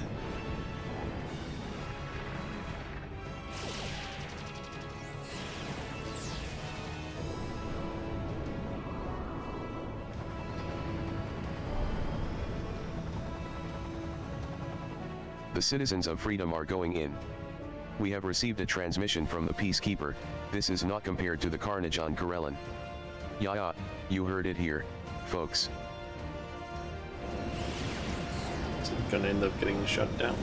The citizens of freedom are going in. We have received a transmission from the Peacekeeper. This is not compared to the carnage on Karelin. Yeah, you heard it here, folks. So we're gonna end up getting shut down.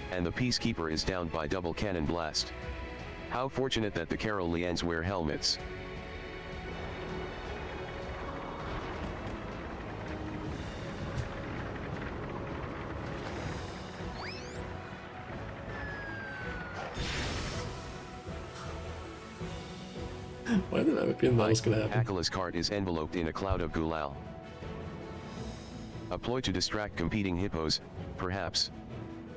And the Peacekeeper is downed by double cannon blast. How fortunate that the Caroleans wear helmets. Why did I have a feeling that was gonna happen? Akala's cart is enveloped in a cloud of gulal. A ploy to distract competing hippos, perhaps.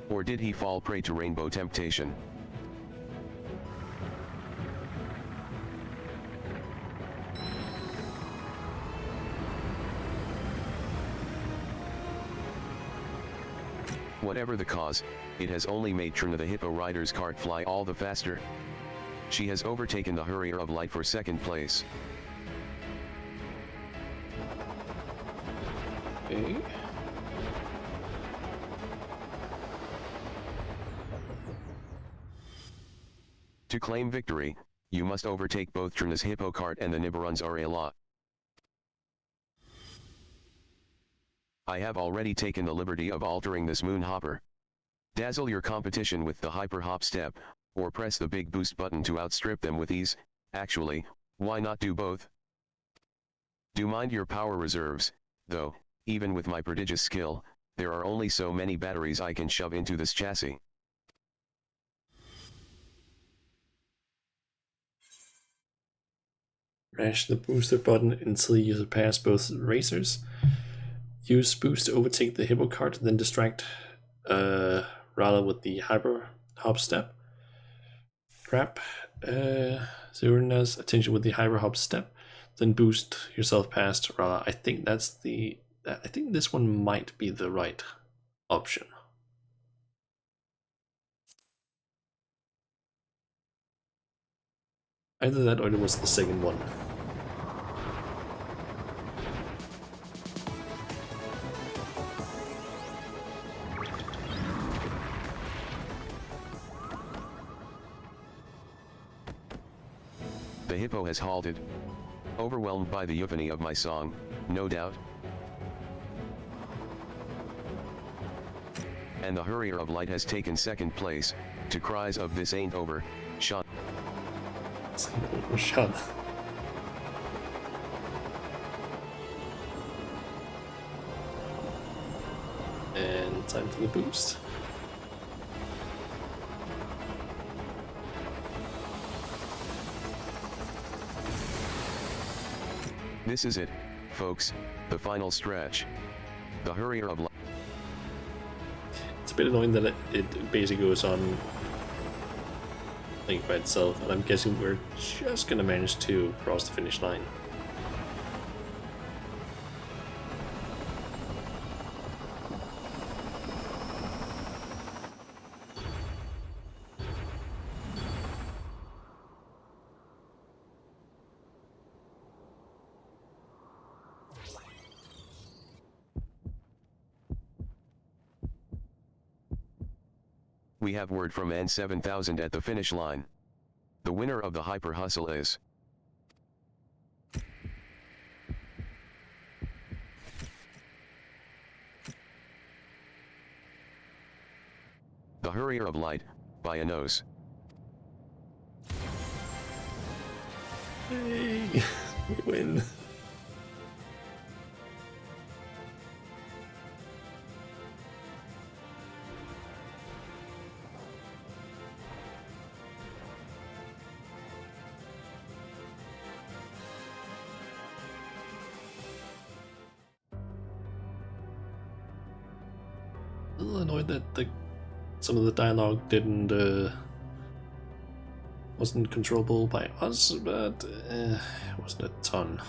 Or did he fall prey to rainbow temptation? Whatever the cause, it has only made Trina the hippo rider's cart fly all the faster. She has overtaken the Harrier of Light for second place. Okay. To claim victory, you must overtake both Trina's hippo cart and the Nibiron's Areala. I have already taken the liberty of altering this moonhopper. Dazzle your competition with the hyper hop step, or press the big boost button to outstrip them with ease. Actually, why not do both? Do mind your power reserves, though, Even with my prodigious skill, there are only so many batteries I can shove into this chassis. Mash the booster button until you surpass both racers. Use boost to overtake the hippo cart, then distract Rala with the hyper hop step. Grab Zeruna's attention with the hyper hop step, then boost yourself past Rala. I think I think this one might be the right option. Either that or it was the second one. The hippo has halted. Overwhelmed by the euphony of my song, no doubt. And the Hurrier of Light has taken second place, to cries of "This ain't over," Sean. Sean. And time for the boost. This is it, folks, the final stretch. The Hurrier of Light. It's a bit annoying that it basically goes on like by itself, and I'm guessing we're just gonna manage to cross the finish line. We have word from N7000 at the finish line. The winner of the Hyper Hustle is the Hurrier of Light, by a nose. Hey, we win. A little annoyed that some of the dialogue wasn't controllable by us, but it wasn't a ton.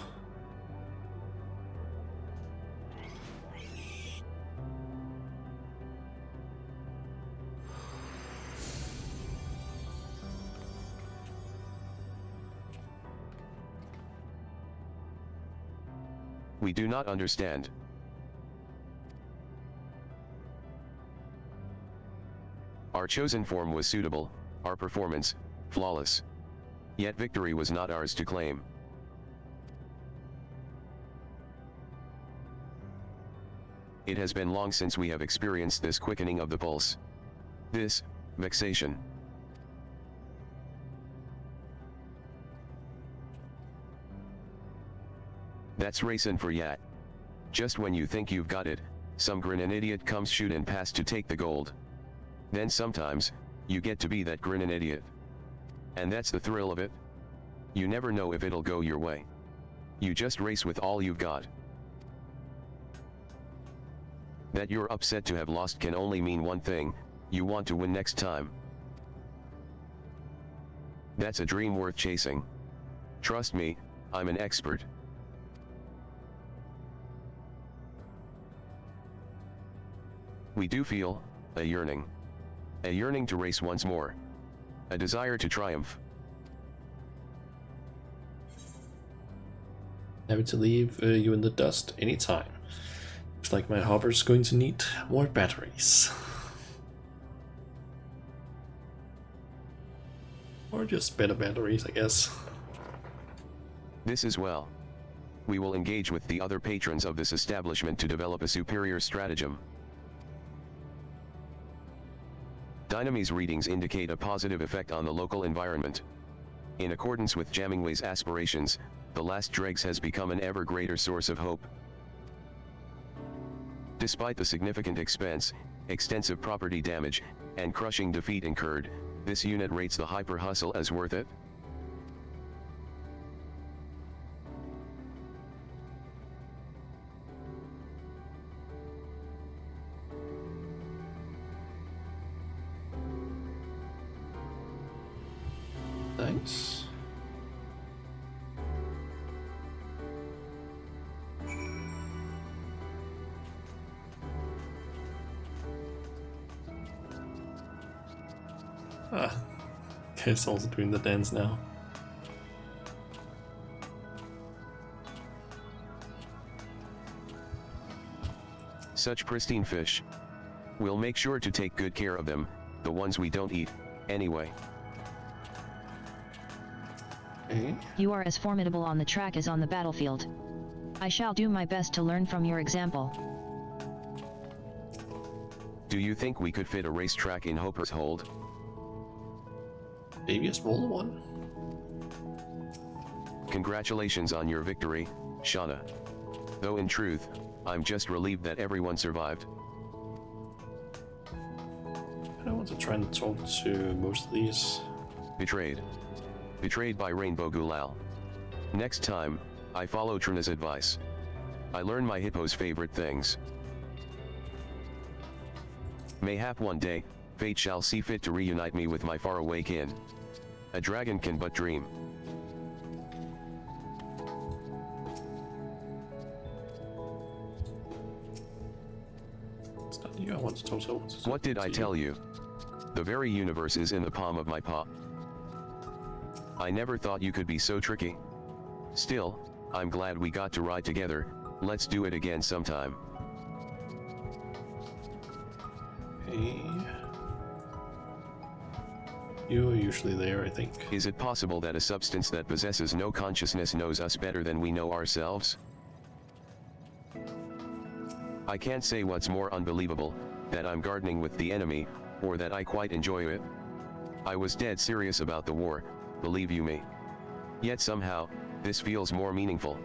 We do not understand. Our chosen form was suitable, our performance, flawless. Yet victory was not ours to claim. It has been long since we have experienced this quickening of the pulse. This, vexation. That's racin' for yat. Just when you think you've got it, some grinnin' idiot comes shootin' past to take the gold. Then sometimes, you get to be that grinnin' idiot. And that's the thrill of it. You never know if it'll go your way. You just race with all you've got. That you're upset to have lost can only mean one thing: you want to win next time. That's a dream worth chasing. Trust me, I'm an expert. We do feel a yearning. A yearning to race once more. A desire to triumph. Happy to leave you in the dust anytime. Looks like my hopper's going to need more batteries. Or just better batteries, I guess. This as well. We will engage with the other patrons of this establishment to develop a superior stratagem. Dyname's readings indicate a positive effect on the local environment. In accordance with Jammingway's aspirations, the last dregs has become an ever greater source of hope. Despite the significant expense, extensive property damage, and crushing defeat incurred, this unit rates the Hyper Hustle as worth it. Nice. Ah, guys also doing the dance now. Such pristine fish. We'll make sure to take good care of them, the ones we don't eat, anyway. Okay. You are as formidable on the track as on the battlefield. I shall do my best to learn from your example. Do you think we could fit a racetrack in Hopper's Hold? Maybe a smaller one. Congratulations on your victory, Shauna. Though in truth, I'm just relieved that everyone survived. I want to try and talk to most of these. Betrayed. Betrayed by Rainbow Gulal. Next time, I follow Trina's advice. I learn my hippo's favorite things. Mayhap one day, fate shall see fit to reunite me with my faraway kin. A dragon can but dream. It's not you I want to talk to. What did I tell you? The very universe is in the palm of my paw. I never thought you could be so tricky. Still, I'm glad we got to ride together. Let's do it again sometime. Okay. You are usually there, I think. Is it possible that a substance that possesses no consciousness knows us better than we know ourselves? I can't say what's more unbelievable, that I'm gardening with the enemy, or that I quite enjoy it. I was dead serious about the war, believe you me. Yet somehow, this feels more meaningful.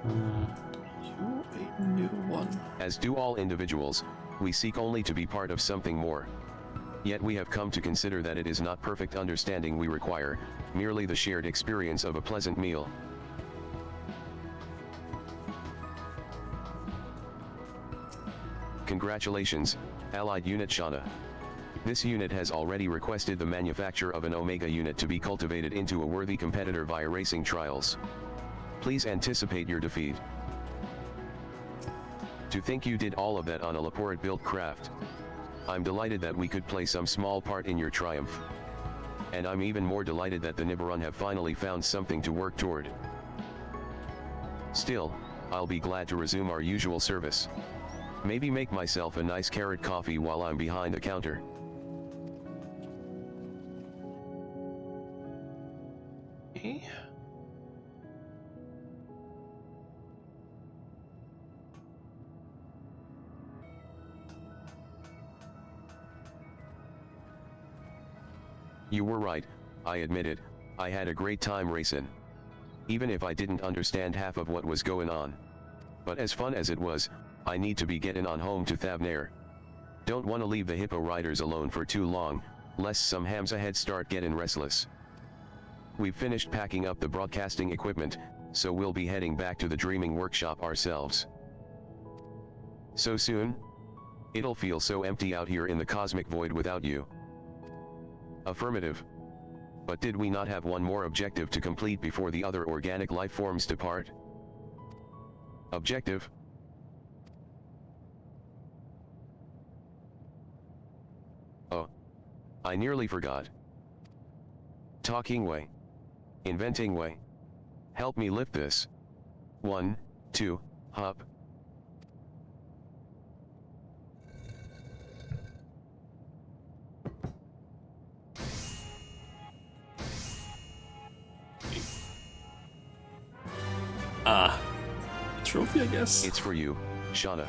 You a new one. As do all individuals, we seek only to be part of something more. Yet we have come to consider that it is not perfect understanding we require, merely the shared experience of a pleasant meal. Congratulations, Allied Unit Shauna. This unit has already requested the manufacture of an Omega unit to be cultivated into a worthy competitor via racing trials. Please anticipate your defeat. To think you did all of that on a Laporte-built craft. I'm delighted that we could play some small part in your triumph. And I'm even more delighted that the Nibiron have finally found something to work toward. Still, I'll be glad to resume our usual service. Maybe make myself a nice carrot coffee while I'm behind the counter. Okay. You were right, I admit it, I had a great time racing. Even if I didn't understand half of what was going on. But as fun as it was, I need to be getting on home to Thavnair. Don't want to leave the hippo riders alone for too long, lest some hams ahead start getting restless. We've finished packing up the broadcasting equipment, so we'll be heading back to the dreaming workshop ourselves. So soon? It'll feel so empty out here in the cosmic void without you. Affirmative. But did we not have one more objective to complete before the other organic life forms depart? Objective? Oh. I nearly forgot. Talking way. Inventing way. Help me lift this. 1, 2, hop. Ah, a trophy, I guess. It's for you, Shauna.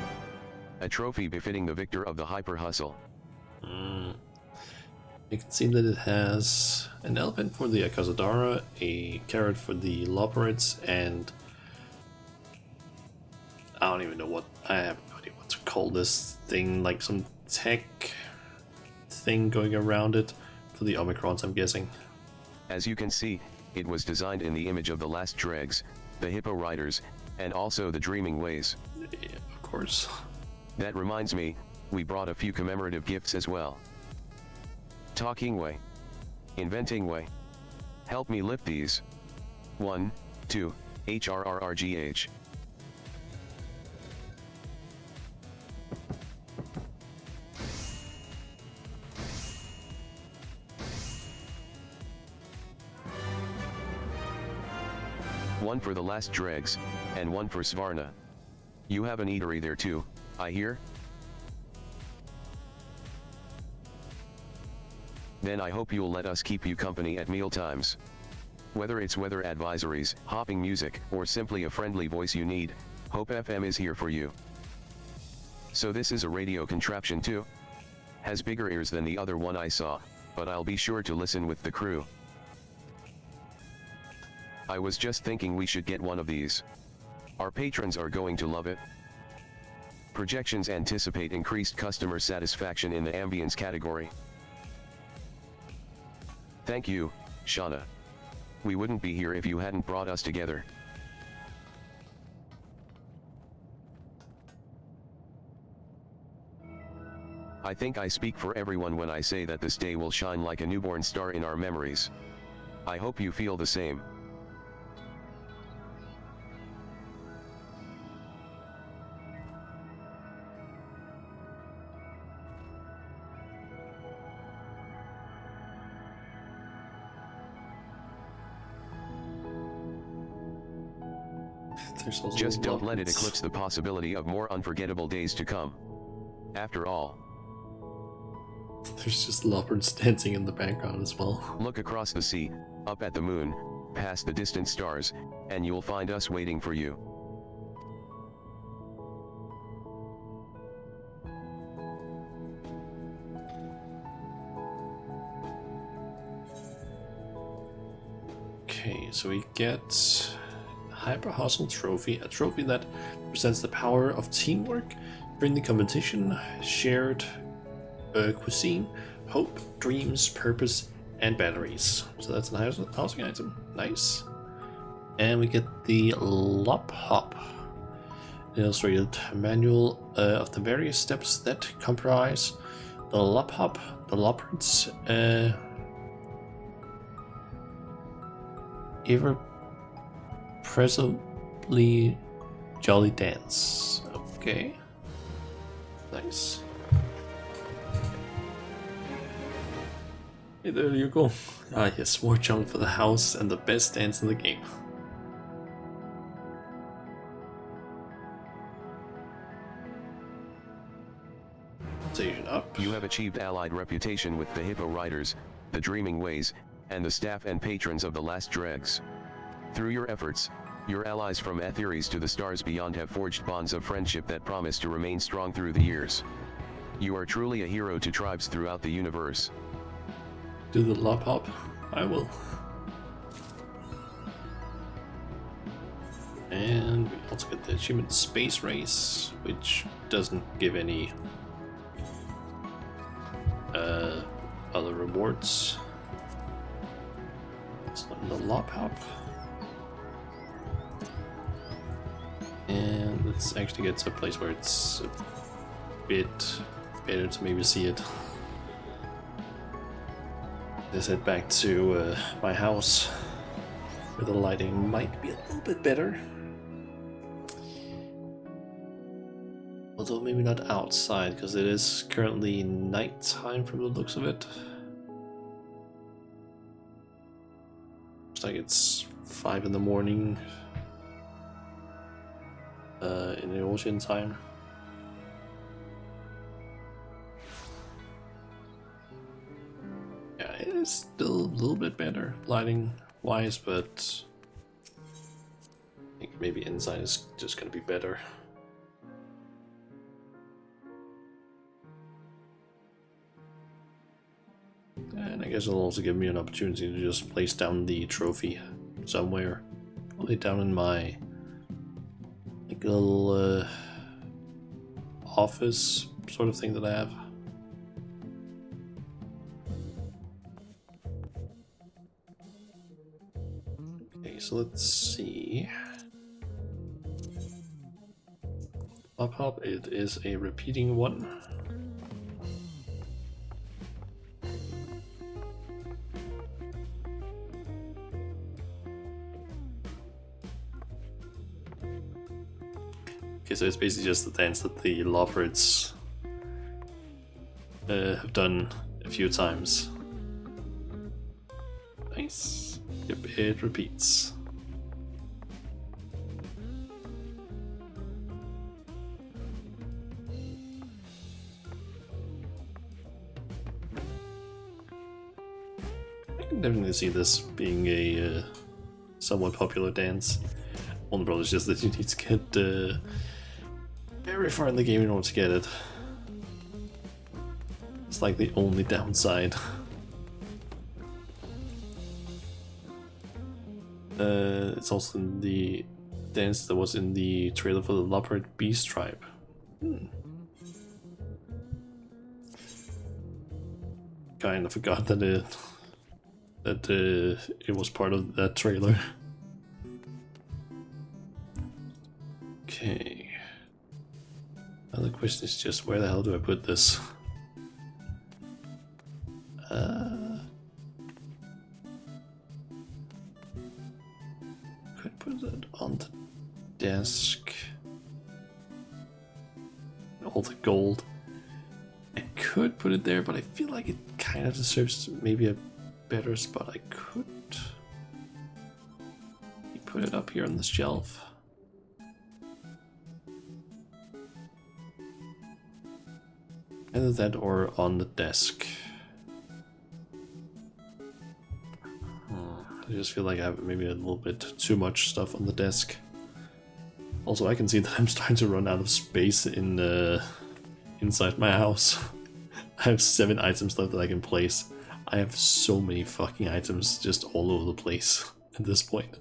A trophy befitting the victor of the Hyper Hustle. You can see that it has an elephant for the Akazadara, a carrot for the Loporits, and I don't even know what, I have no idea what to call this thing, like some tech thing going around it for the Omicrons, I'm guessing. As you can see, it was designed in the image of the last dregs, the hippo riders, and also the dreaming ways. Yeah, of course. That reminds me, we brought a few commemorative gifts as well. Talking way. Inventing way. Help me lift these. 1, 2, HRRRGH. One for the last dregs, and one for Svarna. You have an eatery there too, I hear? Then I hope you'll let us keep you company at mealtimes. Whether it's weather advisories, hopping music, or simply a friendly voice you need, Hope FM is here for you. So this is a radio contraption too? Has bigger ears than the other one I saw, but I'll be sure to listen with the crew. I was just thinking we should get one of these. Our patrons are going to love it. Projections anticipate increased customer satisfaction in the ambience category. Thank you, Shauna. We wouldn't be here if you hadn't brought us together. I think I speak for everyone when I say that this day will shine like a newborn star in our memories. I hope you feel the same. Just don't let it eclipse the possibility of more unforgettable days to come. After all, there's just leopards dancing in the background as well. Look across the sea, up at the moon, past the distant stars, and you'll find us waiting for you. Okay, so we get Hyper Hustle Trophy, a trophy that represents the power of teamwork, friendly competition, shared cuisine, hope, dreams, purpose, and batteries. So that's a housing item. Nice. And we get the Lop Hop, an illustrated manual of the various steps that comprise the Lop Hop, the Lopards, irrepressibly jolly dance. Okay. Nice. Hey, there you go. Ah yes, more junk for the house and the best dance in the game. Station up. You have achieved allied reputation with the Hippo Riders, the Dreaming Ways, and the staff and patrons of the Last Dregs. Through your efforts, your allies from Aetheres to the stars beyond have forged bonds of friendship that promise to remain strong through the years. You are truly a hero to tribes throughout the universe. Do the Lop Hop? I will. And we also get the achievement Space Race, which doesn't give any other rewards. It's not the Lop Hop. And let's actually get to a place where it's a bit better to maybe see it. Let's head back to my house, where the lighting might be a little bit better. Although maybe not outside, because it is currently nighttime from the looks of it. Looks like it's 5 in the morning in the ocean time. Yeah, it is still a little bit better lighting wise, but I think maybe inside is just gonna be better. And I guess it'll also give me an opportunity to just place down the trophy somewhere. Probably down in my like a little office sort of thing that I have. Okay, so let's see. Hop, it is a repeating one. Okay, so it's basically just the dance that the Lovehearts have done a few times. Nice. Yep, it repeats. I can definitely see this being a somewhat popular dance. Only problem is just that you need to get very far in the game in order to get it. It's like the only downside. It's also in the dance that was in the trailer for the Leopard Beast Tribe. Kind of forgot that it was part of that trailer. Okay. Now the question is just where the hell do I put this? Could put it on the desk. All the gold. I could put it there, but I feel like it kind of deserves maybe a better spot. I could put it up here on the shelf. Either that or on the desk. I just feel like I have maybe a little bit too much stuff on the desk. Also, I can see that I'm starting to run out of space in inside my house. I have 7 items left that I can place. I have so many fucking items just all over the place at this point.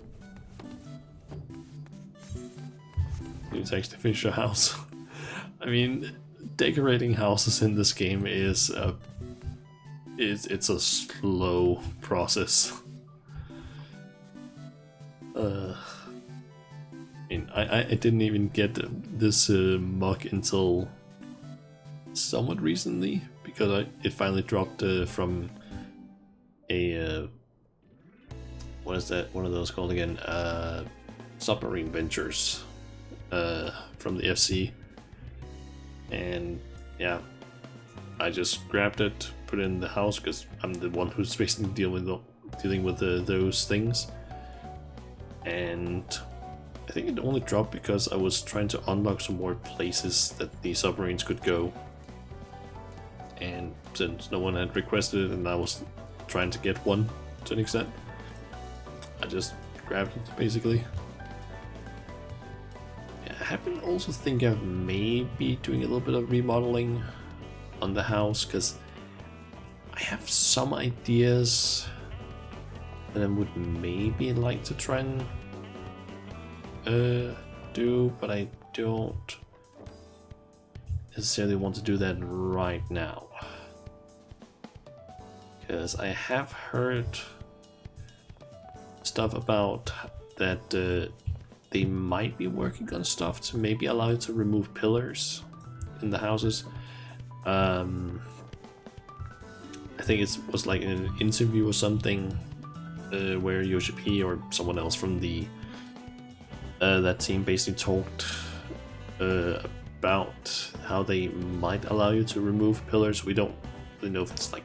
Need to actually finish your house. I mean, decorating houses in this game is it's a slow process. I didn't even get this mug until somewhat recently because it finally dropped from a what is that? One of those called again? Submarine Ventures from the FC. And yeah, I just grabbed it, put it in the house because I'm the one who's basically dealing with those things. And I think it only dropped because I was trying to unlock some more places that the submarines could go. And since no one had requested it and I was trying to get one to an extent, I just grabbed it basically. I happen to also think of maybe doing a little bit of remodeling on the house because I have some ideas that I would maybe like to try and do, but I don't necessarily want to do that right now because I have heard stuff about that they might be working on stuff to maybe allow you to remove pillars in the houses. I think it was like in an interview or something where Yoshi P or someone else from the that team basically talked about how they might allow you to remove pillars. We don't really know if it's like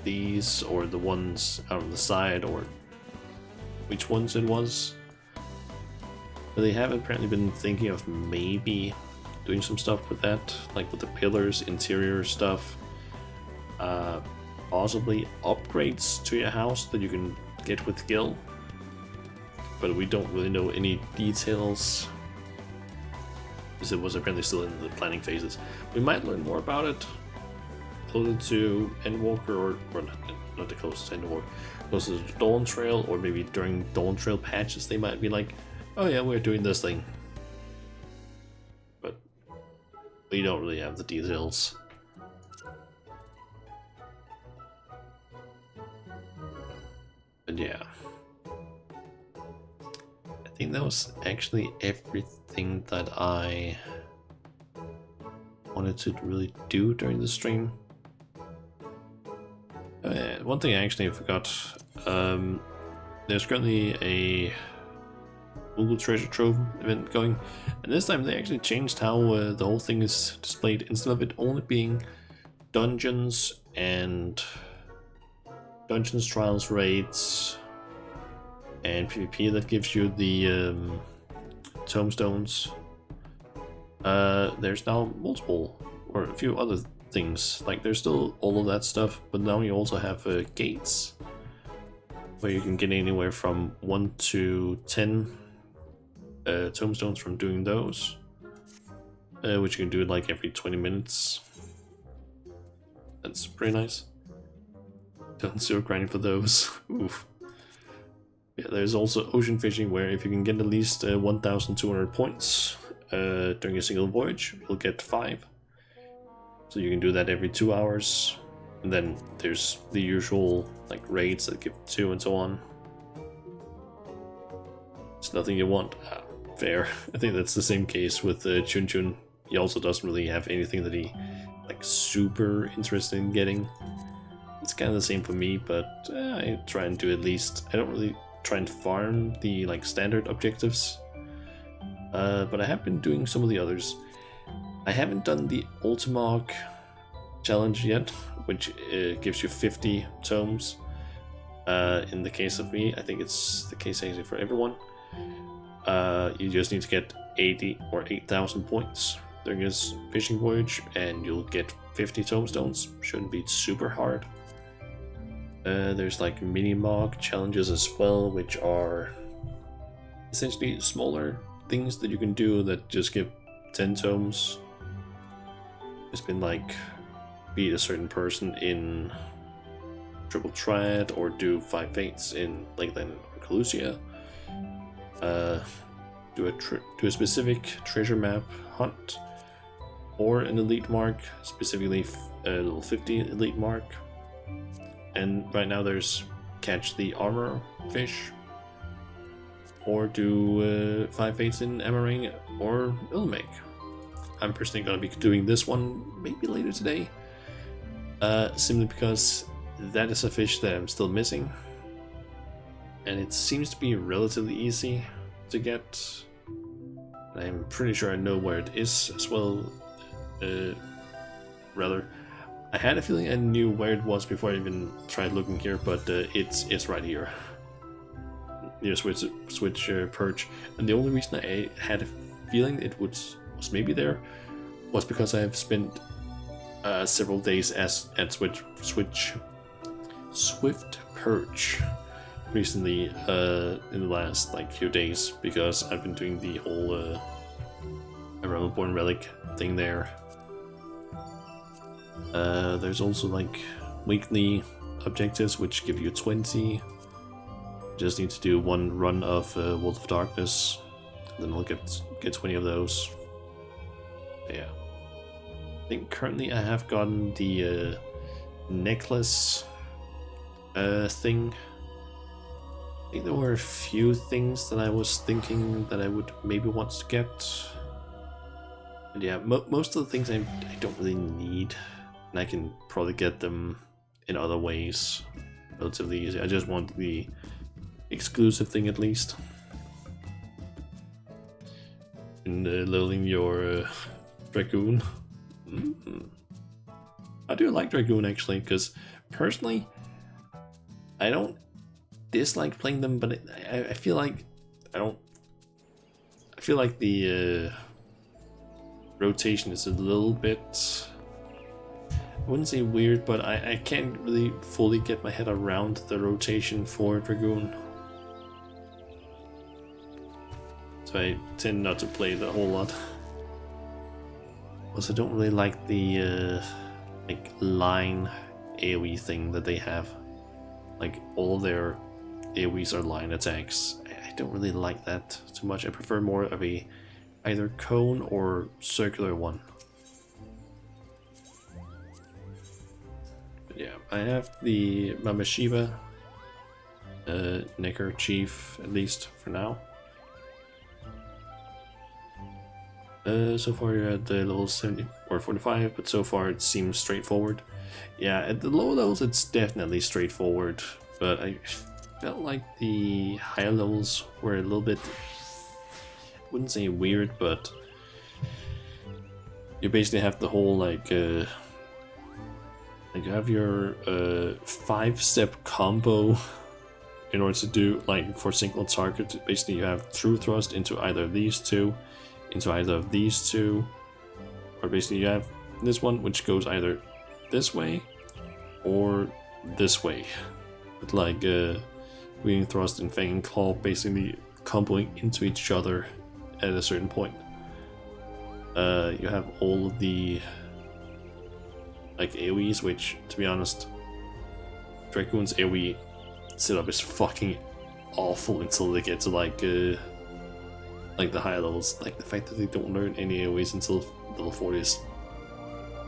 these or the ones out on the side or which ones it was. But they have apparently been thinking of maybe doing some stuff with that, like with the pillars, interior stuff, possibly upgrades to your house that you can get with Gil. But we don't really know any details, because it was apparently still in the planning phases. We might learn more about it closer to Endwalker, or not the closest to Endwalker, closer to Dawn Trail, or maybe during Dawn Trail patches they might be like, oh yeah, we're doing this thing. We don't really have the details. But yeah. I think that was actually everything that I wanted to really do during the stream. One thing I actually forgot. There's currently a Google Treasure Trove event going, and this time they actually changed how the whole thing is displayed. Instead of it only being dungeons and dungeons, trials, raids, and PvP that gives you the tomestones, there's now multiple, or a few other things. Like, there's still all of that stuff, but now you also have gates, where you can get anywhere from 1 to 10 tomestones from doing those, which you can do like every 20 minutes. That's pretty nice. Done zero grinding for those. Oof. Yeah, there's also ocean fishing, where if you can get at least 1,200 points during a single voyage, you'll get 5. So you can do that every 2 hours. And then there's the usual like raids that give 2 and so on. It's nothing you want. Fair. I think that's the same case with Chun Chun. He also doesn't really have anything that he like super interested in getting. It's kind of the same for me, but I try and do at least. I don't really try and farm the like standard objectives, but I have been doing some of the others. I haven't done the Ultimog challenge yet, which gives you 50 tomes. In the case of me, I think it's the case actually for everyone. You just need to get 80 or 8,000 points during this fishing voyage, and you'll get 50 tomestones. Shouldn't be super hard. There's like mini-mog challenges as well, which are essentially smaller things that you can do that just give 10 tomes. It's been like beat a certain person in Triple Triad, or do 5 fates in Lakeland or Calusia. Do a specific treasure map hunt, or an elite mark, specifically a level 50 elite mark. And right now there's catch the armor fish, or do 5 fates in Amaring or Ilmek. I'm personally going to be doing this one maybe later today, simply because that is a fish that I'm still missing, and it seems to be relatively easy to get. I'm pretty sure I know where it is as well. Rather, I had a feeling I knew where it was before I even tried looking here, but it's right here near Switch Perch. And the only reason I had a feeling it was maybe there was because I have spent several days at Swift Perch recently, in the last like few days, because I've been doing the whole Realmborn Relic thing there. There's also like weekly objectives which give you 20. Just need to do one run of World of Darkness, then I'll get 20 of those. Yeah, I think currently I have gotten the necklace thing. I think there were a few things that I was thinking that I would maybe want to get. And yeah, most of the things I don't really need, and I can probably get them in other ways relatively easy. I just want the exclusive thing at least. And loading your Dragoon. I do like Dragoon actually, because personally I don't dislike playing them, but I feel like I feel like the rotation is a little bit, I wouldn't say weird, but I can't really fully get my head around the rotation for Dragoon. So I tend not to play it a whole lot. Also, I don't really like the like line AoE thing that they have. Like, all of their AoEs are line attacks. I don't really like that too much. I prefer more of a either cone or circular one. yeah, I have the Mamashima Necker Chief, at least for now. So far you're at the level 70 or 45, but so far it seems straightforward. Yeah, at the lower levels it's definitely straightforward, but I felt like the higher levels were a little bit, I wouldn't say weird, but you basically have the whole like you have your 5-step combo in order to do like for single target. Basically you have true thrust into either of these two, into either of these two, or basically you have this one which goes either this way or this way, with like wing thrust and fang and claw basically comboing into each other at a certain point. You have all of the like AoEs, which to be honest, Dragoon's AoE setup is fucking awful until they get to like the higher levels. Like the fact that they don't learn any AoEs until level 40 is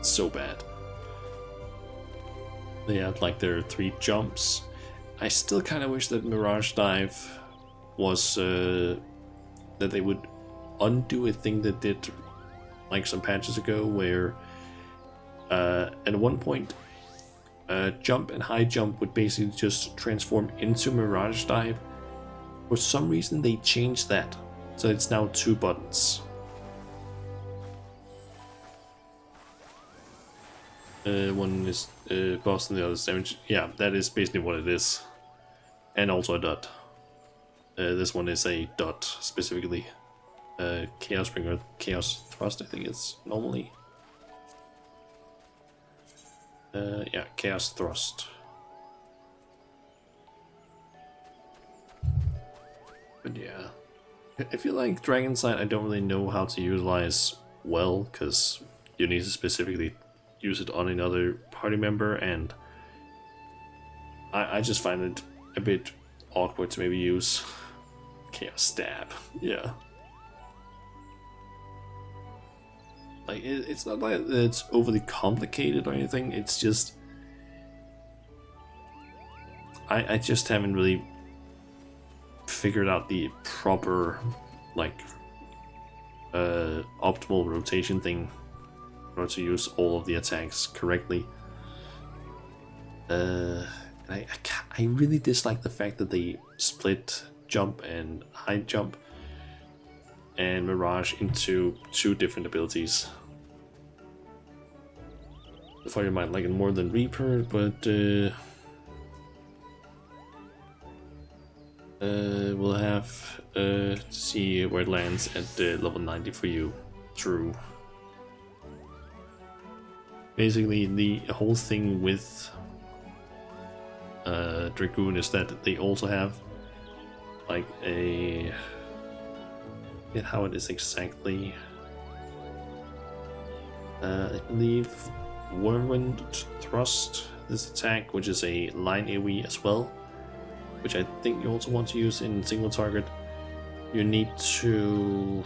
so bad. They have like their 3 jumps. I still kind of wish that Mirage Dive was that they would undo a thing that did like some patches ago, where at one point jump and high jump would basically just transform into Mirage Dive. For some reason they changed that, so it's now 2 buttons. One is boss and the other is damage. Yeah, that is basically what it is. And also a dot. This one is a dot specifically. Chaos Ring or Chaos Thrust, I think it's normally. Yeah, Chaos Thrust. But yeah, I feel like Dragon Sight I don't really know how to utilize well, because you need to specifically use it on another party member, and I just find it a bit awkward to maybe use Chaos Stab. Yeah. Like, it's not like it's overly complicated or anything, it's just I just haven't really figured out the proper like optimal rotation thing in order to use all of the attacks correctly. I really dislike the fact that they split jump and high jump and Mirage into 2 different abilities. I thought you might like it more than Reaper, but we'll have to see where it lands at level 90 for you. True. Basically, the whole thing with Dragoon is that they also have like a... I forget how it is exactly. I believe Whirlwind Thrust, this attack, which is a line AoE as well, which I think you also want to use in single target. You need to...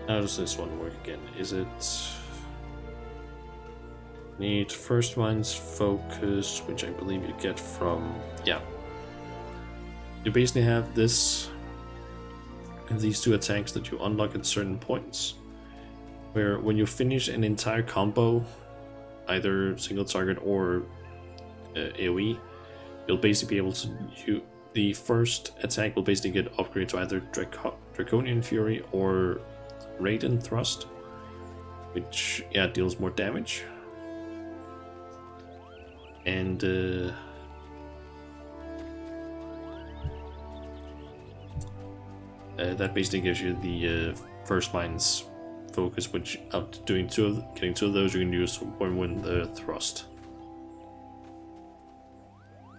How does this one work again? Is it... Need First Mind's Focus, which I believe you get from... Yeah. You basically have this... these 2 attacks that you unlock at certain points, where when you finish an entire combo, either single target or AoE, you'll basically be able to... the first attack will basically get upgraded to either Draconian Fury or Raiden Thrust, which, yeah, deals more damage. And that basically gives you the First Mind's Focus, which after doing getting 2 of those, you can use Whirlwind Thrust.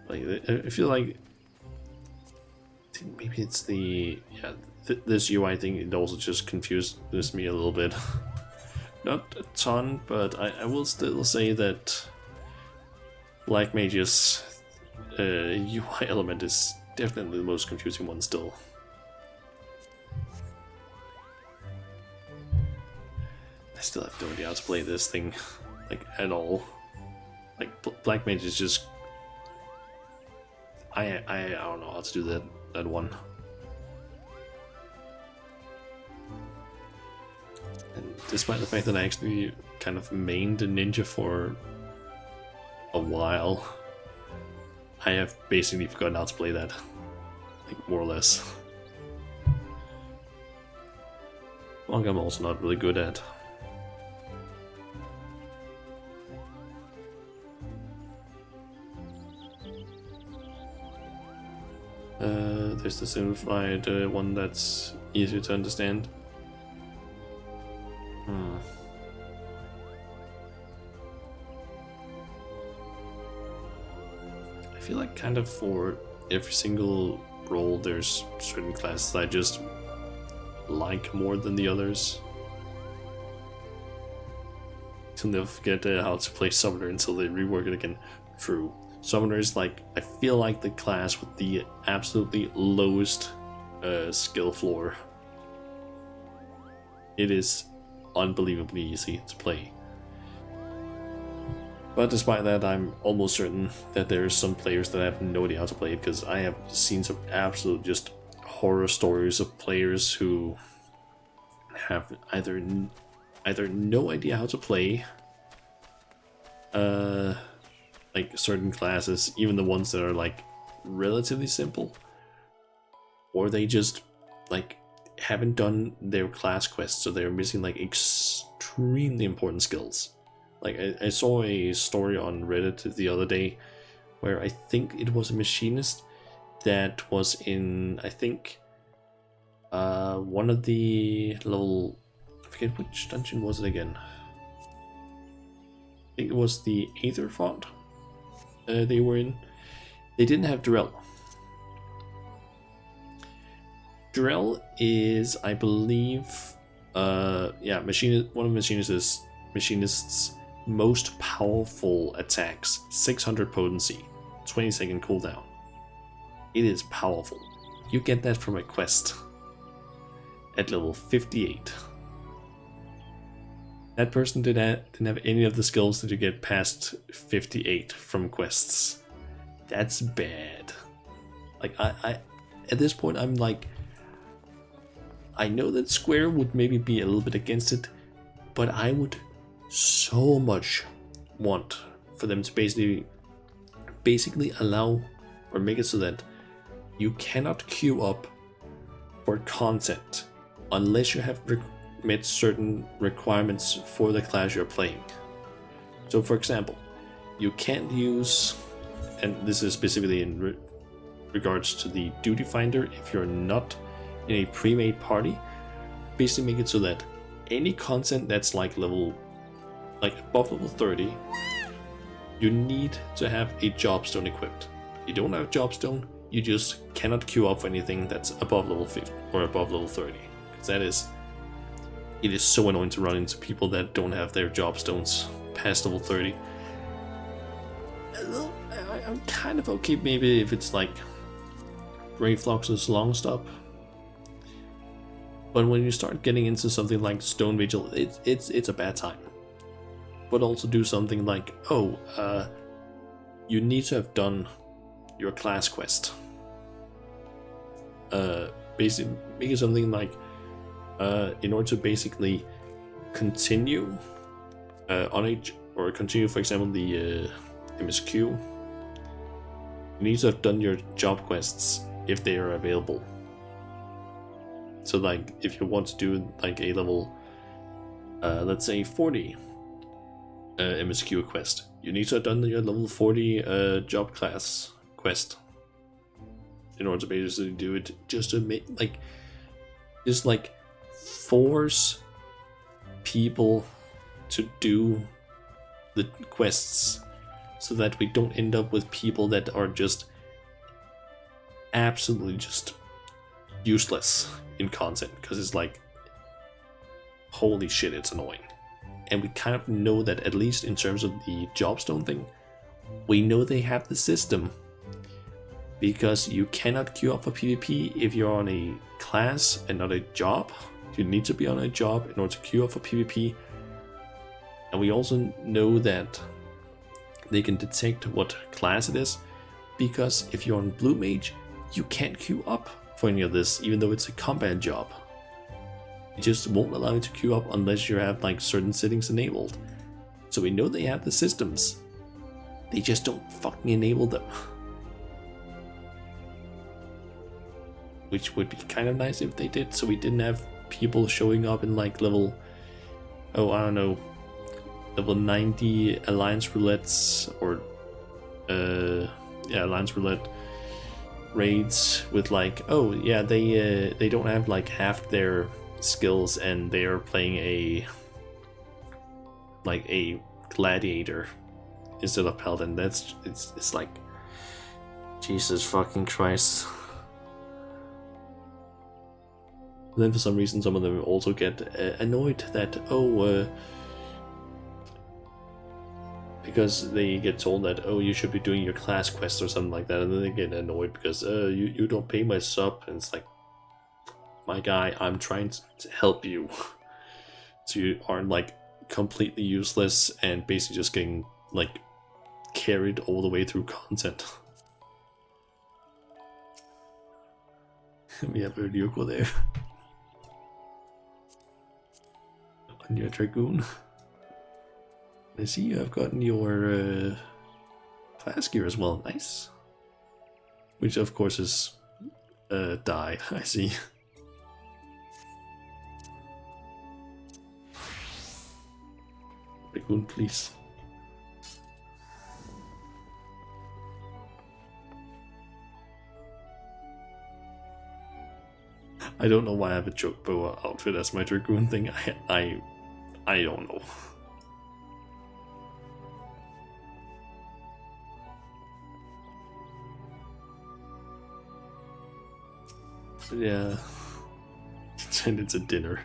Like, I feel like maybe it's the this UI thing. It also just confuses me a little bit. Not a ton, but I will still say that Black Mage's UI element is definitely the most confusing one still. I still have no idea how to play this thing. like at all. Like Black Mage is just I don't know how to do that one. And despite the fact that I actually kind of mained the ninja for a while, I have basically forgotten how to play that, like more or less. Monk I'm also not really good at. There's the simplified one that's easier to understand. I feel like kind of for every single role there's certain classes I just like more than the others. I'll never forget how to play Summoner until they rework it again. True. Summoner is like, I feel like the class with the absolutely lowest skill floor. It is unbelievably easy to play. But despite that, I'm almost certain that there's some players that have no idea how to play it, because I have seen some absolute just horror stories of players who have either no idea how to play like certain classes, even the ones that are like relatively simple, or they just like haven't done their class quests, so they're missing like extremely important skills. Like I saw a story on Reddit the other day where I think it was a machinist that was in, I think, one of the level, I forget which dungeon was it again. I think it was the Aether font they were in. They didn't have Durell. Durell is, I believe, one of machinist's most powerful attacks. 600 potency, 20-second cooldown. It is powerful. You get that from a quest at level 58. That person didn't have any of the skills that you get past 58 from quests. That's bad. Like I at this point I'm like, I know that Square would maybe be a little bit against it, but I would so much want for them to basically allow or make it so that you cannot queue up for content unless you have met certain requirements for the class you're playing. So for example, you can't use, and this is specifically in regards to the duty finder, if you're not in a pre-made party, basically make it so that any content that's like above level 30, you need to have a jobstone equipped. If you don't have a jobstone, you just cannot queue up for anything that's above level 50 or above level 30. Because it is so annoying to run into people that don't have their jobstones past level 30. I'm kind of okay maybe if it's like Greyflox's long stop. But when you start getting into something like Stone Vigil, it's a bad time. But also do something like, you need to have done your class quest. Basically, make it something like, in order to basically continue continue, for example, the MSQ, you need to have done your job quests if they are available. So like, if you want to do like a level, let's say 40 MSQ quest, you need to have done your level 40 job class quest in order to basically do it, just to make force people to do the quests, so that we don't end up with people that are just absolutely just useless in content, because it's like, holy shit, it's annoying. And we kind of know that, at least in terms of the jobstone thing, we know they have the system, because you cannot queue up for PvP if you're on a class and not a job. You need to be on a job in order to queue up for PvP. And we also know that they can detect what class it is, because if you're on blue mage, you can't queue up for any of this, even though it's a combat job. It just won't allow you to queue up unless you have like certain settings enabled. So we know they have the systems. They just don't fucking enable them. Which would be kind of nice if they did, so we didn't have people showing up in like level, oh, I don't know, level 90 Alliance Roulettes, or yeah, Alliance Roulette raids with like, oh yeah, they don't have like half their skills and they are playing a gladiator instead of paladin. It's like, Jesus fucking Christ. Then for some reason some of them also get annoyed that, because they get told that, oh, you should be doing your class quest or something like that, and then they get annoyed because you don't pay my sub, and it's like, my guy, I'm trying to help you. So you aren't like completely useless and basically just getting like carried all the way through content. We have a Ryoko there. On your Dragoon. I see you have gotten your class gear as well. Nice. Which of course is die, I see. Dragoon, please. I don't know why I have a joke boa outfit as my Dragoon thing. I don't know. But yeah. And it's a dinner.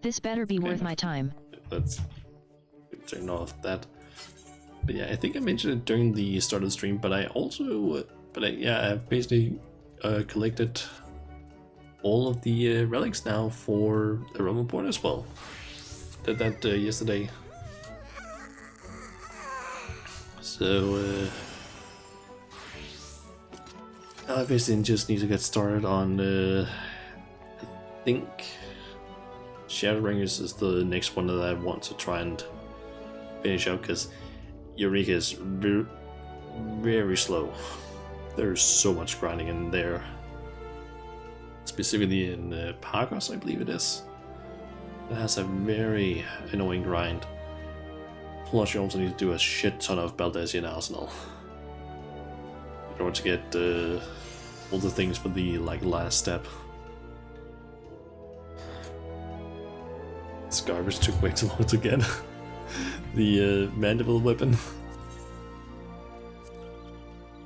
This better be worth my time. Let's turn off that. But yeah, I think I mentioned it during the start of the stream, but I also, I've basically collected all of the relics now for the Roman Born as well. Did that yesterday. So I basically just need to get started on I think Shadowbringers is the next one that I want to try and finish up, because Eureka is very slow. There's so much grinding in there. Specifically in Pargos, I believe it is. It has a very annoying grind. Plus you also need to do a shit ton of Baldesion Arsenal in order to get all the things for the last step. This garbage took way too long to get. The mandible weapon.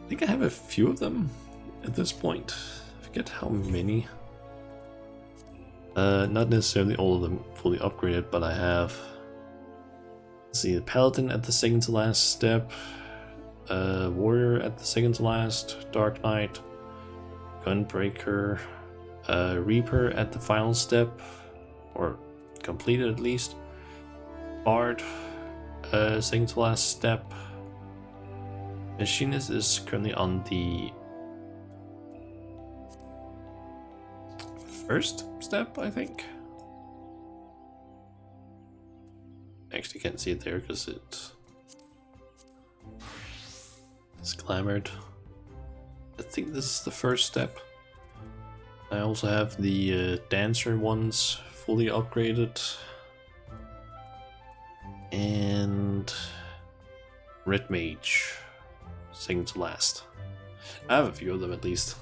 I think I have a few of them at this point. I forget how many. Not necessarily all of them fully upgraded, but I have, let's see, the Paladin at the second to last step, Warrior at the second to last, Dark Knight, Gunbreaker, Reaper at the final step, or completed at least, Bard, second to last step. Machinist is currently on the first step, I think. Actually can't see it there because it's clamored. I think this is the first step. I also have the dancer ones fully upgraded. And Red Mage, second to last. I have a few of them at least.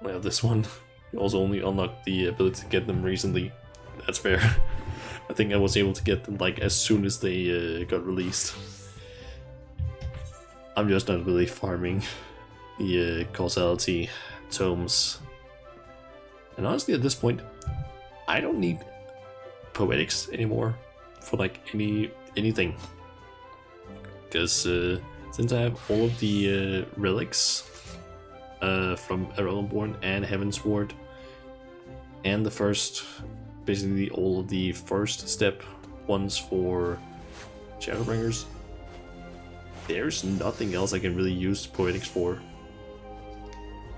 I have this one. You also only unlocked the ability to get them recently. That's fair. I think I was able to get them as soon as they got released. I'm just not really farming the causality tomes. And honestly, at this point, I don't need poetics anymore for anything. Because since I have all of the relics from Realmborn and Heavensward, and the first, basically all of the first step ones for Shadowbringers. There's nothing else I can really use Poetics for.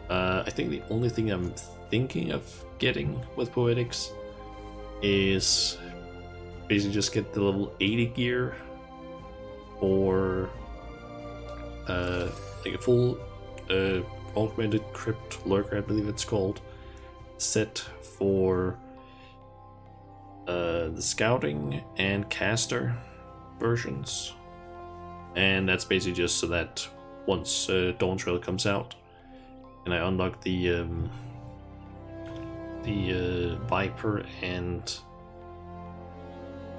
I think the only thing I'm thinking of getting with Poetics is basically just get the level 80 gear, or like a full augmented crypt lurker, I believe it's called, set for the scouting and caster versions. And that's basically just so that once Dawn Trail comes out and I unlock the Viper and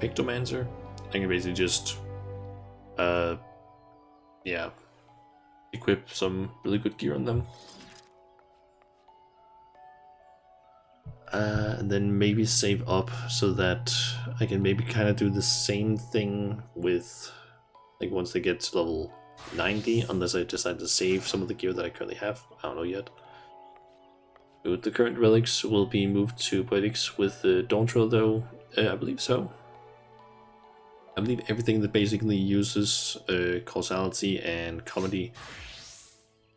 Pictomancer, I can basically just equip some really good gear on them. And then maybe save up so that I can maybe kind of do the same thing with, like, once they get to level 90, unless I decide to save some of the gear that I currently have. I don't know yet. But the current relics will be moved to Poetics with the Dawn Trail, though. I believe so. I believe everything that basically uses causality and comedy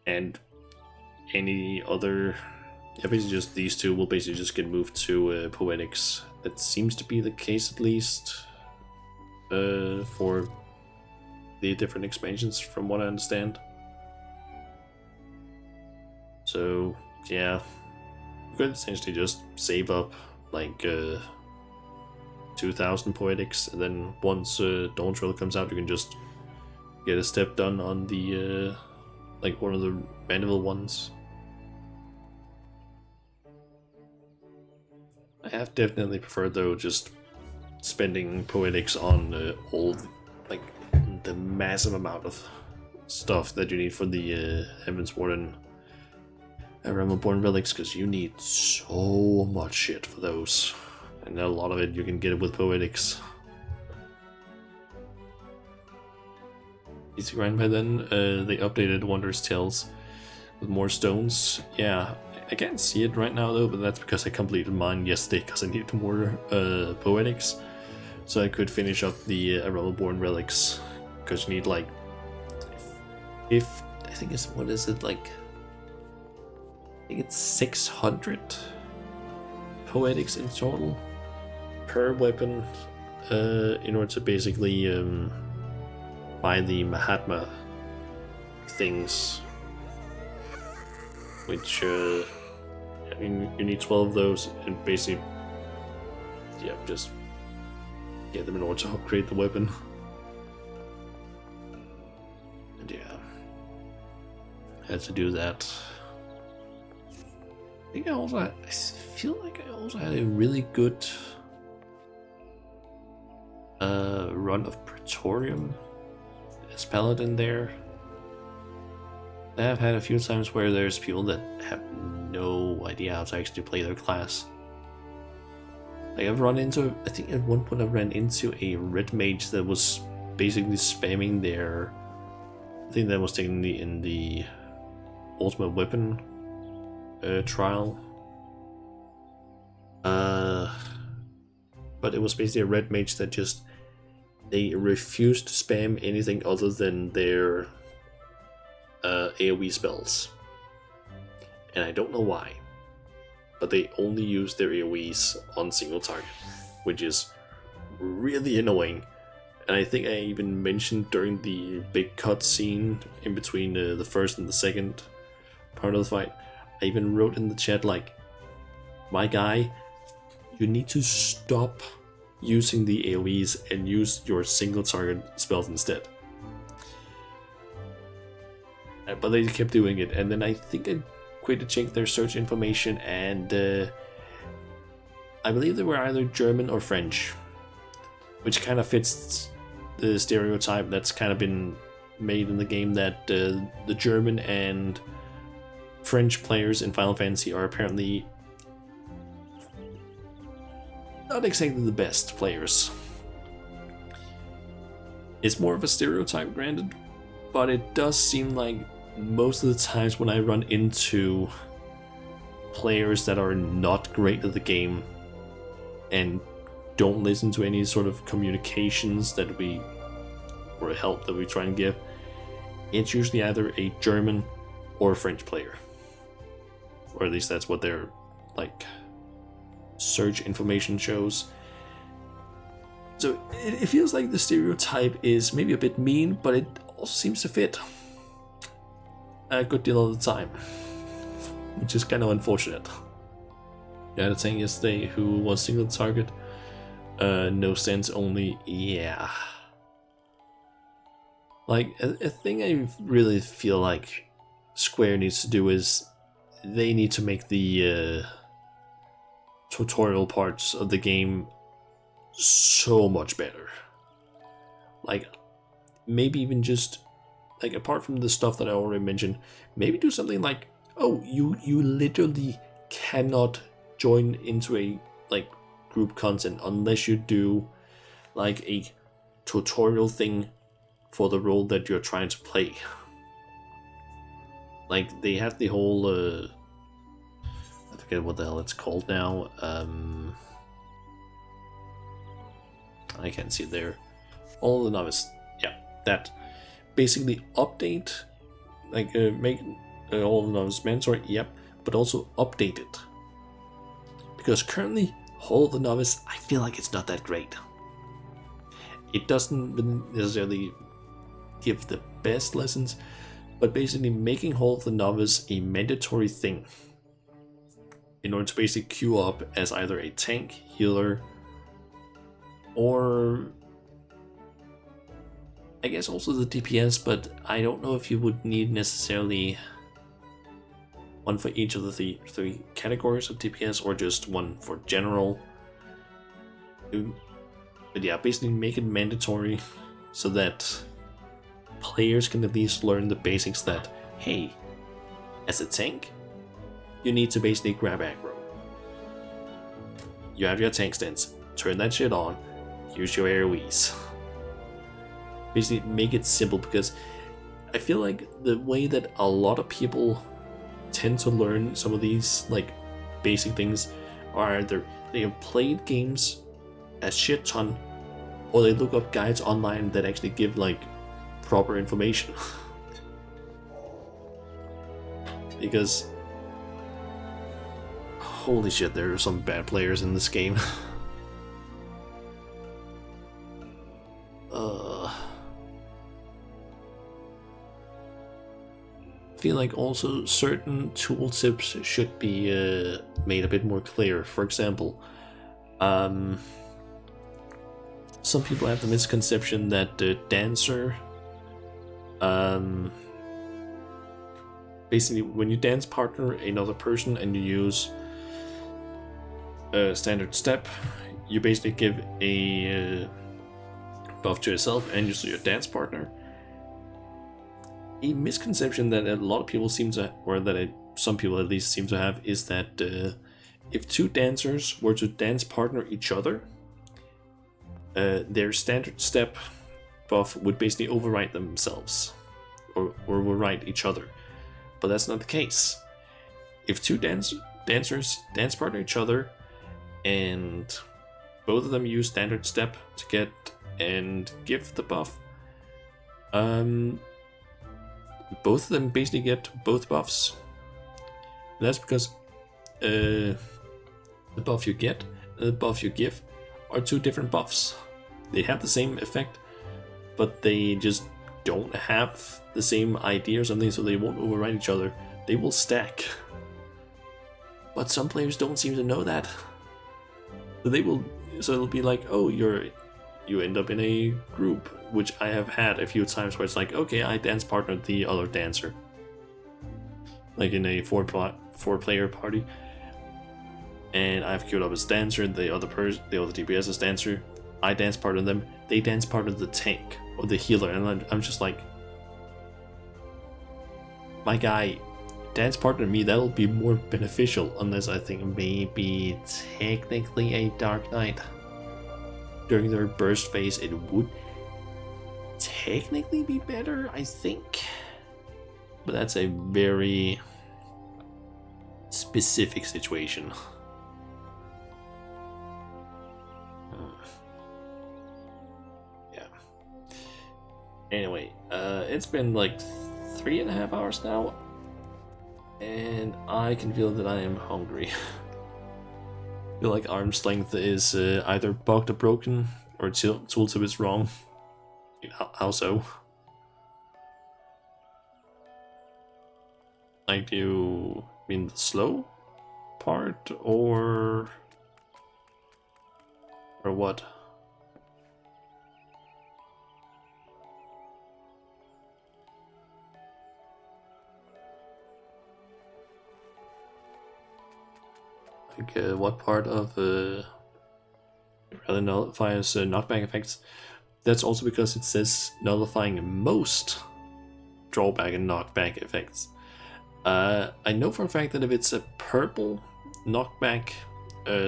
and any other, basically just these two will basically just get moved to Poetics. That seems to be the case, at least for the different expansions, from what I understand. So yeah, you could essentially just save up like 2,000 Poetics, and then once Dawn Trail comes out, you can just get a step done on the like one of the manual ones. I have definitely preferred, though, just spending Poetics on all like the massive amount of stuff that you need for the Heavensward and Realmborn relics, because you need so much shit for those, and a lot of it you can get it with Poetics. Easy grind by then. They updated Wondrous Tales with more stones. Yeah, I can't see it right now though, but that's because I completed mine yesterday because I needed more Poetics, so I could finish up the Realmborn relics. Because you need like, I think it's, what is it, like, I think it's 600 Poetics in total per weapon in order to basically buy the Mahatma things, which I mean, you need 12 of those, and basically, yeah, just get them in order to upgrade the weapon. And yeah, had to do that. I think I feel like I also had a really good run of Praetorium as Paladin there. I have had a few times where there's people that have no idea how to actually play their class. Like, I've run into, I think at one point I ran into a Red Mage that was basically spamming their, I think that was technically in the Ultimate Weapon trial. But it was basically a Red Mage that just, they refused to spam anything other than their AoE spells. And I don't know why, but they only use their AoEs on single target, which is really annoying. And I think I even mentioned during the big cutscene in between the first and the second part of the fight, I even wrote in the chat, like, my guy, you need to stop using the AoEs and use your single target spells instead. But they kept doing it, and then I think I quit to check their search information, and I believe they were either German or French, which kind of fits the stereotype that's kind of been made in the game that the German and French players in Final Fantasy are apparently not exactly the best players. It's more of a stereotype, granted, but it does seem like most of the times when I run into players that are not great at the game and don't listen to any sort of communications that we, or help that we try and give, it's usually either a German or a French player. Or at least that's what their, like, search information shows. So it feels like the stereotype is maybe a bit mean, but it also seems to fit a good deal of the time, which is kind of unfortunate. I had a tank yesterday who was single target, no sense only. Yeah, like a thing I really feel like Square needs to do is they need to make the tutorial parts of the game so much better. Like, maybe even just, like, apart from the stuff that I already mentioned, maybe do something like, oh, you literally cannot join into a, like, group content unless you do, like, a tutorial thing for the role that you're trying to play. Like, they have the whole, I forget what the hell it's called now, I can't see it there. All the novice, yeah, that. Basically update, like make all the novice mandatory, yep, but also update it. Because currently, Hall of the Novice, I feel like it's not that great. It doesn't necessarily give the best lessons, but basically making Hall of the Novice a mandatory thing in order to basically queue up as either a tank, healer, or I guess also the DPS, but I don't know if you would need necessarily one for each of the three categories of DPS or just one for general. But yeah, basically make it mandatory so that players can at least learn the basics that, hey, as a tank, you need to basically grab aggro. You have your tank stance, turn that shit on, use your AoEs. Basically make it simple, because I feel like the way that a lot of people tend to learn some of these like basic things are either they have played games a shit ton, or they look up guides online that actually give like proper information. Because holy shit, there are some bad players in this game. I feel like also certain tooltips should be made a bit more clear. For example, some people have the misconception that the dancer, basically when you dance partner another person and you use a standard step, you basically give a buff to yourself and your dance partner. A misconception that a lot of people seem to, or that some people at least seem to have, is that if two dancers were to dance partner each other, their standard step buff would basically override themselves, or override each other. But that's not the case. If two dancers dance partner each other, and both of them use standard step to get and give the buff, both of them basically get both buffs. And that's because the buff you get and the buff you give are two different buffs. They have the same effect, but they just don't have the same idea or something, so they won't override each other. They will stack. But some players don't seem to know that. So it'll be like, oh, you end up in a group, which I have had a few times where it's like, okay, I dance partnered the other dancer, like in a four player party, and I've queued up as dancer, the other DPS as dancer. I dance partnered them, they dance partnered the tank or the healer, and I'm just like, my guy, dance partner me, that'll be more beneficial, unless I think maybe technically a Dark Knight. During their burst phase, it would technically be better, I think. But that's a very specific situation. Anyway, it's been like 3.5 hours now, and I can feel that I am hungry. I feel like arm's length is either bugged or broken, or tooltip is wrong. How so? Like, do you mean the slow part, or what? Like, what part of rather nullifies knockback effects? That's also because it says nullifying most drawback and knockback effects. I know for a fact that if it's a purple knockback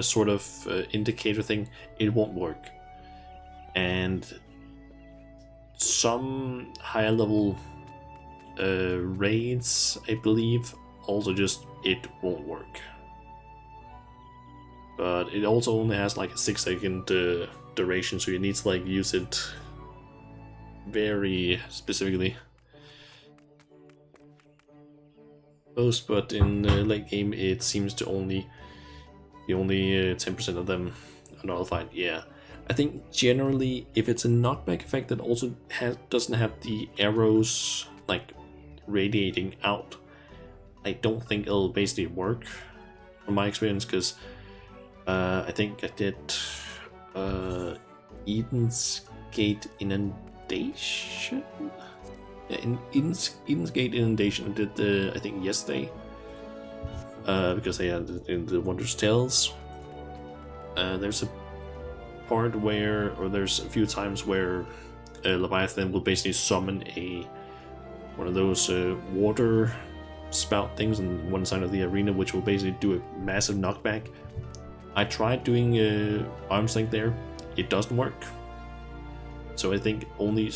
sort of indicator thing, it won't work. And some higher level raids, I believe, also just it won't work. But it also only has like a 6-second duration, so you need to like use it very specifically. But in late game it seems to only 10% of them are nullified. Yeah, I think generally if it's a knockback effect that also doesn't have the arrows like radiating out, I don't think it'll basically work from my experience, because I think I did Eden's Gate Inundation. Yeah, in Eden's Gate Inundation I did I think yesterday, because they had in the Wondrous Tales. There's a part where, or there's a few times where Leviathan will basically summon one of those water spout things on one side of the arena, which will basically do a massive knockback. I tried doing arm's length there, it doesn't work. So I think only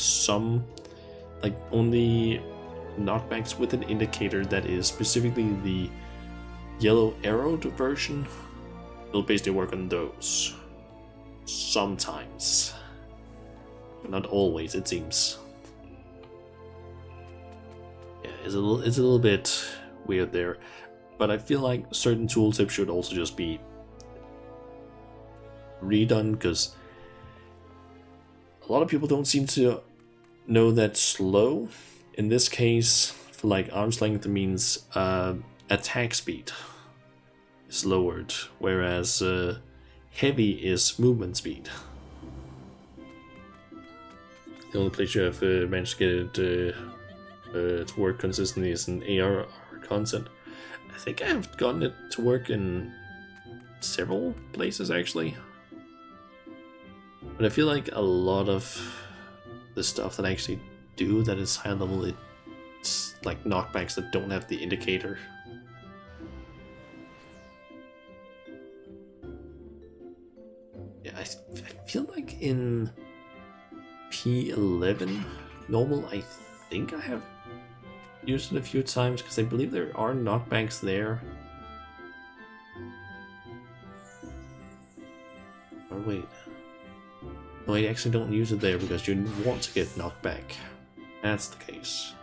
knockbacks with an indicator that is specifically the yellow arrowed version will basically work on those. Sometimes. But not always, it seems. Yeah, it's a little bit weird there. But I feel like certain tooltips should also just be redone, because a lot of people don't seem to know that slow in this case for like arm's length means attack speed is lowered, whereas heavy is movement speed. The only place you have managed to get it to work consistently is in AR content. I think I have gotten it to work in several places actually. But I feel like a lot of the stuff that I actually do that is high level, it's like knockbacks that don't have the indicator. Yeah, I feel like in P11 normal, I think I have used it a few times, because I believe there are knockbacks there. Or wait. No, I actually don't use it there because you want to get knocked back. That's the case.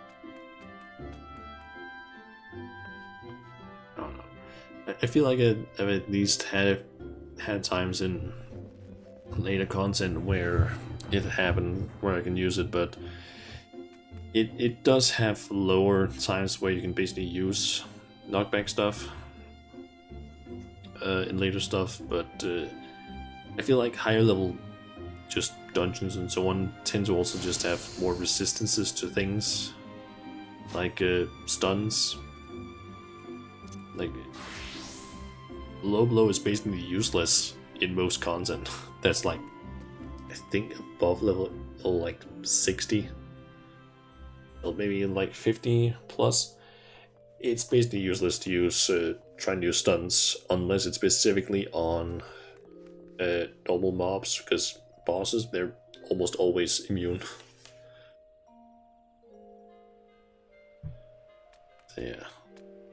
I don't know. I feel like I've at least had times in later content where it happened, where I can use it, but it does have lower times where you can basically use knockback stuff in later stuff, but I feel like higher level just dungeons and so on tend to also just have more resistances to things, like stuns. Like low blow is basically useless in most content. That's like, I think above level like 60, or maybe like 50 plus. It's basically useless to use try and use stuns unless it's specifically on normal mobs, because bosses, they're almost always immune. So yeah.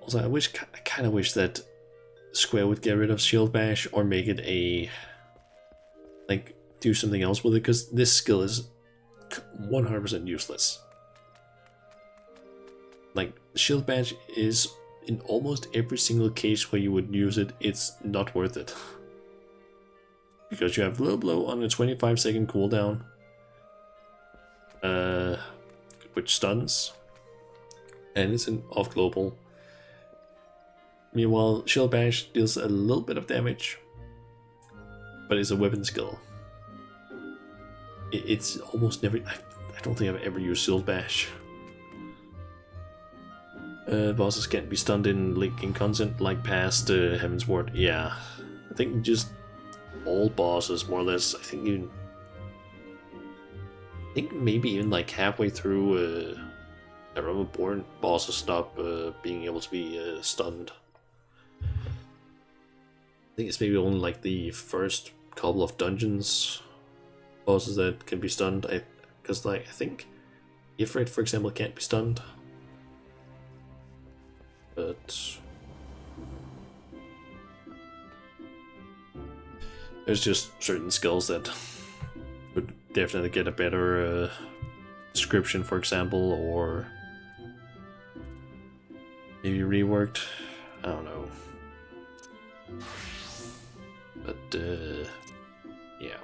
Also, I kind of wish that Square would get rid of Shield Bash or make it a, like, do something else with it, because this skill is 100% useless. Like, shield badge is, in almost every single case where you would use it, it's not worth it. Because you have low blow on a 25-second cooldown, which stuns, and it's an off global. Meanwhile, shield bash deals a little bit of damage, but it's a weapon skill. It's almost never. I don't think I've ever used shield bash. Bosses can't be stunned in content like past Heaven's Ward. Yeah, I think just all bosses more or less. I think maybe even like halfway through a Revenborn, bosses stop being able to be stunned. I think it's maybe only like the first couple of dungeons bosses that can be stunned. Because like I think Ifrit, for example, can't be stunned. But there's just certain skills that would definitely get a better description, for example, or maybe reworked. I don't know. But yeah.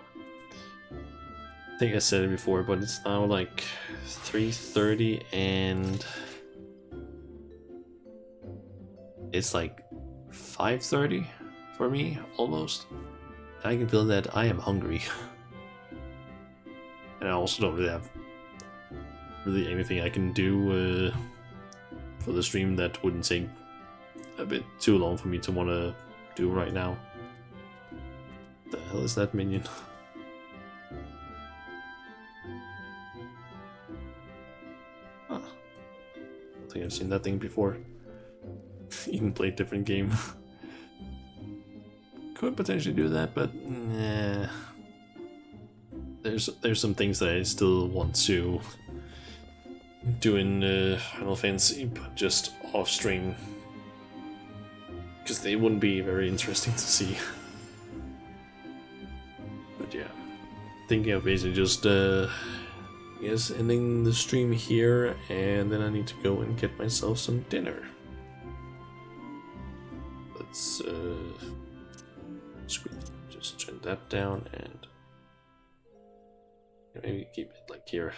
I think I said it before, but it's now like 3:30 and it's like 5:30 for me, almost. I can feel that I am hungry. And I also don't really have anything I can do for the stream that wouldn't take a bit too long for me to want to do right now. The hell is that minion? Huh. I don't think I've seen that thing before. Even play a different game. Could potentially do that, but nah. There's some things that I still want to do in Final Fantasy, but just off stream, because they wouldn't be very interesting to see. But yeah, thinking of basically just yes, ending the stream here, and then I need to go and get myself some dinner. Let's just turn that down and maybe keep it like here.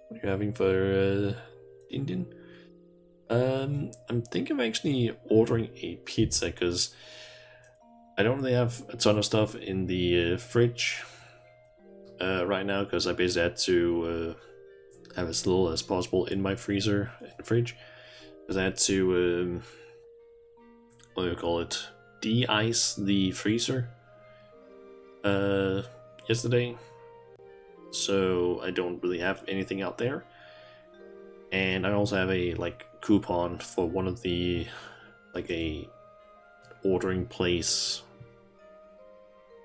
What are you having for Indian? I'm thinking of actually ordering a pizza because I don't really have a ton of stuff in the fridge right now, because I basically had to have as little as possible in my freezer and fridge, because I had to what do you call it, de-ice the freezer yesterday, so I don't really have anything out there. And I also have a like coupon for one of the like a ordering place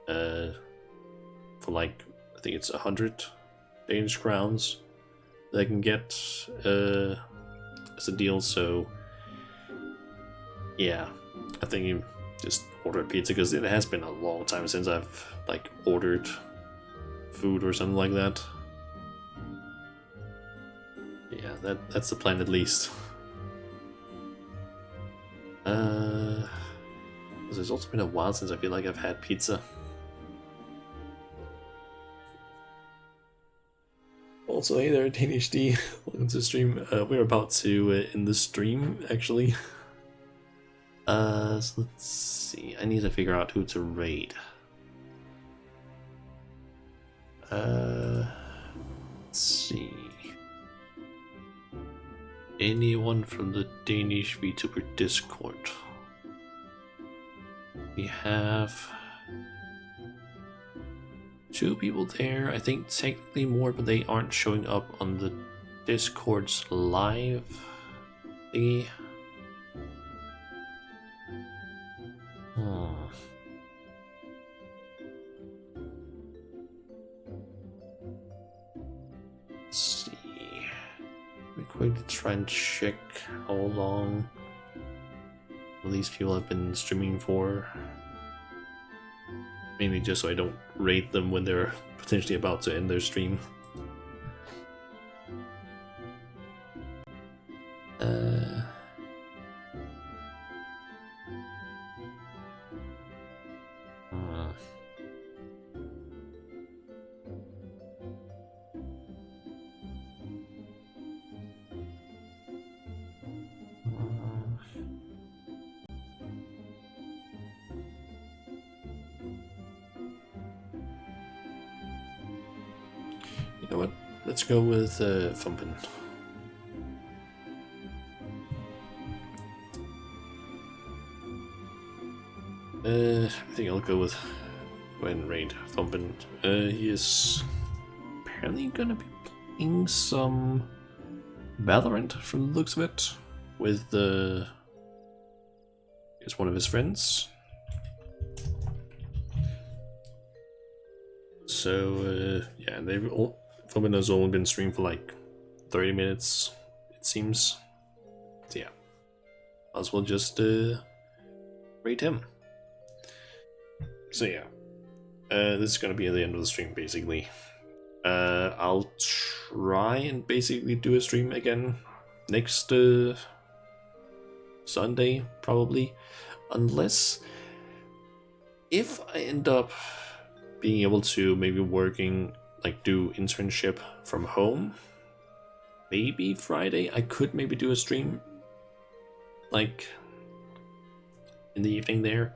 for like I think it's 100 Danish crowns that I can get as a deal. So yeah, I think you just order a pizza, because it has been a long time since I've like ordered food or something like that. Yeah, that's the plan at least. It's also been a while since I feel like I've had pizza. Also, hey there, Danish D. Welcome to the stream. We're about to end the stream, actually. So let's see. I need to figure out who to raid. Let's see. Anyone from the Danish VTuber Discord? We have 2 people there. I think technically more, but they aren't showing up on the Discord's live thingy. Let's see. We quickly try and check how long these people have been streaming for. Mainly just so I don't raid them when they're potentially about to end their stream. You know what? Let's go with Thumpin'. I think I'll go ahead and raid Thumpin'. He is apparently gonna be playing some Valorant from the looks of it with is one of his friends. So yeah, Thumpin' has only been streamed for like 30 minutes, it seems. So yeah, might as well just raid him. So yeah, this is gonna be the end of the stream basically. I'll try and basically do a stream again next Sunday probably, unless if I end up being able to maybe do internship from home, maybe Friday I could maybe do a stream like in the evening there.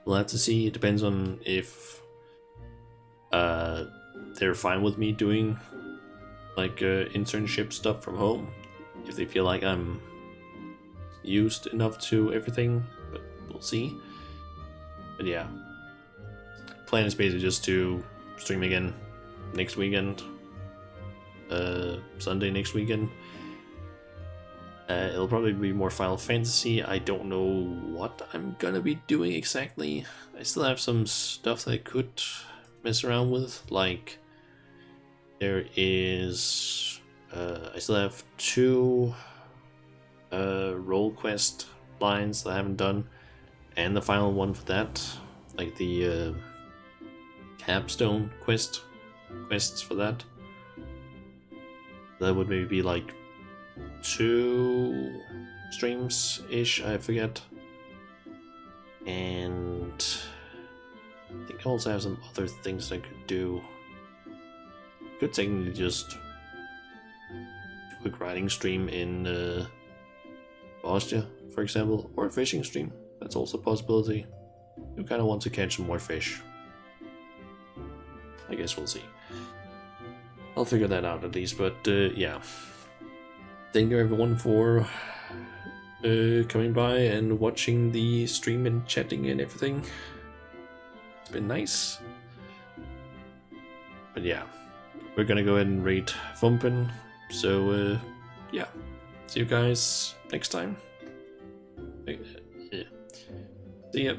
We'll have to see. It depends on if they're fine with me doing like internship stuff from home, if they feel like I'm used enough to everything, but we'll see. But yeah, plan is basically just to stream again next weekend, Sunday next weekend. It'll probably be more Final Fantasy. I don't know what I'm gonna be doing exactly. I still have some stuff that I could mess around with, like there is I still have 2 role quest lines that I haven't done, and the final one for that, like the capstone quests for that. That would maybe be like 2 streams ish, I forget. And I think I also have some other things I could do. Could technically just do a quick riding stream in Austria, for example, or a fishing stream. That's also a possibility. You kind of want to catch some more fish. I guess we'll see. I'll figure that out at least, but yeah. Thank you everyone for coming by and watching the stream and chatting and everything. It's been nice. But yeah, we're gonna go ahead and raid Thumpin'. So yeah, see you guys next time. See ya.